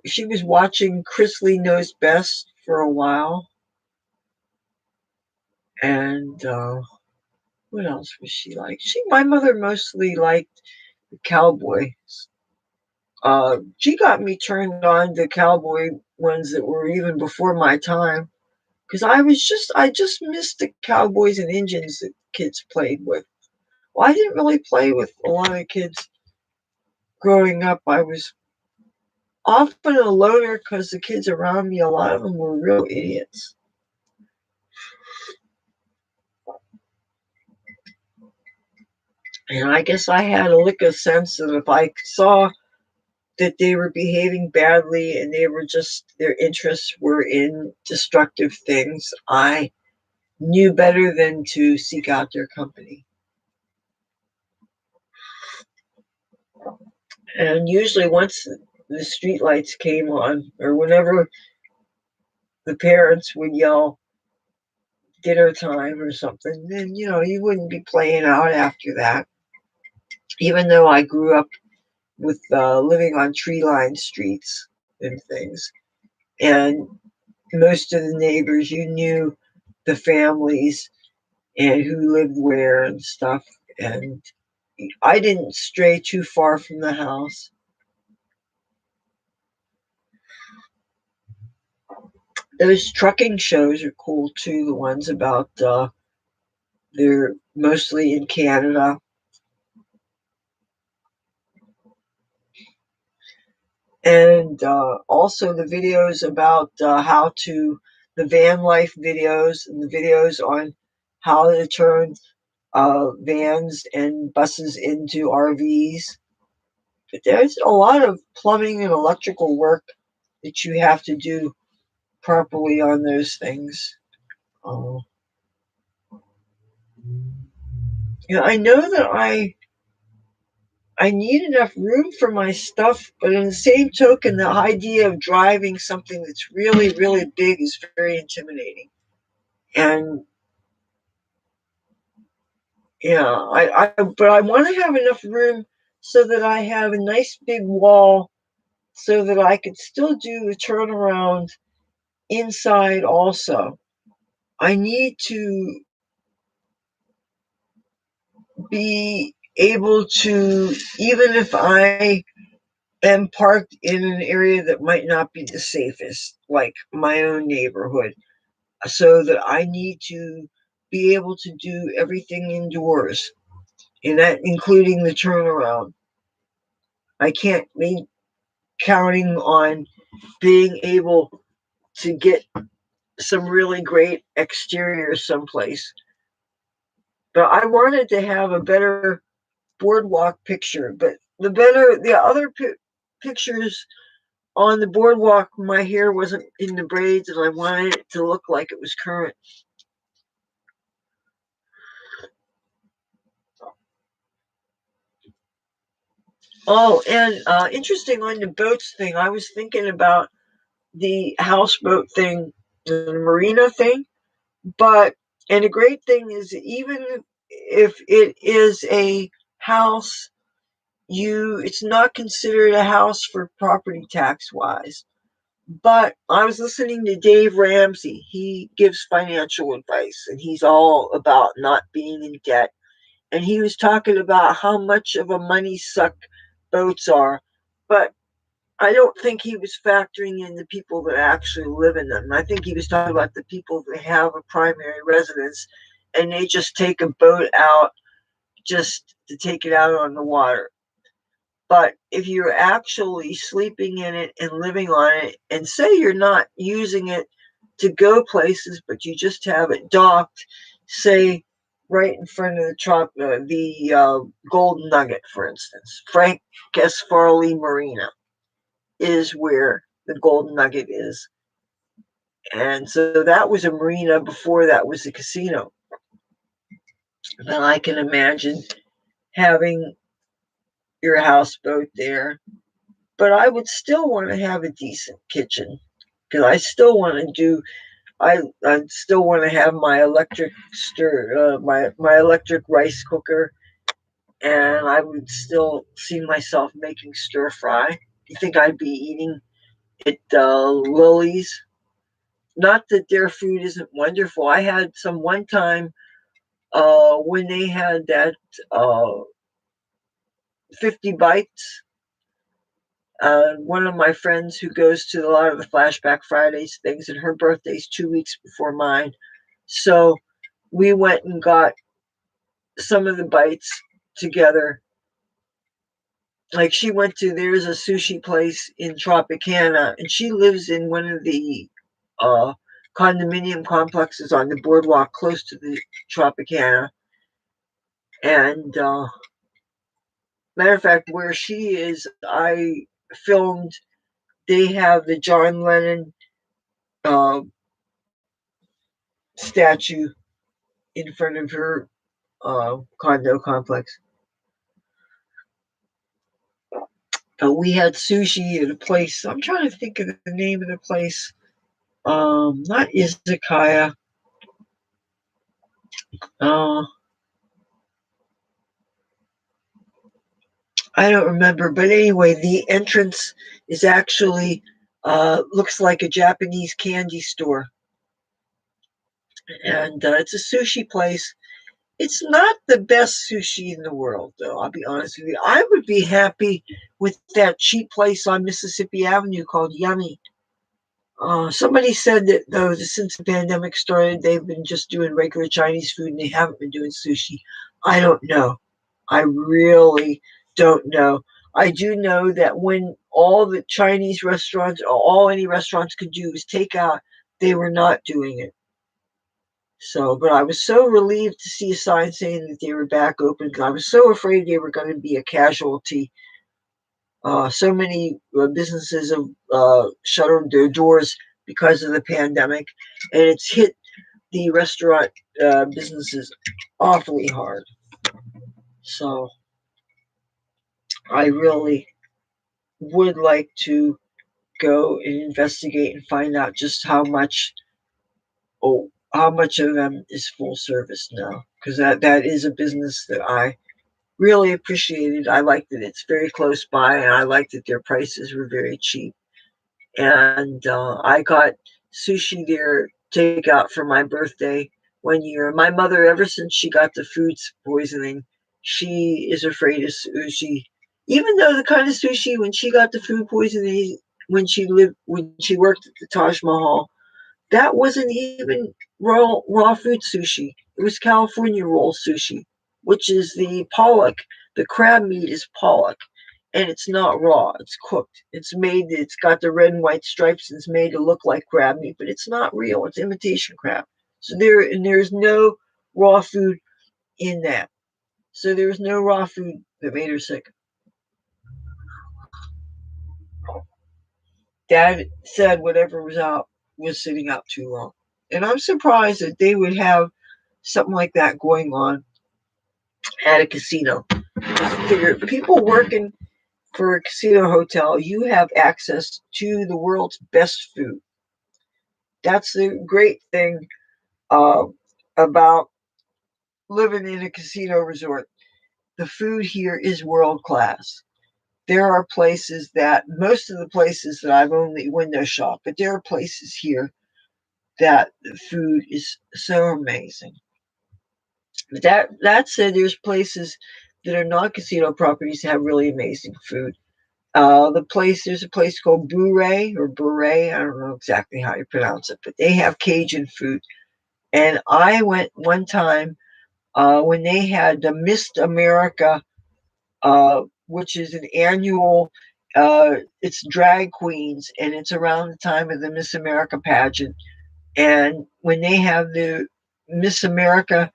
she was watching Chris Lee Knows Best for a while. And what else was she like? My mother mostly liked the cowboys. She got me turned on to cowboy ones that were even before my time, because I just missed the cowboys and Indians that kids played with. Well, I didn't really play with a lot of kids growing up. I was often a loner because the kids around me, a lot of them were real idiots. And I guess I had a lick of sense that if I saw that they were behaving badly and they were just, their interests were in destructive things, I knew better than to seek out their company. And usually once the street lights came on, or whenever the parents would yell dinner time or something, then you wouldn't be playing out after that. Even though I grew up with living on tree-lined streets and things, and most of the neighbors, you knew the families and who lived where and stuff. And I didn't stray too far from the house. Those trucking shows are cool too. The ones about they're mostly in Canada. And also the videos about the van life videos, and the videos on how to turn vans and buses into RVs. But there's a lot of plumbing and electrical work that you have to do properly on those things. Uh, I know that I need enough room for my stuff, but in the same token, the idea of driving something that's really, really big is very intimidating. And yeah, but I want to have enough room so that I have a nice big wall so that I could still do a turnaround inside also. I need to be able to, even if I am parked in an area that might not be the safest, like my own neighborhood, so that I need to be able to do everything indoors, and that including the turnaround. I can't be counting on being able to get some really great exterior someplace. But I wanted to have a better boardwalk picture. But the other pictures on the boardwalk, my hair wasn't in the braids, and I wanted it to look like it was current. Oh, and interesting on the boats thing, I was thinking about the houseboat thing, the marina thing, but and the great thing is even if it is a house, you it's not considered a house for property tax wise. But I was listening to Dave Ramsey. He gives financial advice and he's all about not being in debt. And he was talking about how much of a money suck boats are. But I don't think he was factoring in the people that actually live in them. I think he was talking about the people that have a primary residence and they just take a boat out just to take it out on the water. But if you're actually sleeping in it and living on it, and say you're not using it to go places, but you just have it docked, say right in front of the Golden Nugget, for instance, Frank S. Farley Marina is where the Golden Nugget is. And so that was a marina before that was a casino. And I can imagine having your houseboat there. But I would still want to have a decent kitchen because I still want to do. I still want to have my electric my electric rice cooker, and I would still see myself making stir fry. You think I'd be eating at Lily's? Not that their food isn't wonderful. I had some one time when they had that uh, 50 bites. One of my friends who goes to a lot of the Flashback Fridays things, and her birthday's 2 weeks before mine. So we went and got some of the bites together. Like she went to, there's a sushi place in Tropicana, and she lives in one of the uh, condominium complexes on the boardwalk close to the Tropicana. And matter of fact, where she is, I filmed. They have the John Lennon uh, statue in front of her condo complex. But we had sushi at a place. I'm trying to think of the name of the place. Not izakaya. Uh, I don't remember. But anyway, the entrance is actually looks like a Japanese candy store, and it's a sushi place. It's not the best sushi in the world, though. I'll be honest with you. I would be happy with that cheap place on Mississippi Avenue called Yummy. Somebody said that though since the pandemic started, they've been just doing regular Chinese food and they haven't been doing sushi. I don't know. I really don't know. I do know that when all the Chinese restaurants, or all any restaurants could do was take out, they were not doing it. So, but I was so relieved to see a sign saying that they were back open because I was so afraid they were going to be a casualty. So many businesses have shuttered their doors because of the pandemic, and it's hit the restaurant businesses awfully hard. So, I really would like to go and investigate and find out just how much of them is full service now, because that is a business that I really appreciated. I like that it's very close by, and I like that their prices were very cheap. And I got sushi there takeout for my birthday one year. My mother, ever since she got the food poisoning, she is afraid of sushi. Even though the kind of sushi when she got the food poisoning, when she worked at the Taj Mahal, that wasn't even raw food sushi. It was California roll sushi, which is the pollock. The crab meat is pollock, and it's not raw. It's cooked. It's made. It's got the red and white stripes. And it's made to look like crab meat, but it's not real. It's imitation crab. So there's no raw food in that. So there was no raw food that made her sick. Dad said whatever was out was sitting out too long, and I'm surprised that they would have something like that going on at a casino. Figure people working for a casino hotel, you have access to the world's best food. That's the great thing uh, about living in a casino resort. The food here is world class. There are places that most of the places that I've only window shopped, but there are places here that the food is so amazing. That said, there's places that are not casino properties that have really amazing food. There's a place called Bure. I don't know exactly how you pronounce it, but they have Cajun food. And I went one time when they had the Miss America, which is an annual. It's drag queens, and it's around the time of the Miss America pageant. And when they have the Miss America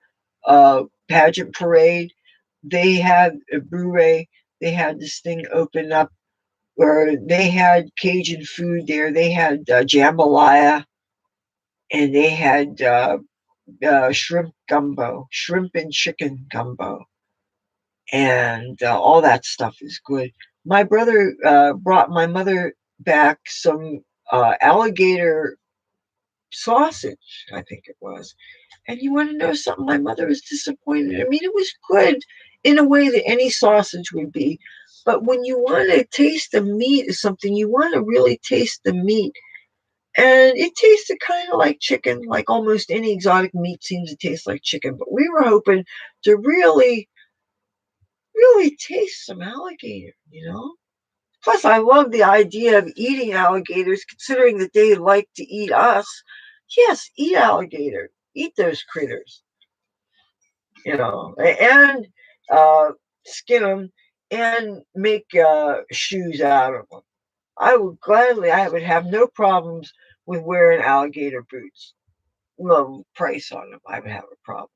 pageant parade, they had a Bure. They had this thing open up where they had Cajun food there. They had jambalaya, and they had shrimp gumbo, shrimp and chicken gumbo, and all that stuff is good. My brother brought my mother back some alligator sausage, I think it was. And you want to know something? My mother was disappointed. I mean, it was good in a way that any sausage would be. But when you want to taste the meat of something, you want to really taste the meat. And it tasted kind of like chicken, like almost any exotic meat seems to taste like chicken. But we were hoping to really taste some alligator. Plus, I love the idea of eating alligators, considering that they like to eat us. Yes, eat alligator, eat those critters, and uh, skin them and make shoes out of them. I would have no problems with wearing alligator boots. Low price on them, I would have a problem.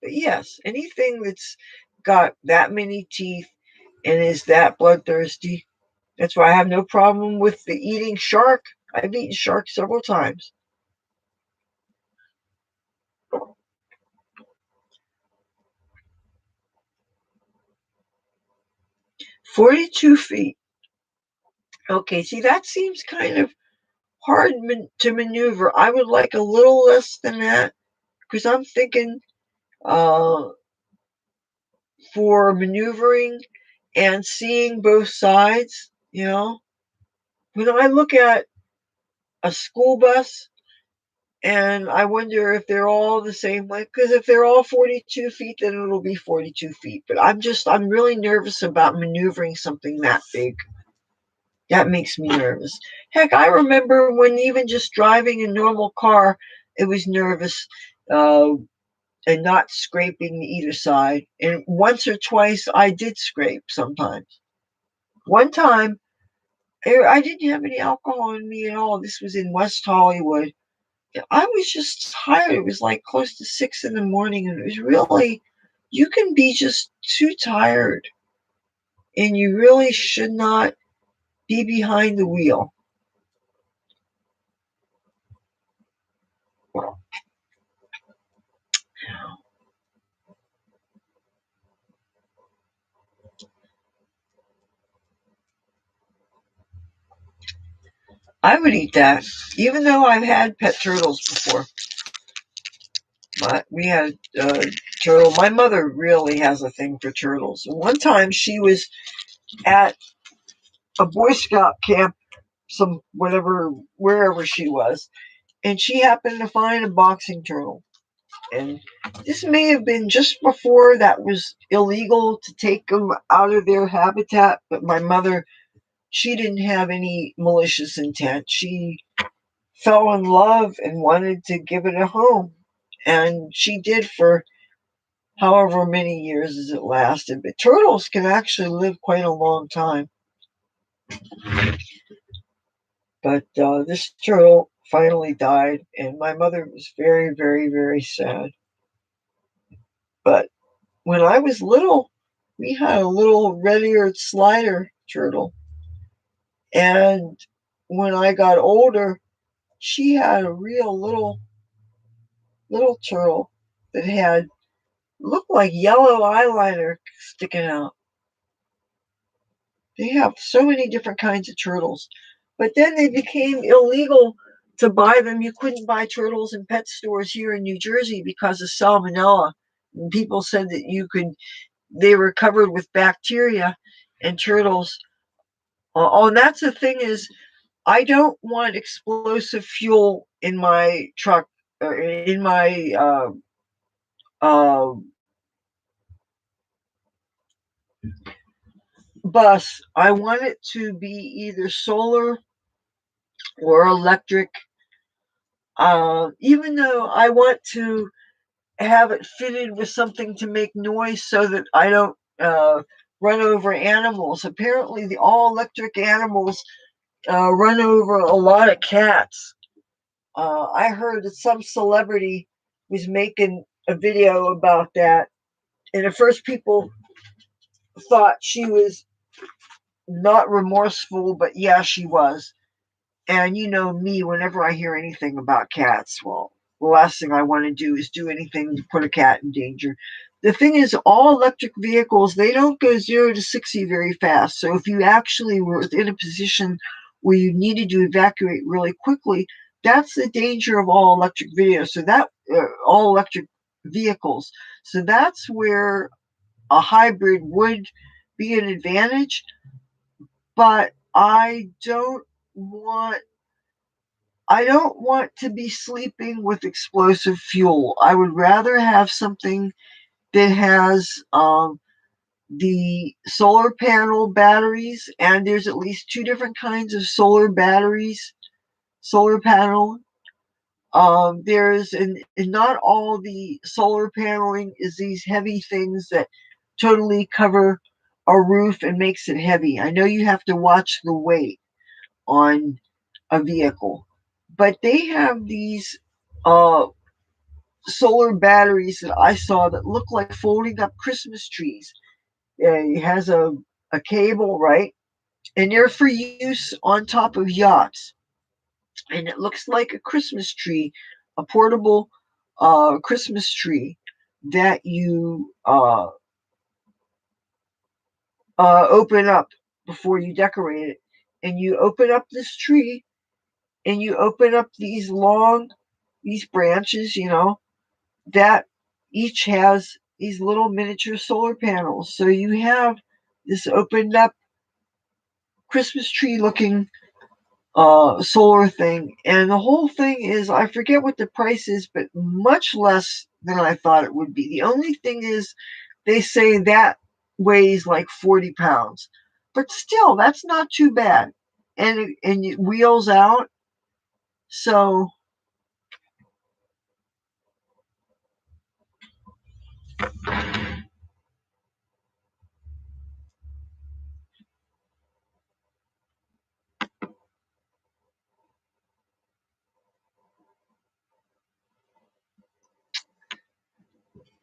But yes, anything that's got that many teeth and is that bloodthirsty, that's why I have no problem with the eating shark. I've eaten shark several times. 42 feet. Okay, see, that seems kind of hard to maneuver. I would like a little less than that because I'm thinking uh, for maneuvering and seeing both sides. When I look at a school bus and I wonder if they're all the same length, because if they're all 42 feet, then it'll be 42 feet. But I'm really nervous about maneuvering something that big. That makes me nervous. Heck, I remember when even just driving a normal car, it was nervous uh, and not scraping either side. And once or twice, I did scrape sometimes. One time, I didn't have any alcohol in me at all. This was in West Hollywood. I was just tired. It was like close to 6 in the morning, and it was really, you can be just too tired, and you really should not be behind the wheel. I would eat that, even though I've had pet turtles before. We had turtle. My mother really has a thing for turtles. One time she was at a Boy Scout camp, wherever she was, and she happened to find a boxing turtle. And this may have been just before that was illegal to take them out of their habitat, but my mother, she didn't have any malicious intent. She fell in love and wanted to give it a home. And she did for however many years as it lasted. But turtles can actually live quite a long time. But this turtle finally died, and my mother was very, very, very sad. But when I was little, we had a little red-eared slider turtle. And when I got older, she had a real little turtle that had looked like yellow eyeliner sticking out. They have so many different kinds of turtles. But then they became illegal to buy them. You couldn't buy turtles in pet stores here in New Jersey because of salmonella. And people said that they were covered with bacteria and turtles. Oh, and that's the thing is, I don't want explosive fuel in my truck or in my uh, bus. I want it to be either solar or electric. Even though I want to have it fitted with something to make noise so that I don't run over animals. Apparently, the all electric animals run over a lot of cats. I heard that some celebrity was making a video about that, and at first people thought she was not remorseful, but yeah, she was. And you know me, whenever I hear anything about cats, well, the last thing I want to do is do anything to put a cat in danger. The thing is, all electric vehicles, they don't go 0 to 60 very fast. So if you actually were in a position where you needed to evacuate really quickly, that's the danger of all electric videos. So all electric vehicles. So that's where a hybrid would be an advantage. But want I don't want to be sleeping with explosive fuel. I would rather have something that has the solar panel batteries, and there's at least two different kinds of solar batteries, solar panel. And not all the solar paneling is these heavy things that totally cover a roof and makes it heavy. I know you have to watch the weight on a vehicle, but they have these uh, solar batteries that I saw that look like folding up Christmas trees. It has a cable, right? And they're for use on top of yachts. And it looks like a Christmas tree, a portable Christmas tree that you open up before you decorate it. And you open up this tree and you open up these branches, that each has these little miniature solar panels. So you have this opened up Christmas tree looking solar thing. And the whole thing is, I forget what the price is, but much less than I thought it would be. The only thing is, they say that weighs like 40 pounds. But still, that's not too bad. And it wheels out. So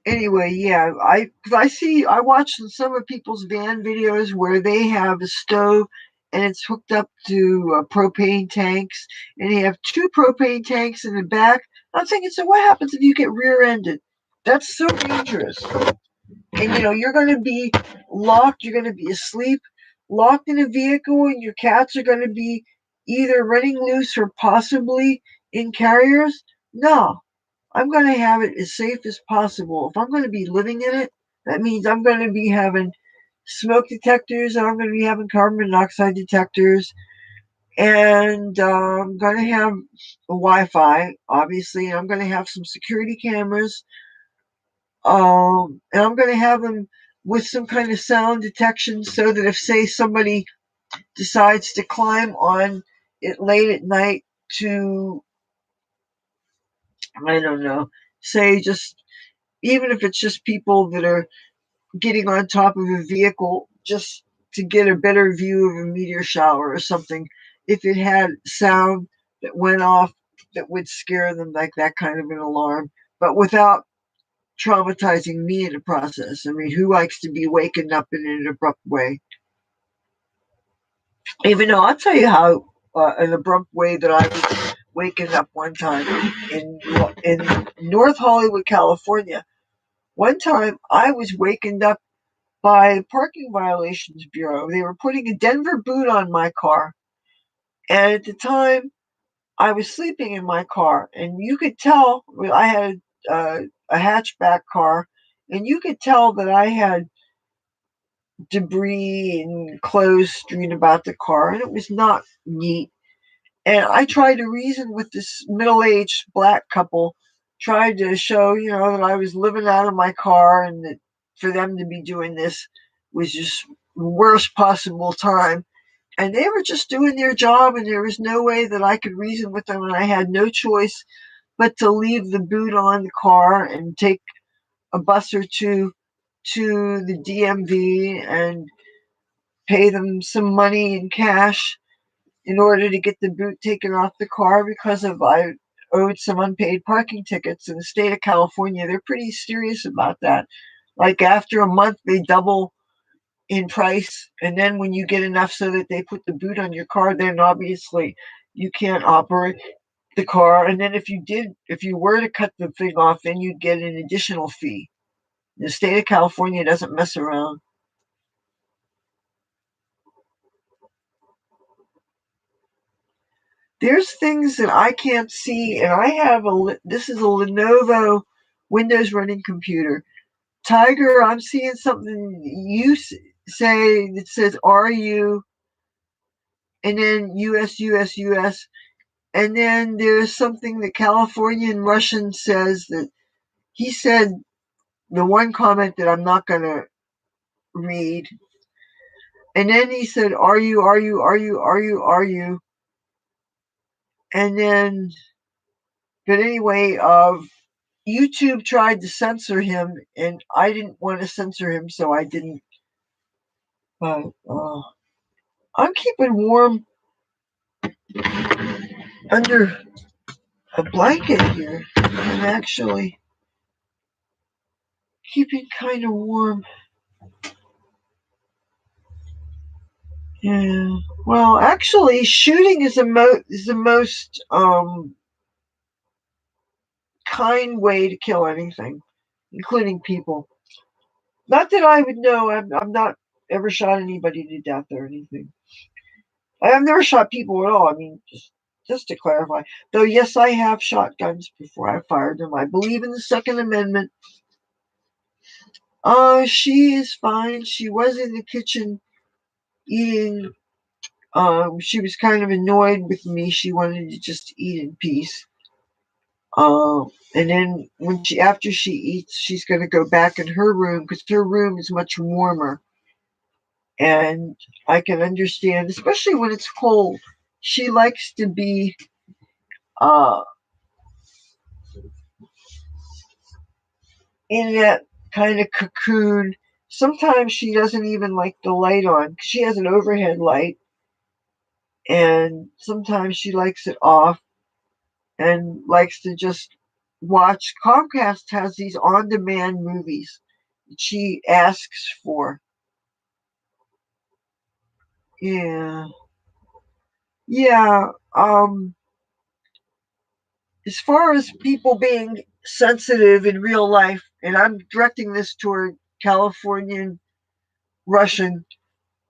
anyway, yeah, I watch some of people's van videos where they have a stove and it's hooked up to propane tanks, and they have two propane tanks in the back. I'm thinking, so what happens if you get rear-ended? That's so dangerous. And you're going to be locked. You're going to be asleep, locked in a vehicle, and your cats are going to be either running loose or possibly in carriers. No, I'm going to have it as safe as possible. If I'm going to be living in it, that means I'm going to be having smoke detectors, and I'm going to be having carbon monoxide detectors, and I'm going to have a Wi-Fi, obviously, and I'm going to have some security cameras, and I'm going to have them with some kind of sound detection so that if, say, somebody decides to climb on it late at night to, I don't know, say just, even if it's just people that are getting on top of a vehicle just to get a better view of a meteor shower or something, if it had sound that went off that would scare them, like that kind of an alarm, but without traumatizing me in the process. I mean, who likes to be wakened up in an abrupt way? Even though I'll tell you how an abrupt way that I was waken up one time in North Hollywood, California. One time I was wakened up by the Parking Violations Bureau. They were putting a Denver boot on my car. And at the time, I was sleeping in my car. And you could tell, I had a hatchback car, and you could tell that I had debris and clothes strewn about the car. And it was not neat. And I tried to reason with this middle aged black couple, tried to show, that I was living out of my car and that for them to be doing this was just the worst possible time. And they were just doing their job, and there was no way that I could reason with them, and I had no choice but to leave the boot on the car and take a bus or two to the DMV and pay them some money in cash in order to get the boot taken off the car because of I owed some unpaid parking tickets. In the state of California, they're pretty serious about that. Like after a month, they double in price, and then when you get enough so that they put the boot on your car, then obviously you can't operate the car. And then if you were to cut the thing off, then you'd get an additional fee. The state of California doesn't mess around. There's things that I can't see, and I have this is a Lenovo Windows running computer. Tiger, I'm seeing something you say that says RU, and then US, US, US, and then there's something that Californian Russian says that he said the one comment that I'm not going to read, and then he said are you, and then, but anyway, YouTube tried to censor him, and I didn't want to censor him, so I didn't. But I'm keeping warm under a blanket here. I'm actually keeping kind of warm. Yeah. Well, actually, shooting is the most kind way to kill anything, including people. Not that I would know. I'm not ever shot anybody to death or anything. I've never shot people at all. I mean, just to clarify. Though, yes, I have shot guns before I fired them. I believe in the Second Amendment. She is fine. She was in the kitchen eating. She was kind of annoyed with me. She wanted to just eat in peace. And then after she eats, she's going to go back in her room because her room is much warmer. And I can understand, especially when it's cold. She likes to be uh, in that kind of cocoon. Sometimes she doesn't even like the light on. She has an overhead light, and sometimes she likes it off and likes to just watch. Comcast has these on-demand movies that she asks for. Yeah, yeah. As far as people being sensitive in real life, and I'm directing this toward Californian Russian.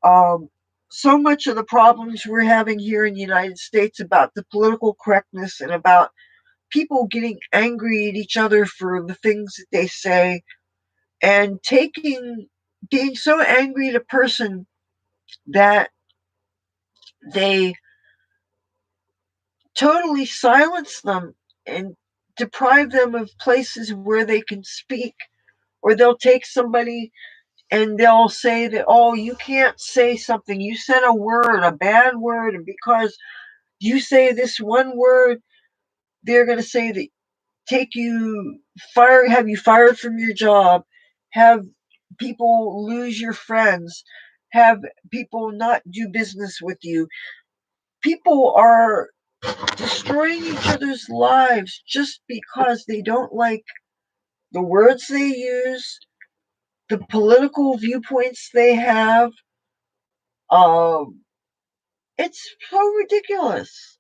Um, so much of the problems we're having here in the United States about the political correctness and about people getting angry at each other for the things that they say and being so angry at a person that they totally silence them and deprive them of places where they can speak, or they'll take somebody and they'll say that, oh, you can't say something, you said a word, a bad word, and because you say this one word, they're going to say that, have you fired from your job, have people lose your friends, have people not do business with you. People are destroying each other's lives just because they don't like the words they use, the political viewpoints they have. Um, it's so ridiculous.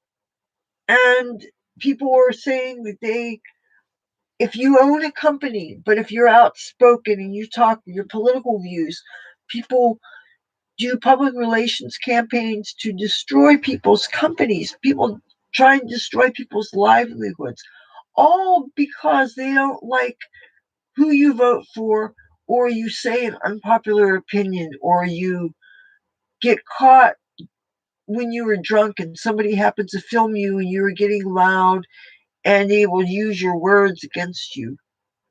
And people are saying that if you own a company, but if you're outspoken and you talk your political views, people do public relations campaigns to destroy people's companies. People try and destroy people's livelihoods, all because they don't like who you vote for, or you say an unpopular opinion, or you get caught when you were drunk and somebody happens to film you and you were getting loud and they will use your words against you.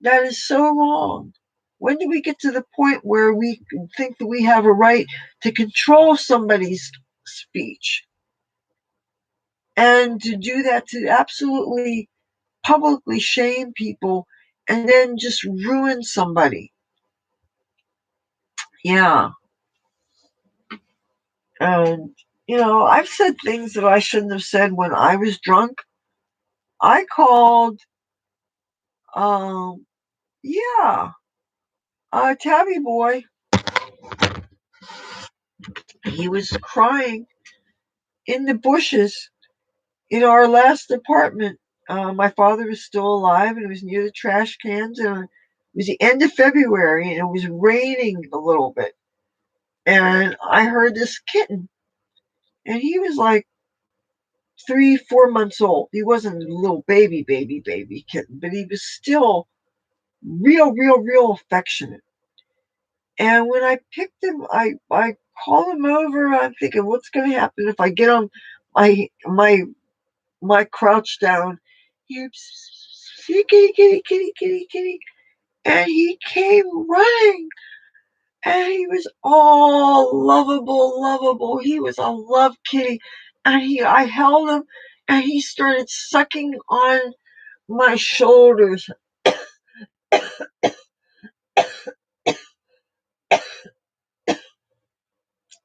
That is so wrong. When do we get to the point where we think that we have a right to control somebody's speech and to do that, to absolutely publicly shame people and then just ruin somebody? Yeah. And, I've said things that I shouldn't have said when I was drunk. I called, um, yeah, Tabby Boy. He was crying in the bushes in our last apartment. My father was still alive, and it was near the trash cans, and it was the end of February, and it was raining a little bit. And I heard this kitten, and he was like 3, 4 months old. He wasn't a little baby kitten, but he was still real, real, real affectionate. And when I picked him, I called him over. I'm thinking, what's going to happen if I get on my crouch down? He, kitty, kitty, kitty, kitty, kitty, and he came running, and he was all lovable, lovable. He was a love kitty, and I held him, and he started sucking on my shoulders.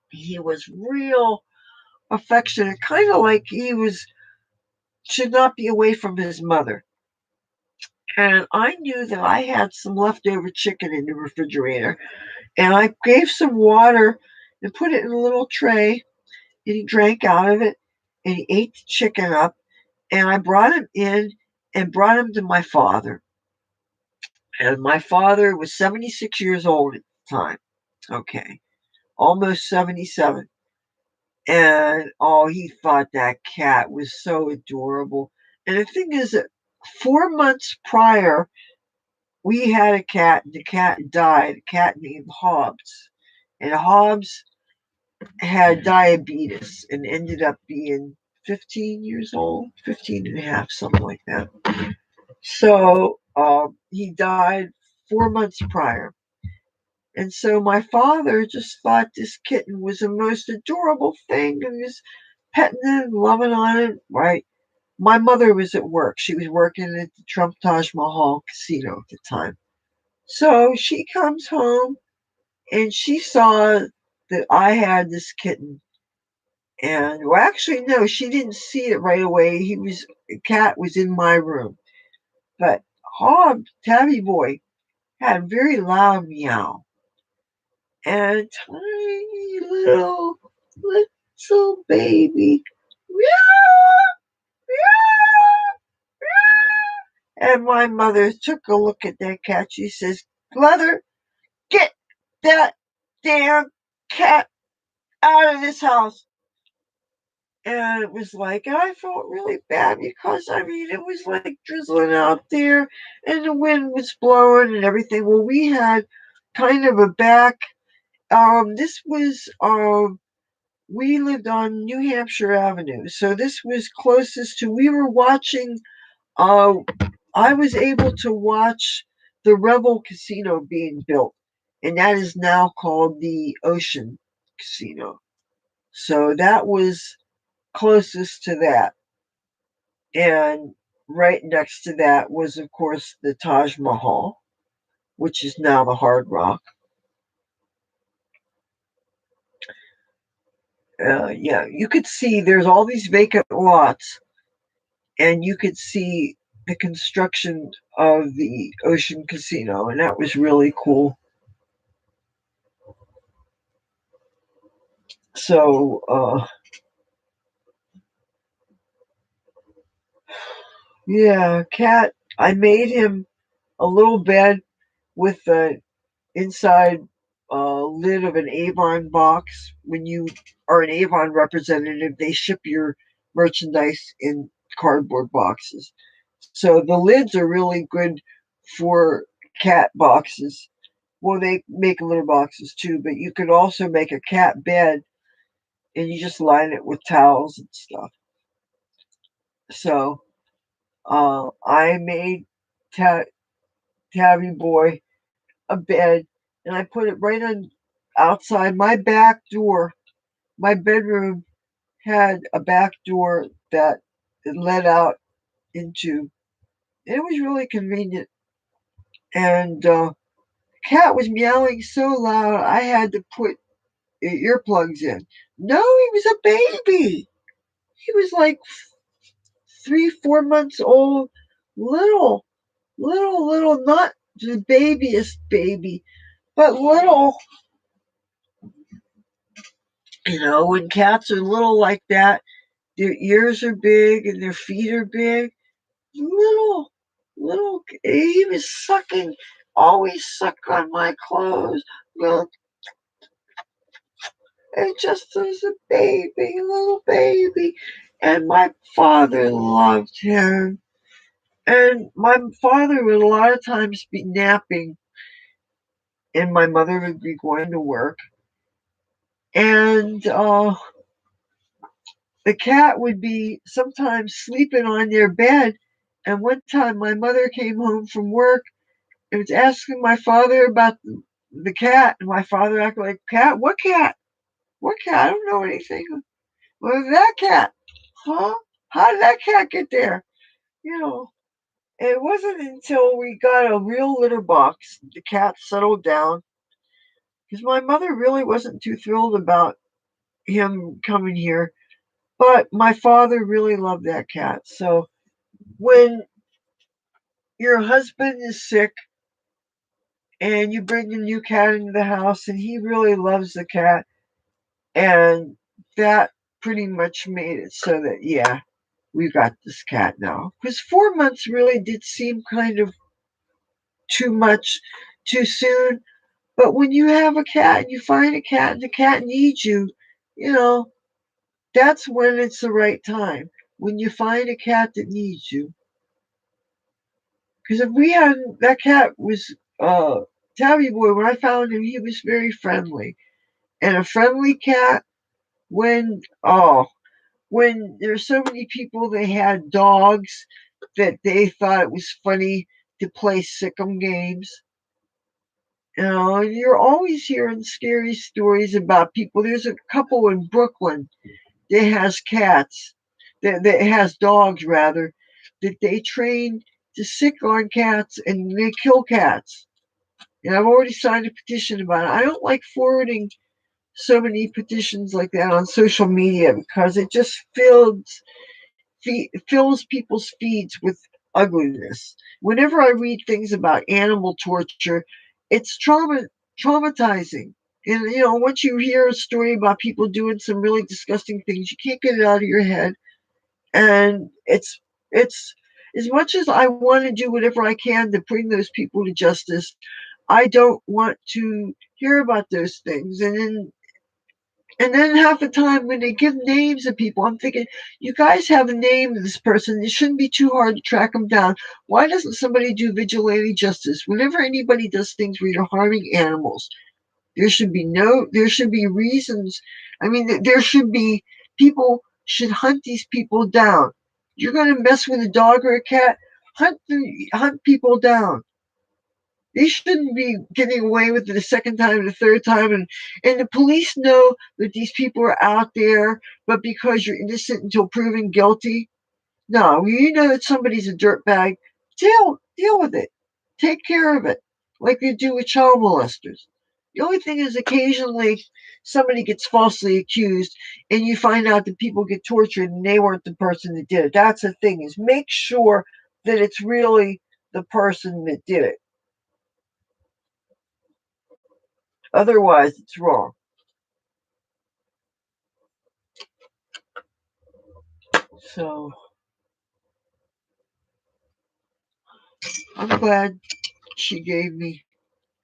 He was real affectionate, kind of like he should not be away from his mother. And I knew that I had some leftover chicken in the refrigerator, and I gave some water and put it in a little tray, and he drank out of it, and he ate the chicken up, and I brought him in and brought him to my father. And my father was 76 years old at the time. Okay. Almost 77. And oh, he thought that cat was so adorable. And the thing is that 4 months prior, we had a cat, and the cat died, a cat named Hobbs. And Hobbs had diabetes and ended up being 15 years old, 15 and a half, something like that. So he died 4 months prior. And so my father just thought this kitten was the most adorable thing and was petting it and loving on it, right? My mother was at work. She was working at the Trump Taj Mahal casino at the time. So she comes home and she saw that I had this kitten. And well, actually, no, she didn't see it right away. The cat was in my room. But Hob, Tabby Boy, had a very loud meow. And a tiny little baby. Meow, meow, meow. And my mother took a look at that cat. She says, Leathur, get that damn cat out of this house. And it was like, and I felt really bad because I mean, it was like drizzling out there and the wind was blowing and everything. Well, we had kind of a back, this was, we lived on New Hampshire Avenue. So this was closest to, we were watching, uh, I was able to watch the Rebel Casino being built. And that is now called the Ocean Casino. So that was closest to that. And right next to that was, of course, the Taj Mahal, which is now the Hard Rock. Yeah, you could see there's all these vacant lots, and you could see the construction of the Ocean Casino, and that was really cool. So, yeah, Cat, I made him a little bed with the inside lid of an Avon box. When you are an Avon representative, they ship your merchandise in cardboard boxes. So the lids are really good for cat boxes. Well, they make litter boxes too, but you could also make a cat bed and you just line it with towels and stuff. So I made Ta- Tabby Boy a bed and I put it right on outside my back door. My bedroom had a back door that it led out into. It was really convenient. And cat was meowing so loud I had to put earplugs in. No, he was a baby. He was like 3, 4 months old. Little, little, not the babyest baby, but little. When cats are little like that, their ears are big and their feet are big. Little, little, he was sucking, always suck on my clothes. Well, it just was a baby, little baby. And my father loved him. And my father would a lot of times be napping, and my mother would be going to work. And the cat would be sometimes sleeping on their bed. And one time my mother came home from work and was asking my father about the cat. And my father acted like, cat? What cat? What cat? I don't know anything. Well, that cat. Huh? How did that cat get there? You know, it wasn't until we got a real litter box the cat settled down because my mother really wasn't too thrilled about him coming here. But my father really loved that cat. So when your husband is sick and you bring a new cat into the house and he really loves the cat, and that pretty much made it so that, yeah, we got this cat now. Because 4 months really did seem kind of too much too soon. But when you have a cat and you find a cat and the cat needs you, you know, that's when it's the right time. When you find a cat that needs you. Because if we hadn't, that cat was, Tabby Boy, when I found him, he was very friendly. And a friendly cat, when there's so many people that had dogs that they thought it was funny to play sick'em games. And you're always hearing scary stories about people. There's a couple in Brooklyn that has cats, that has dogs rather, that they train to sick on cats and they kill cats. And I've already signed a petition about it. I don't like forwarding so many petitions like that on social media because it just fills people's feeds with ugliness. Whenever I read things about animal torture, it's traumatizing. And once you hear a story about people doing some really disgusting things, you can't get it out of your head. And it's as much as I want to do whatever I can to bring those people to justice, I don't want to hear about those things. And then And then half the time when they give names of people, I'm thinking, you guys have a name of this person. It shouldn't be too hard to track them down. Why doesn't somebody do vigilante justice? Whenever anybody does things where you're harming animals, there should be reasons. I mean, there should be people should hunt these people down. You're going to mess with a dog or a cat, hunt people down. They shouldn't be getting away with it the second time, the third time, and the police know that these people are out there, but because you're innocent until proven guilty, no, you know that somebody's a dirtbag, deal with it, take care of it, like they do with child molesters. The only thing is, occasionally somebody gets falsely accused, and you find out that people get tortured and they weren't the person that did it. That's the thing: is make sure that it's really the person that did it. Otherwise, it's wrong. So I'm glad she gave me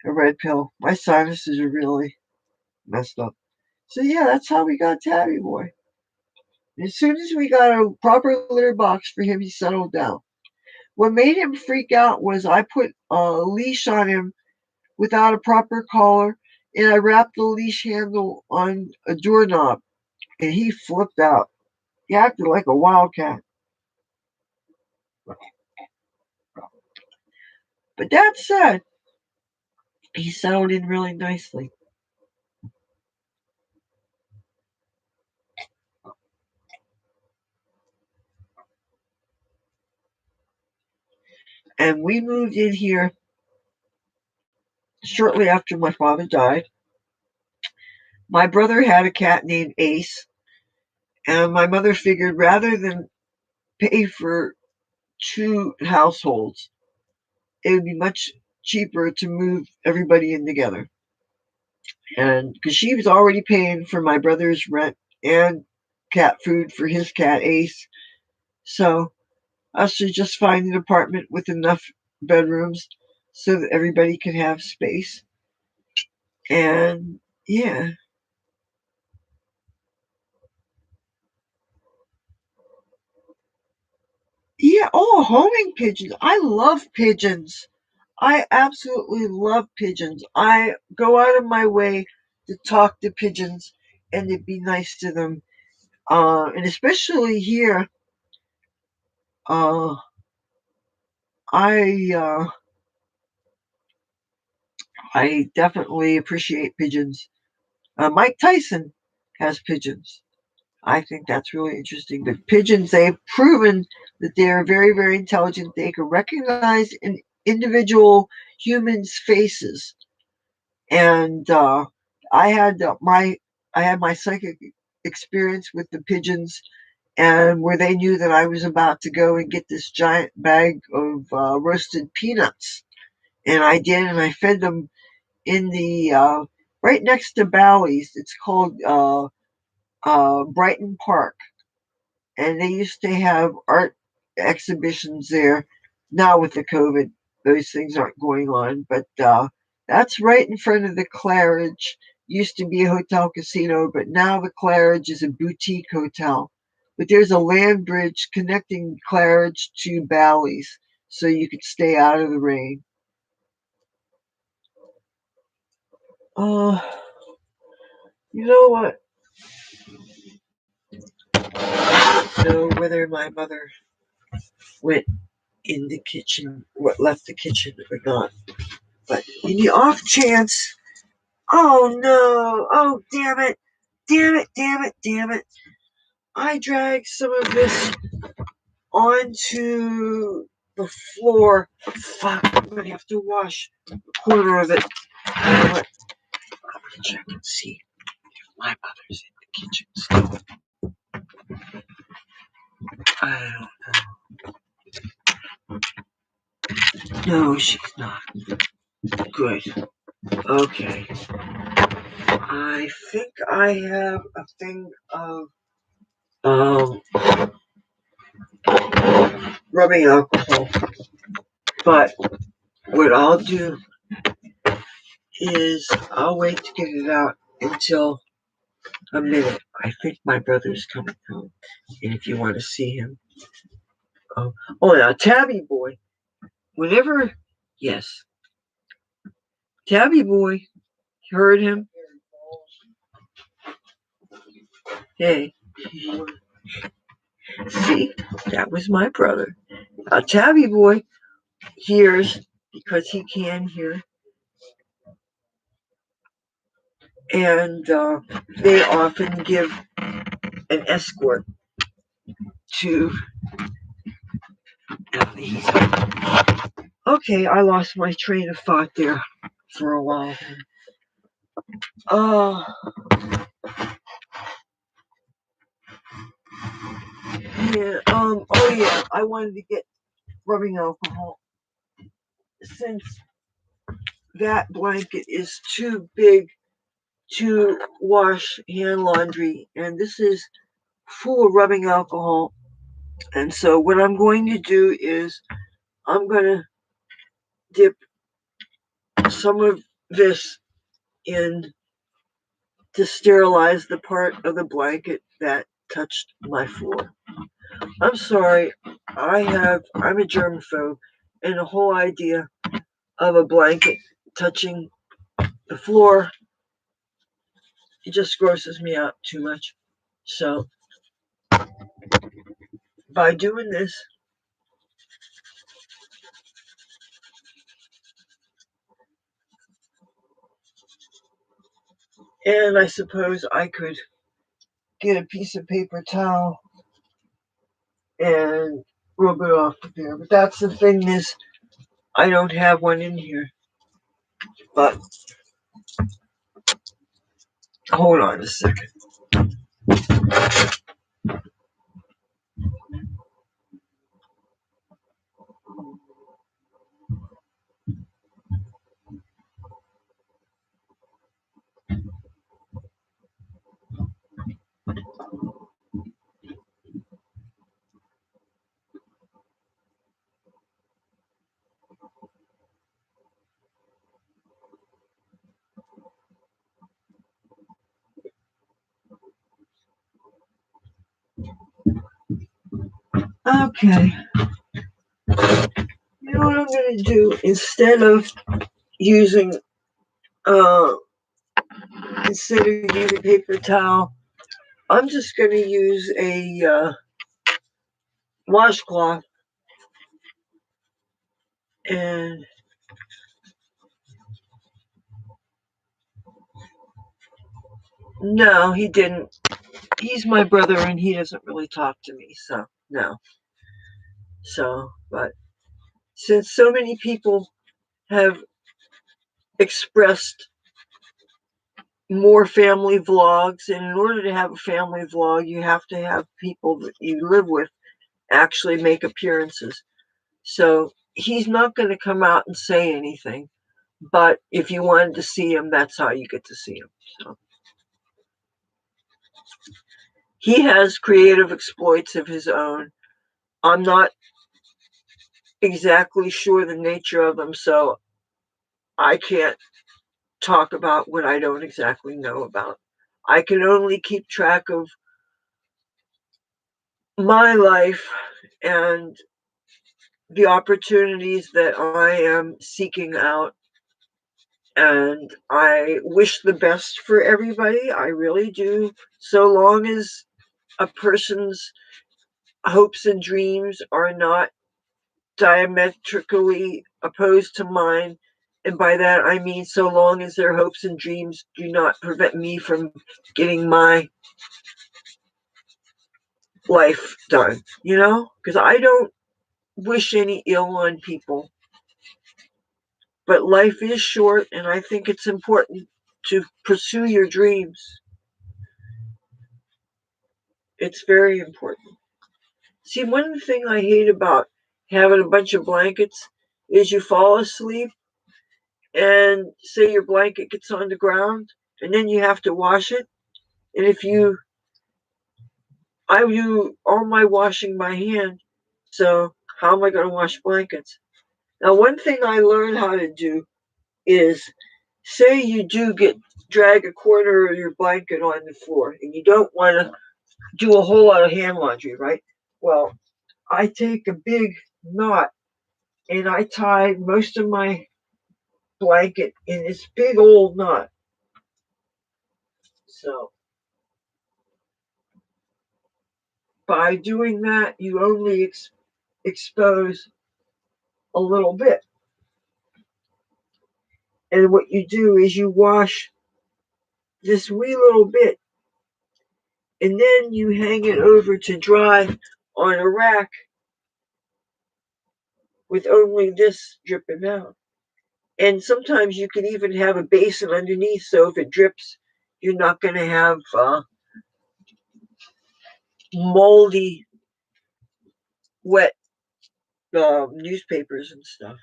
a red pill. My sinuses are really messed up. So yeah, that's how we got Tabby Boy. As soon as we got a proper litter box for him, he settled down. What made him freak out was I put a leash on him without a proper collar, and I wrapped the leash handle on a doorknob, and he flipped out. He acted like a wildcat. But that said, he settled in really nicely. And we moved in here shortly after my father died. My brother had a cat named Ace, and my mother figured rather than pay for two households, it would be much cheaper to move everybody in together. And because she was already paying for my brother's rent and cat food for his cat Ace, so I should just find an apartment with enough bedrooms so that everybody can have space. And yeah, yeah. Oh, homing pigeons! I love pigeons. I absolutely love pigeons. I go out of my way to talk to pigeons and to be nice to them. And especially here, uh, I I definitely appreciate pigeons. Mike Tyson has pigeons. I think that's really interesting. But pigeons, they've proven that they are very, very intelligent. They can recognize an individual human's faces. And I had my I had my psychic experience with the pigeons, and where they knew that I was about to go and get this giant bag of roasted peanuts, and I did, and I fed them in the right next to Bally's. It's called Brighton Park, and they used to have art exhibitions there. Now with the COVID, those things aren't going on, but that's right in front of the Claridge. Used to be a hotel casino, but now the Claridge is a boutique hotel. But there's a land bridge connecting Claridge to Bally's, so you could stay out of the rain. Uh, you know what? I don't know whether my mother went in the kitchen, what left the kitchen or not. But in the off chance, oh no, oh damn it, damn it, damn it, damn it. I dragged some of this onto the floor. Fuck, I'm gonna have to wash a corner of it. You know what? I'm gonna check and see if my mother's in the kitchen still. I don't know. No, she's not. Good. Okay. I think I have a thing of um, rubbing alcohol. But what I'll do is I'll wait to get it out until a minute. I think my brother's coming home. And if you want to see him. Oh, now Tabby boy. Whenever, yes, Tabby boy, heard him. Hey, see, that was my brother. Tabby boy hears because he can hear, and they often give an escort to. Okay, I lost my train of thought there for a while. Uh, yeah, oh yeah, I wanted to get rubbing alcohol since that blanket is too big to wash hand laundry, and this is full of rubbing alcohol. And so what I'm going to do is I'm going to dip some of this in to sterilize the part of the blanket that touched my floor. I'm sorry, I'm a germaphobe, and the whole idea of a blanket touching the floor, it just grosses me out too much. So by doing this, and I suppose I could get a piece of paper towel and rub it off there. But that's the thing is, I don't have one in here. But hold on a second. Okay. You know what I'm going to do? Uh, instead of using paper towel, I'm just going to use a washcloth. And no, he didn't. He's my brother and he doesn't really talk to me, so no. So, but since so many people have expressed more family vlogs, and in order to have a family vlog, you have to have people that you live with actually make appearances. So he's not going to come out and say anything, but if you wanted to see him, that's how you get to see him. So he has creative exploits of his own. I'm not exactly sure the nature of them, so I can't talk about what I don't exactly know about. I can only keep track of my life and the opportunities that I am seeking out. And I wish the best for everybody. I really do. So long as a person's hopes and dreams are not diametrically opposed to mine. And by that, I mean so long as their hopes and dreams do not prevent me from getting my life done, Because I don't wish any ill on people. But life is short, and I think it's important to pursue your dreams. It's very important. See, one thing I hate about having a bunch of blankets is you fall asleep and say your blanket gets on the ground and then you have to wash it. And I do all my washing by hand, so how am I going to wash blankets? Now, one thing I learned how to do is say you do drag a corner of your blanket on the floor and you don't want to do a whole lot of hand laundry, right? Well, I take a big knot and I tie most of my blanket in this big old knot. So by doing that, you only expose a little bit. And what you do is you wash this wee little bit and then you hang it over to dry on a rack with only this dripping out. And sometimes you can even have a basin underneath, so if it drips, you're not going to have moldy, wet newspapers and stuff.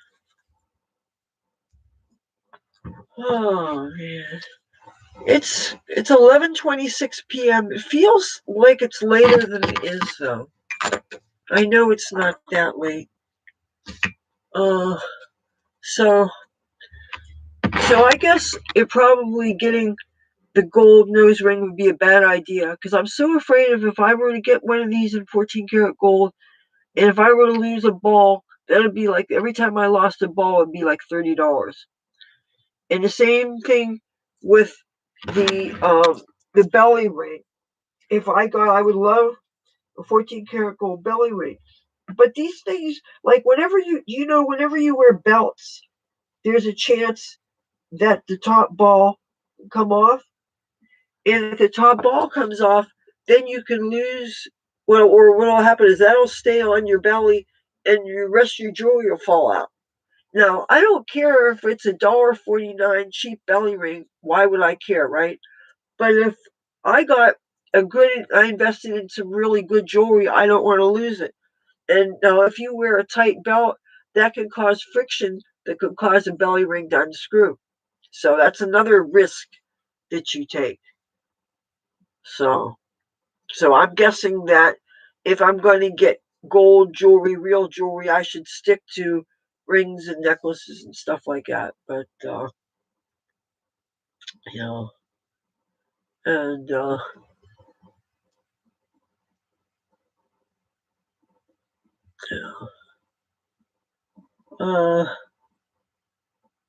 Oh man, it's 11:26 p.m. It feels like it's later than it is, though. I know it's not that late. Uh, so so I guess it probably getting the gold nose ring would be a bad idea because I'm so afraid of if I were to get one of these in 14 karat gold, and if I were to lose a ball, that'd be like every time I lost a ball, it'd be like $30. And the same thing with the belly ring. If I would love a 14 karat gold belly ring. But these things, like whenever you wear belts, there's a chance that the top ball will come off. And if the top ball comes off, then you can lose. Well, or what'll happen is that'll stay on your belly, and the rest of your jewelry will fall out. Now, I don't care if it's $1.49 cheap belly ring. Why would I care, right? But if I got I invested in some really good jewelry, I don't want to lose it. And now, if you wear a tight belt, that can cause friction that could cause a belly ring to unscrew. So that's another risk that you take. So, so I'm guessing that if I'm going to get gold jewelry, real jewelry, I should stick to rings and necklaces and stuff like that. But you know, and uh,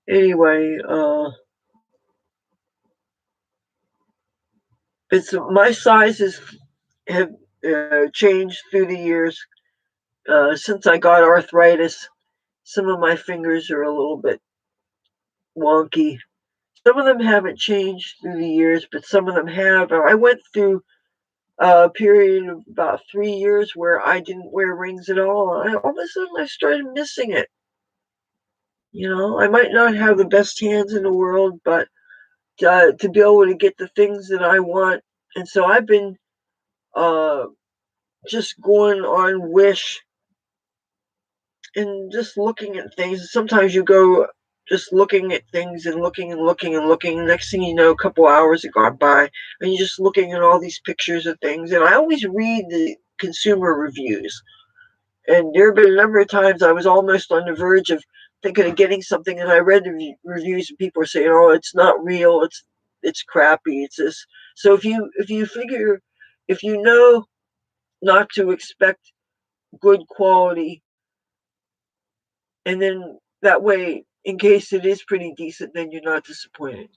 anyway, it's my sizes have changed through the years. Since I got arthritis, some of my fingers are a little bit wonky. Some of them haven't changed through the years, but some of them have. I went through a period of about 3 years where I didn't wear rings at all. All of a sudden, I started missing it. I might not have the best hands in the world, but to be able to get the things that I want, and so I've been uh, just going on Wish and just looking at things. Sometimes you go just looking at things and looking and looking and looking. Next thing you know, a couple hours have gone by, and you're just looking at all these pictures of things. And I always read the consumer reviews. And there have been a number of times I was almost on the verge of thinking of getting something, and I read the reviews, and people are saying, "Oh, it's not real. It's crappy. It's this." So if you know not to expect good quality, and then that way, in case it is pretty decent, then you're not disappointed.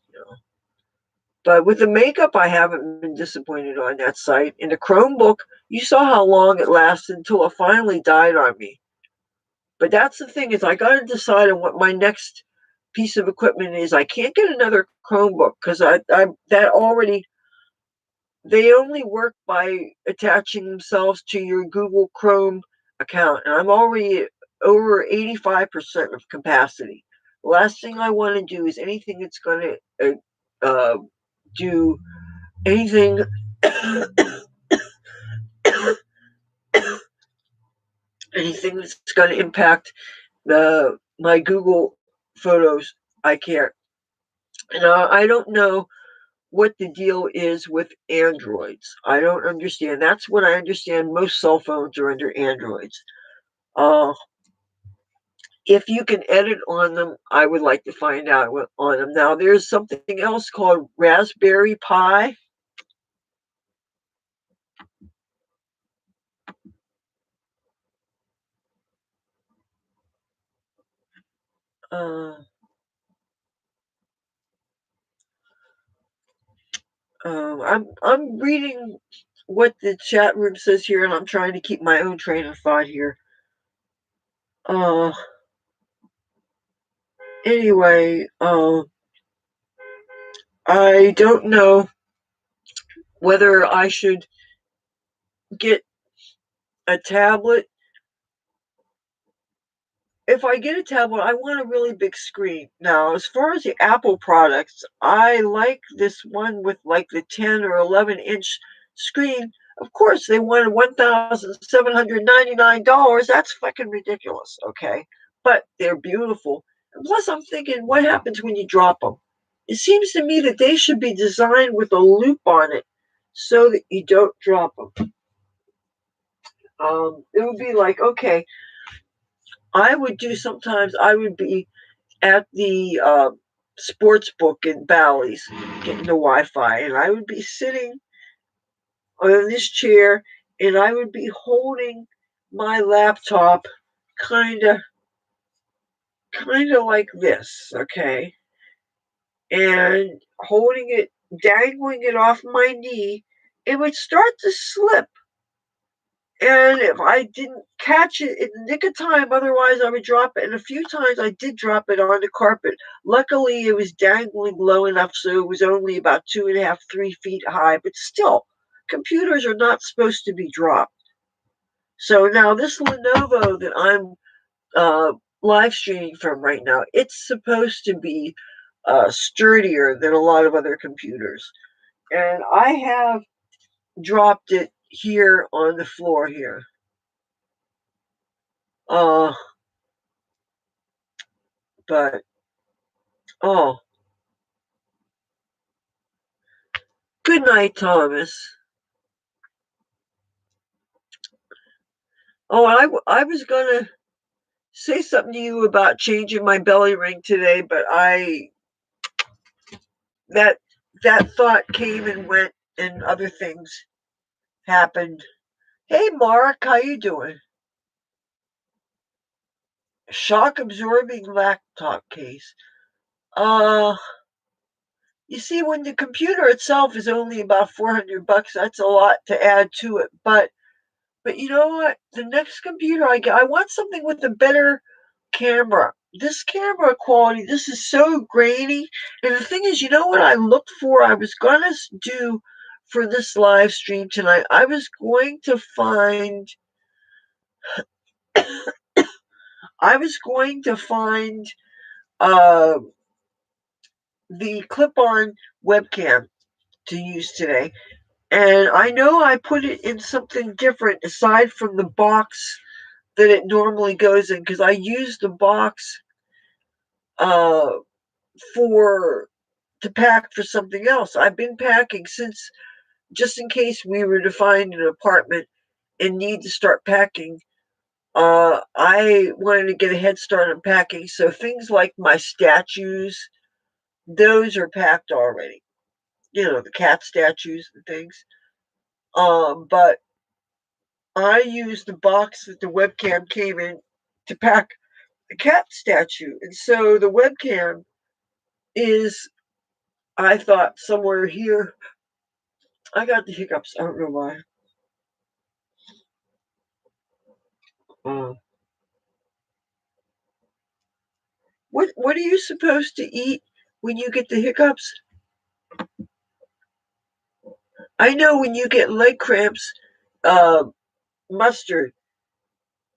But with the makeup, I haven't been disappointed on that site. In the Chromebook, you saw how long it lasted until it finally died on me. But that's the thing is I got to decide on what my next piece of equipment is. I can't get another Chromebook because I that already they only work by attaching themselves to your Google Chrome account, and I'm already over 85% of capacity. The last thing I want to do is anything that's going to do anything anything that's going to impact my Google photos. I can't. And I don't know what the deal is with Androids. I don't understand. That's what I understand. Most cell phones are under Androids. Uh, if you can edit on them, I would like to find out what on them. Now, there's something else called Raspberry Pi. Uh, I'm reading what the chat room says here, and I'm trying to keep my own train of thought here. Uh, anyway, I don't know whether I should get a tablet. If I get a tablet, I want a really big screen. Now, as far as the Apple products, I like this one with like the 10 or 11-inch screen. Of course, they wanted $1,799. That's fucking ridiculous, okay? But they're beautiful. And plus, I'm thinking, what happens when you drop them? It seems to me that they should be designed with a loop on it so that you don't drop them. It would be like, okay, I would do sometimes, I would be at the sports book in Bally's getting the Wi-Fi, and I would be sitting on this chair, and I would be holding my laptop, kind of like this, okay, and holding it, dangling it off my knee. It would start to slip. And if I didn't catch it in the nick of time, otherwise I would drop it. And a few times I did drop it on the carpet. Luckily, it was dangling low enough so it was only about 2.5, 3 feet high. But still, computers are not supposed to be dropped. So now this Lenovo that I'm live streaming from right now, it's supposed to be sturdier than a lot of other computers. And I have dropped it here on the floor here. Uh, but oh, good night, Thomas. Oh, I was gonna say something to you about changing my belly ring today, but I that that thought came and went, and other things happened. Hey, Mark, how you doing? Shock absorbing laptop case. Uh, you see, when the computer itself is only about $400, that's a lot to add to it. But you know what? The next computer I get, I want something with a better camera. This camera quality, this is so grainy. And the thing is, you know what I looked for? I was gonna do for this live stream tonight. I was going to find. I was going to find uh, the clip-on webcam to use today, and I know I put it in something different aside from the box that it normally goes in because I use the box uh, for to pack for something else. I've been packing since just in case we were to find an apartment and need to start packing. I wanted to get a head start on packing, so things like my statues, those are packed already. You know, the cat statues and things. But I used the box that the webcam came in to pack the cat statue, and so the webcam is, I thought, somewhere here. I got the hiccups. I don't know why. Uh, what are you supposed to eat when you get the hiccups? I know when you get leg cramps, uh, mustard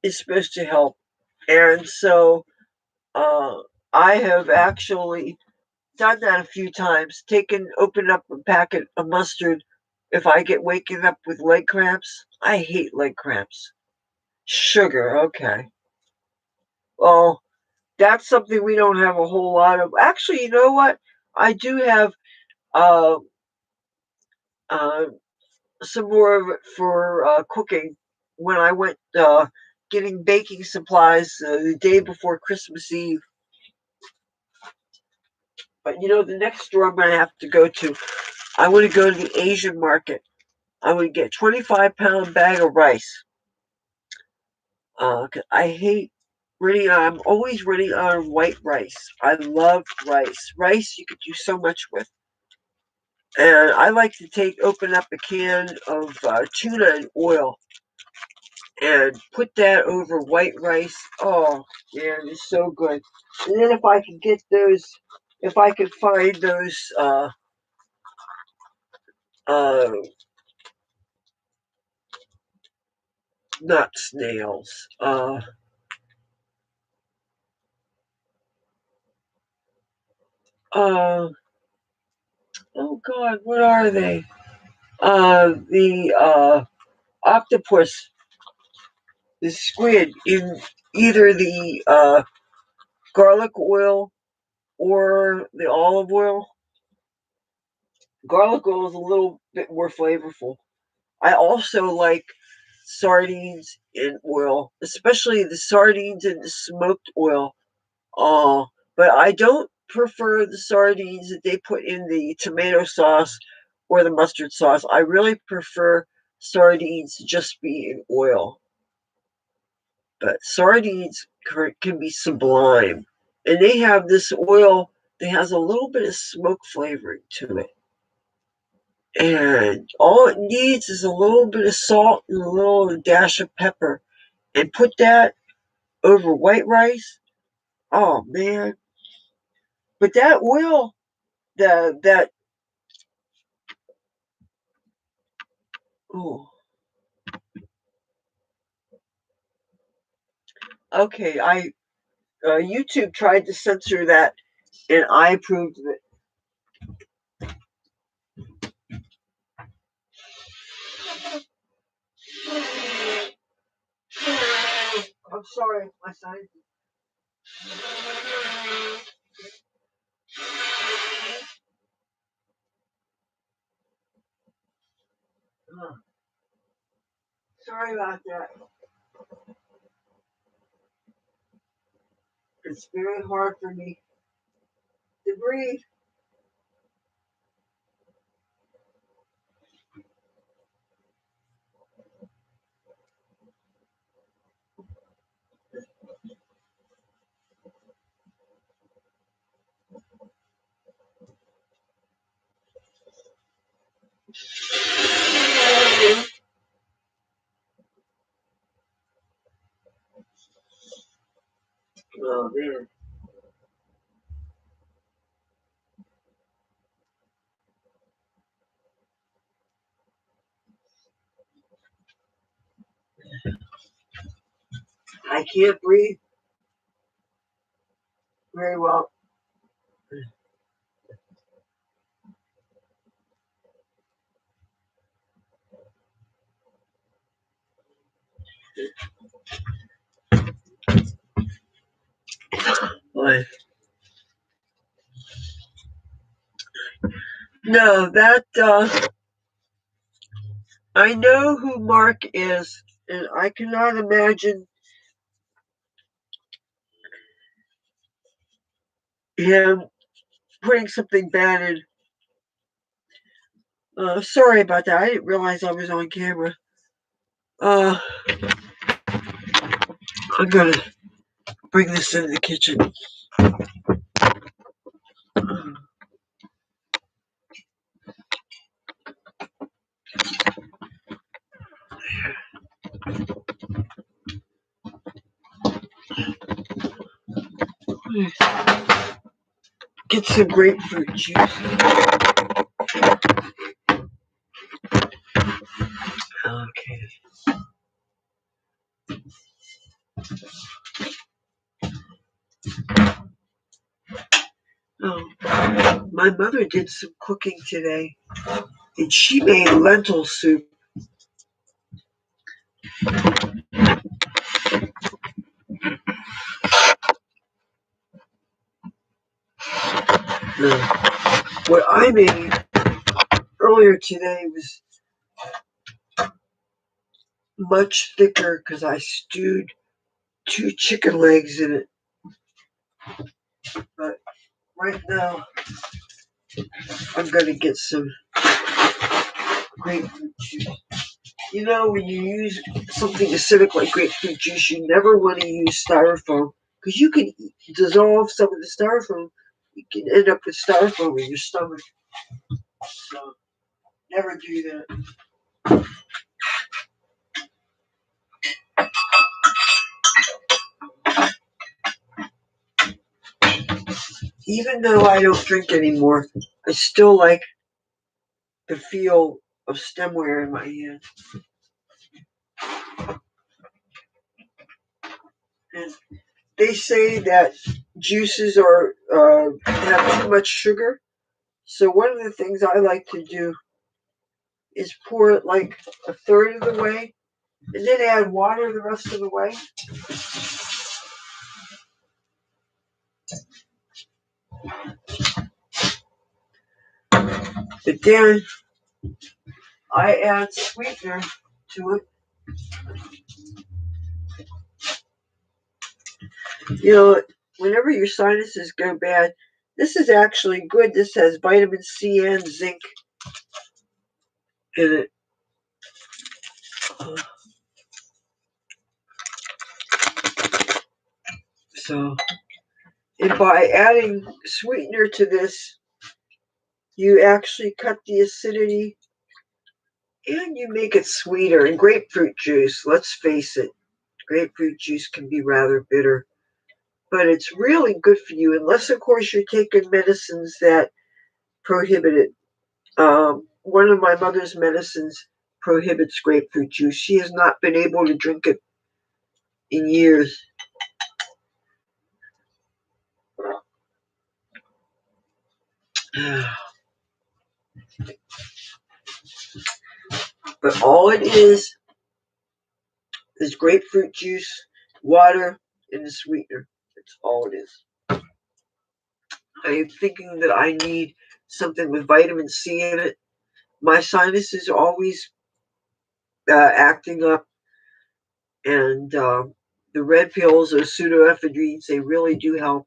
is supposed to help, and so uh, I have actually done that a few times. Open up a packet of mustard if I get waking up with leg cramps. I hate leg cramps. Sugar, okay. Well, that's something we don't have a whole lot of. Actually, you know what? I do have uh, uh, some more of it for cooking when I went getting baking supplies the day before Christmas Eve. But the next store I'm going to have to go to, I want to go to the Asian market. I would get 25-pound bag of rice. 'Cause I hate I'm always running out of white rice. I love rice. Rice you could do so much with. And I like to open up a can of tuna and oil and put that over white rice. Oh, man, it's so good. And then if I could find those uh, not snails. Oh God, what are they? The octopus, the squid in either the garlic oil or the olive oil. Garlic oil is a little bit more flavorful. I also like sardines in oil, especially the sardines in the smoked oil. But I don't prefer the sardines that they put in the tomato sauce or the mustard sauce. I really prefer sardines to just be in oil. But sardines can be sublime. And they have this oil that has a little bit of smoke flavoring to it. And all it needs is a little bit of salt and a little dash of pepper. And put that over white rice. Oh man. But that oil, that oh, okay, YouTube tried to censor that and I approved of it. I'm sorry, my son. Sorry about that. It's very hard for me to breathe. Oh man. I can't breathe very well. But no, that I know who Mark is, and I cannot imagine him putting something bad in. Sorry about that. I didn't realize I was on camera. Uh, I'm gonna bring this into the kitchen. Get some grapefruit juice. Okay. Oh, my mother did some cooking today, and she made lentil soup. What I made earlier today was much thicker because I stewed 2 chicken legs in it. But right now, I'm going to get some grapefruit juice. You know, when you use something acidic like grapefruit juice, you never want to use styrofoam because you can dissolve some of the styrofoam. You can end up with styrofoam in your stomach. So, never do that. Even though I don't drink anymore, I still like the feel of stemware in my hand. And they say that juices have too much sugar. So one of the things I like to do is pour it like a third of the way, and then add water the rest of the way. But then I add sweetener to it. You know, whenever your sinuses go bad, this is actually good. This has vitamin C and zinc in it. So, and by adding sweetener to this, you actually cut the acidity and you make it sweeter. And grapefruit juice, let's face it, grapefruit juice can be rather bitter. But it's really good for you, unless, of course, you're taking medicines that prohibit it. One of my mother's medicines prohibits grapefruit juice. She has not been able to drink it in years. But all it is grapefruit juice, water, and the sweetener. That's all it is. I'm thinking that I need something with vitamin C in it. My sinus is always acting up, and the red pills, those pseudoephedrines, they really do help.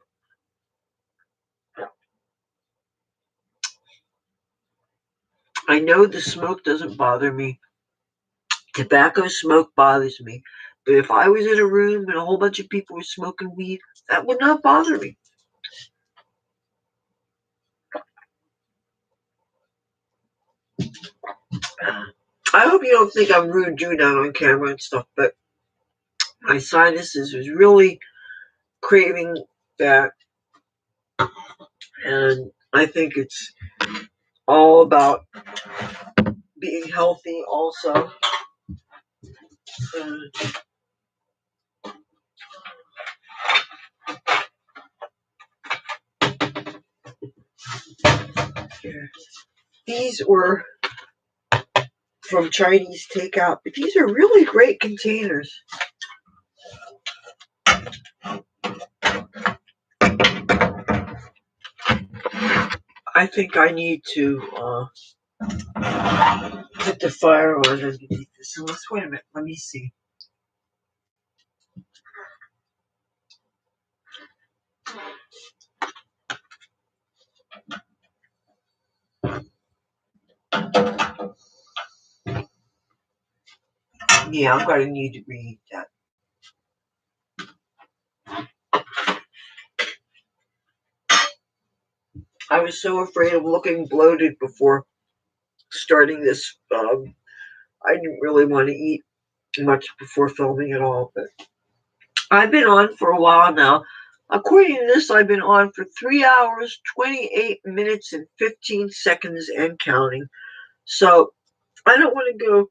I know the smoke doesn't bother me. Tobacco smoke bothers me. But if I was in a room and a whole bunch of people were smoking weed, that would not bother me. I hope you don't think I'm rude doing that on camera and stuff, but my sinuses was really craving that. And I think it's all about being healthy also. These were from Chinese takeout, but these are really great containers. I think I need to put the fire on underneath this. So let's wait a minute. Let me see. Yeah, I'm going to need to reheat that. I was so afraid of looking bloated before starting this. I didn't really want to eat much before filming at all, but I've been on for a while now. According to this, I've been on for 3 hours, 28 minutes, and 15 seconds and counting. So I don't want to go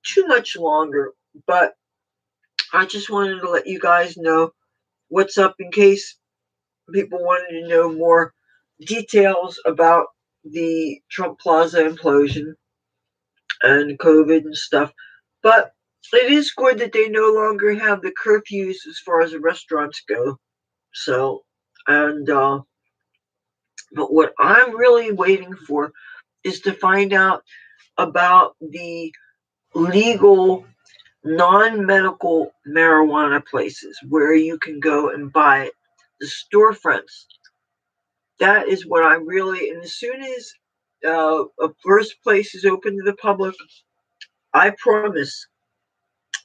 too much longer, but I just wanted to let you guys know what's up in case people wanted to know more details about the Trump Plaza implosion and COVID and stuff. But it is good that they no longer have the curfews as far as the restaurants go. So, and but what I'm really waiting for is to find out about the legal non-medical marijuana places where you can go and buy it. The storefronts. That is what I'm really, and as soon as a first place is open to the public, I promise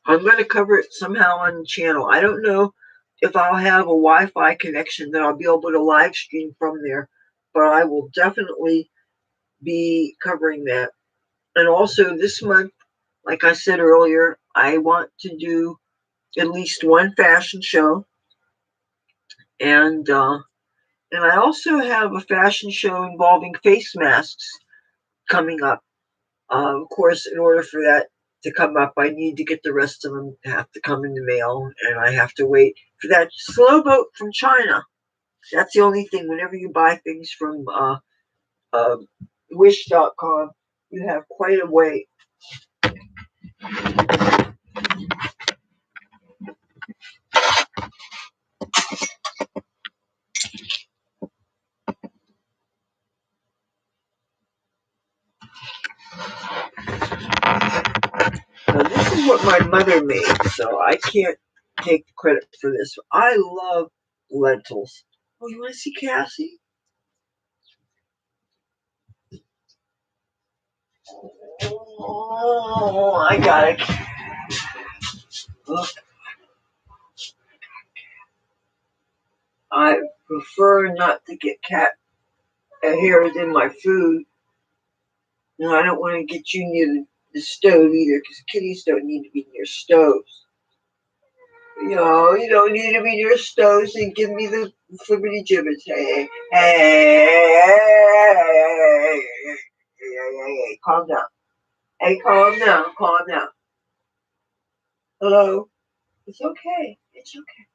I'm going to cover it somehow on the channel. I don't know if I'll have a Wi-Fi connection that I'll be able to live stream from there, but I will definitely be covering that. And also this month, like I said earlier, I want to do at least one fashion show, and I also have a fashion show involving face masks coming up. Of course, in order for that to come up, I need to get the rest of them have to come in the mail, and I have to wait for that slow boat from China. That's the only thing. Whenever you buy things from uh, Wish.com, you have quite a wait. Now, this is what my mother made, so I can't take the credit for this. I love lentils. Oh, you want to see Cassie? Oh, I got it. Look, I prefer not to get cat hairs in my food. And I don't want to get you near the stove either, because kitties don't need to be near stoves. You know, you don't need to be near stoves and give me the flippity gibbets. Hey, hey, calm down. Hey, calm down, calm down. Hello? It's okay. It's okay.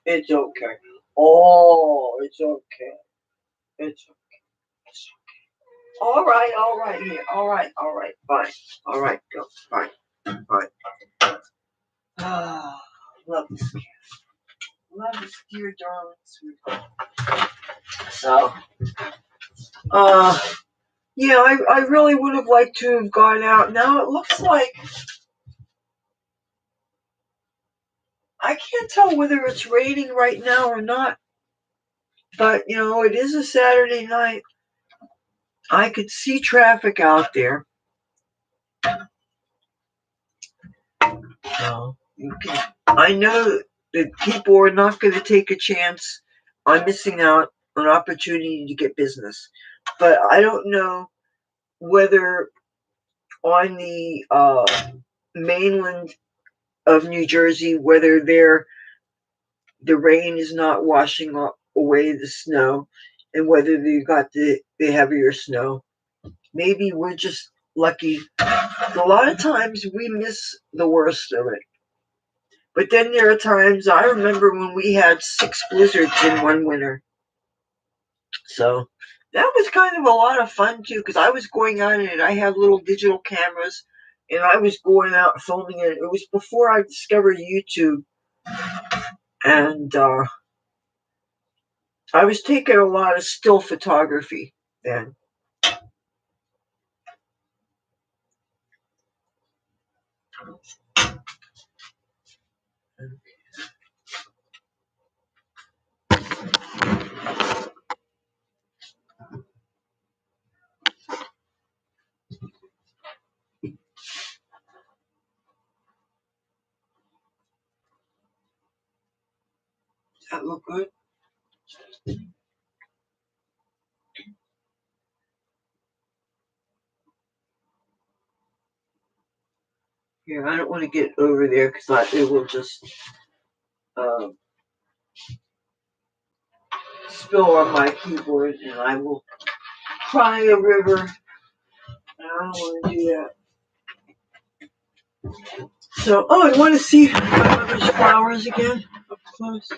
It's okay. Oh, it's okay. It's okay. It's okay. All right, here. All right, fine. All right, go. Fine, fine. Ah, love this cat. Love this dear darling sweetheart. So, yeah, I really would have liked to have gone out. Now it looks like I can't tell whether it's raining right now or not. But, you know, it is a Saturday night. I could see traffic out there. I know that people are not going to take a chance on missing out on opportunity to get business. But I don't know whether on the mainland of New Jersey, whether the rain is not washing away the snow, and whether they got the heavier snow. Maybe we're just lucky. A lot of times we miss the worst of it. But then there are times, I remember when we had 6 blizzards in one winter. So that was kind of a lot of fun too, because I was going out and I had little digital cameras, and I was going out filming it. It was before I discovered YouTube, and I was taking a lot of still photography then. Does that look good? Here, I don't want to get over there because it will just spill on my keyboard, and I will cry a river. And I don't want to do that. So, oh, you want to see my mother's flowers again up close?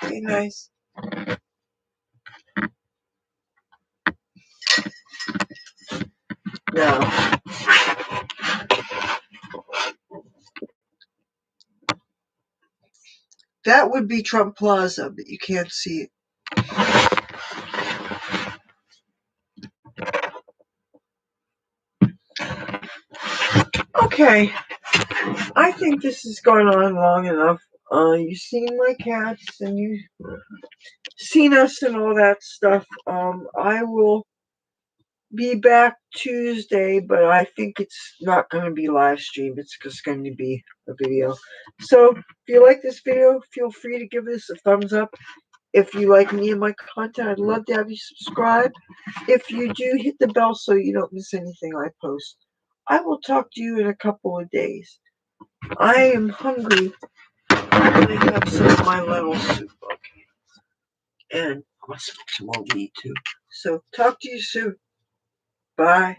Okay, nice. Now, that would be Trump Plaza, but you can't see it. Okay, I think this has gone on long enough. You've seen my cats and you've seen us and all that stuff. I will be back Tuesday, but I think it's not going to be live stream. It's just going to be a video. So if you like this video, feel free to give this a thumbs up. If you like me and my content, I'd love to have you subscribe. If you do, hit the bell so you don't miss anything I post. I will talk to you in a couple of days. I am hungry. I'm going to have some of my lentil soup, okay? And I'm going to smoke some more weed too. So talk to you soon. Bye.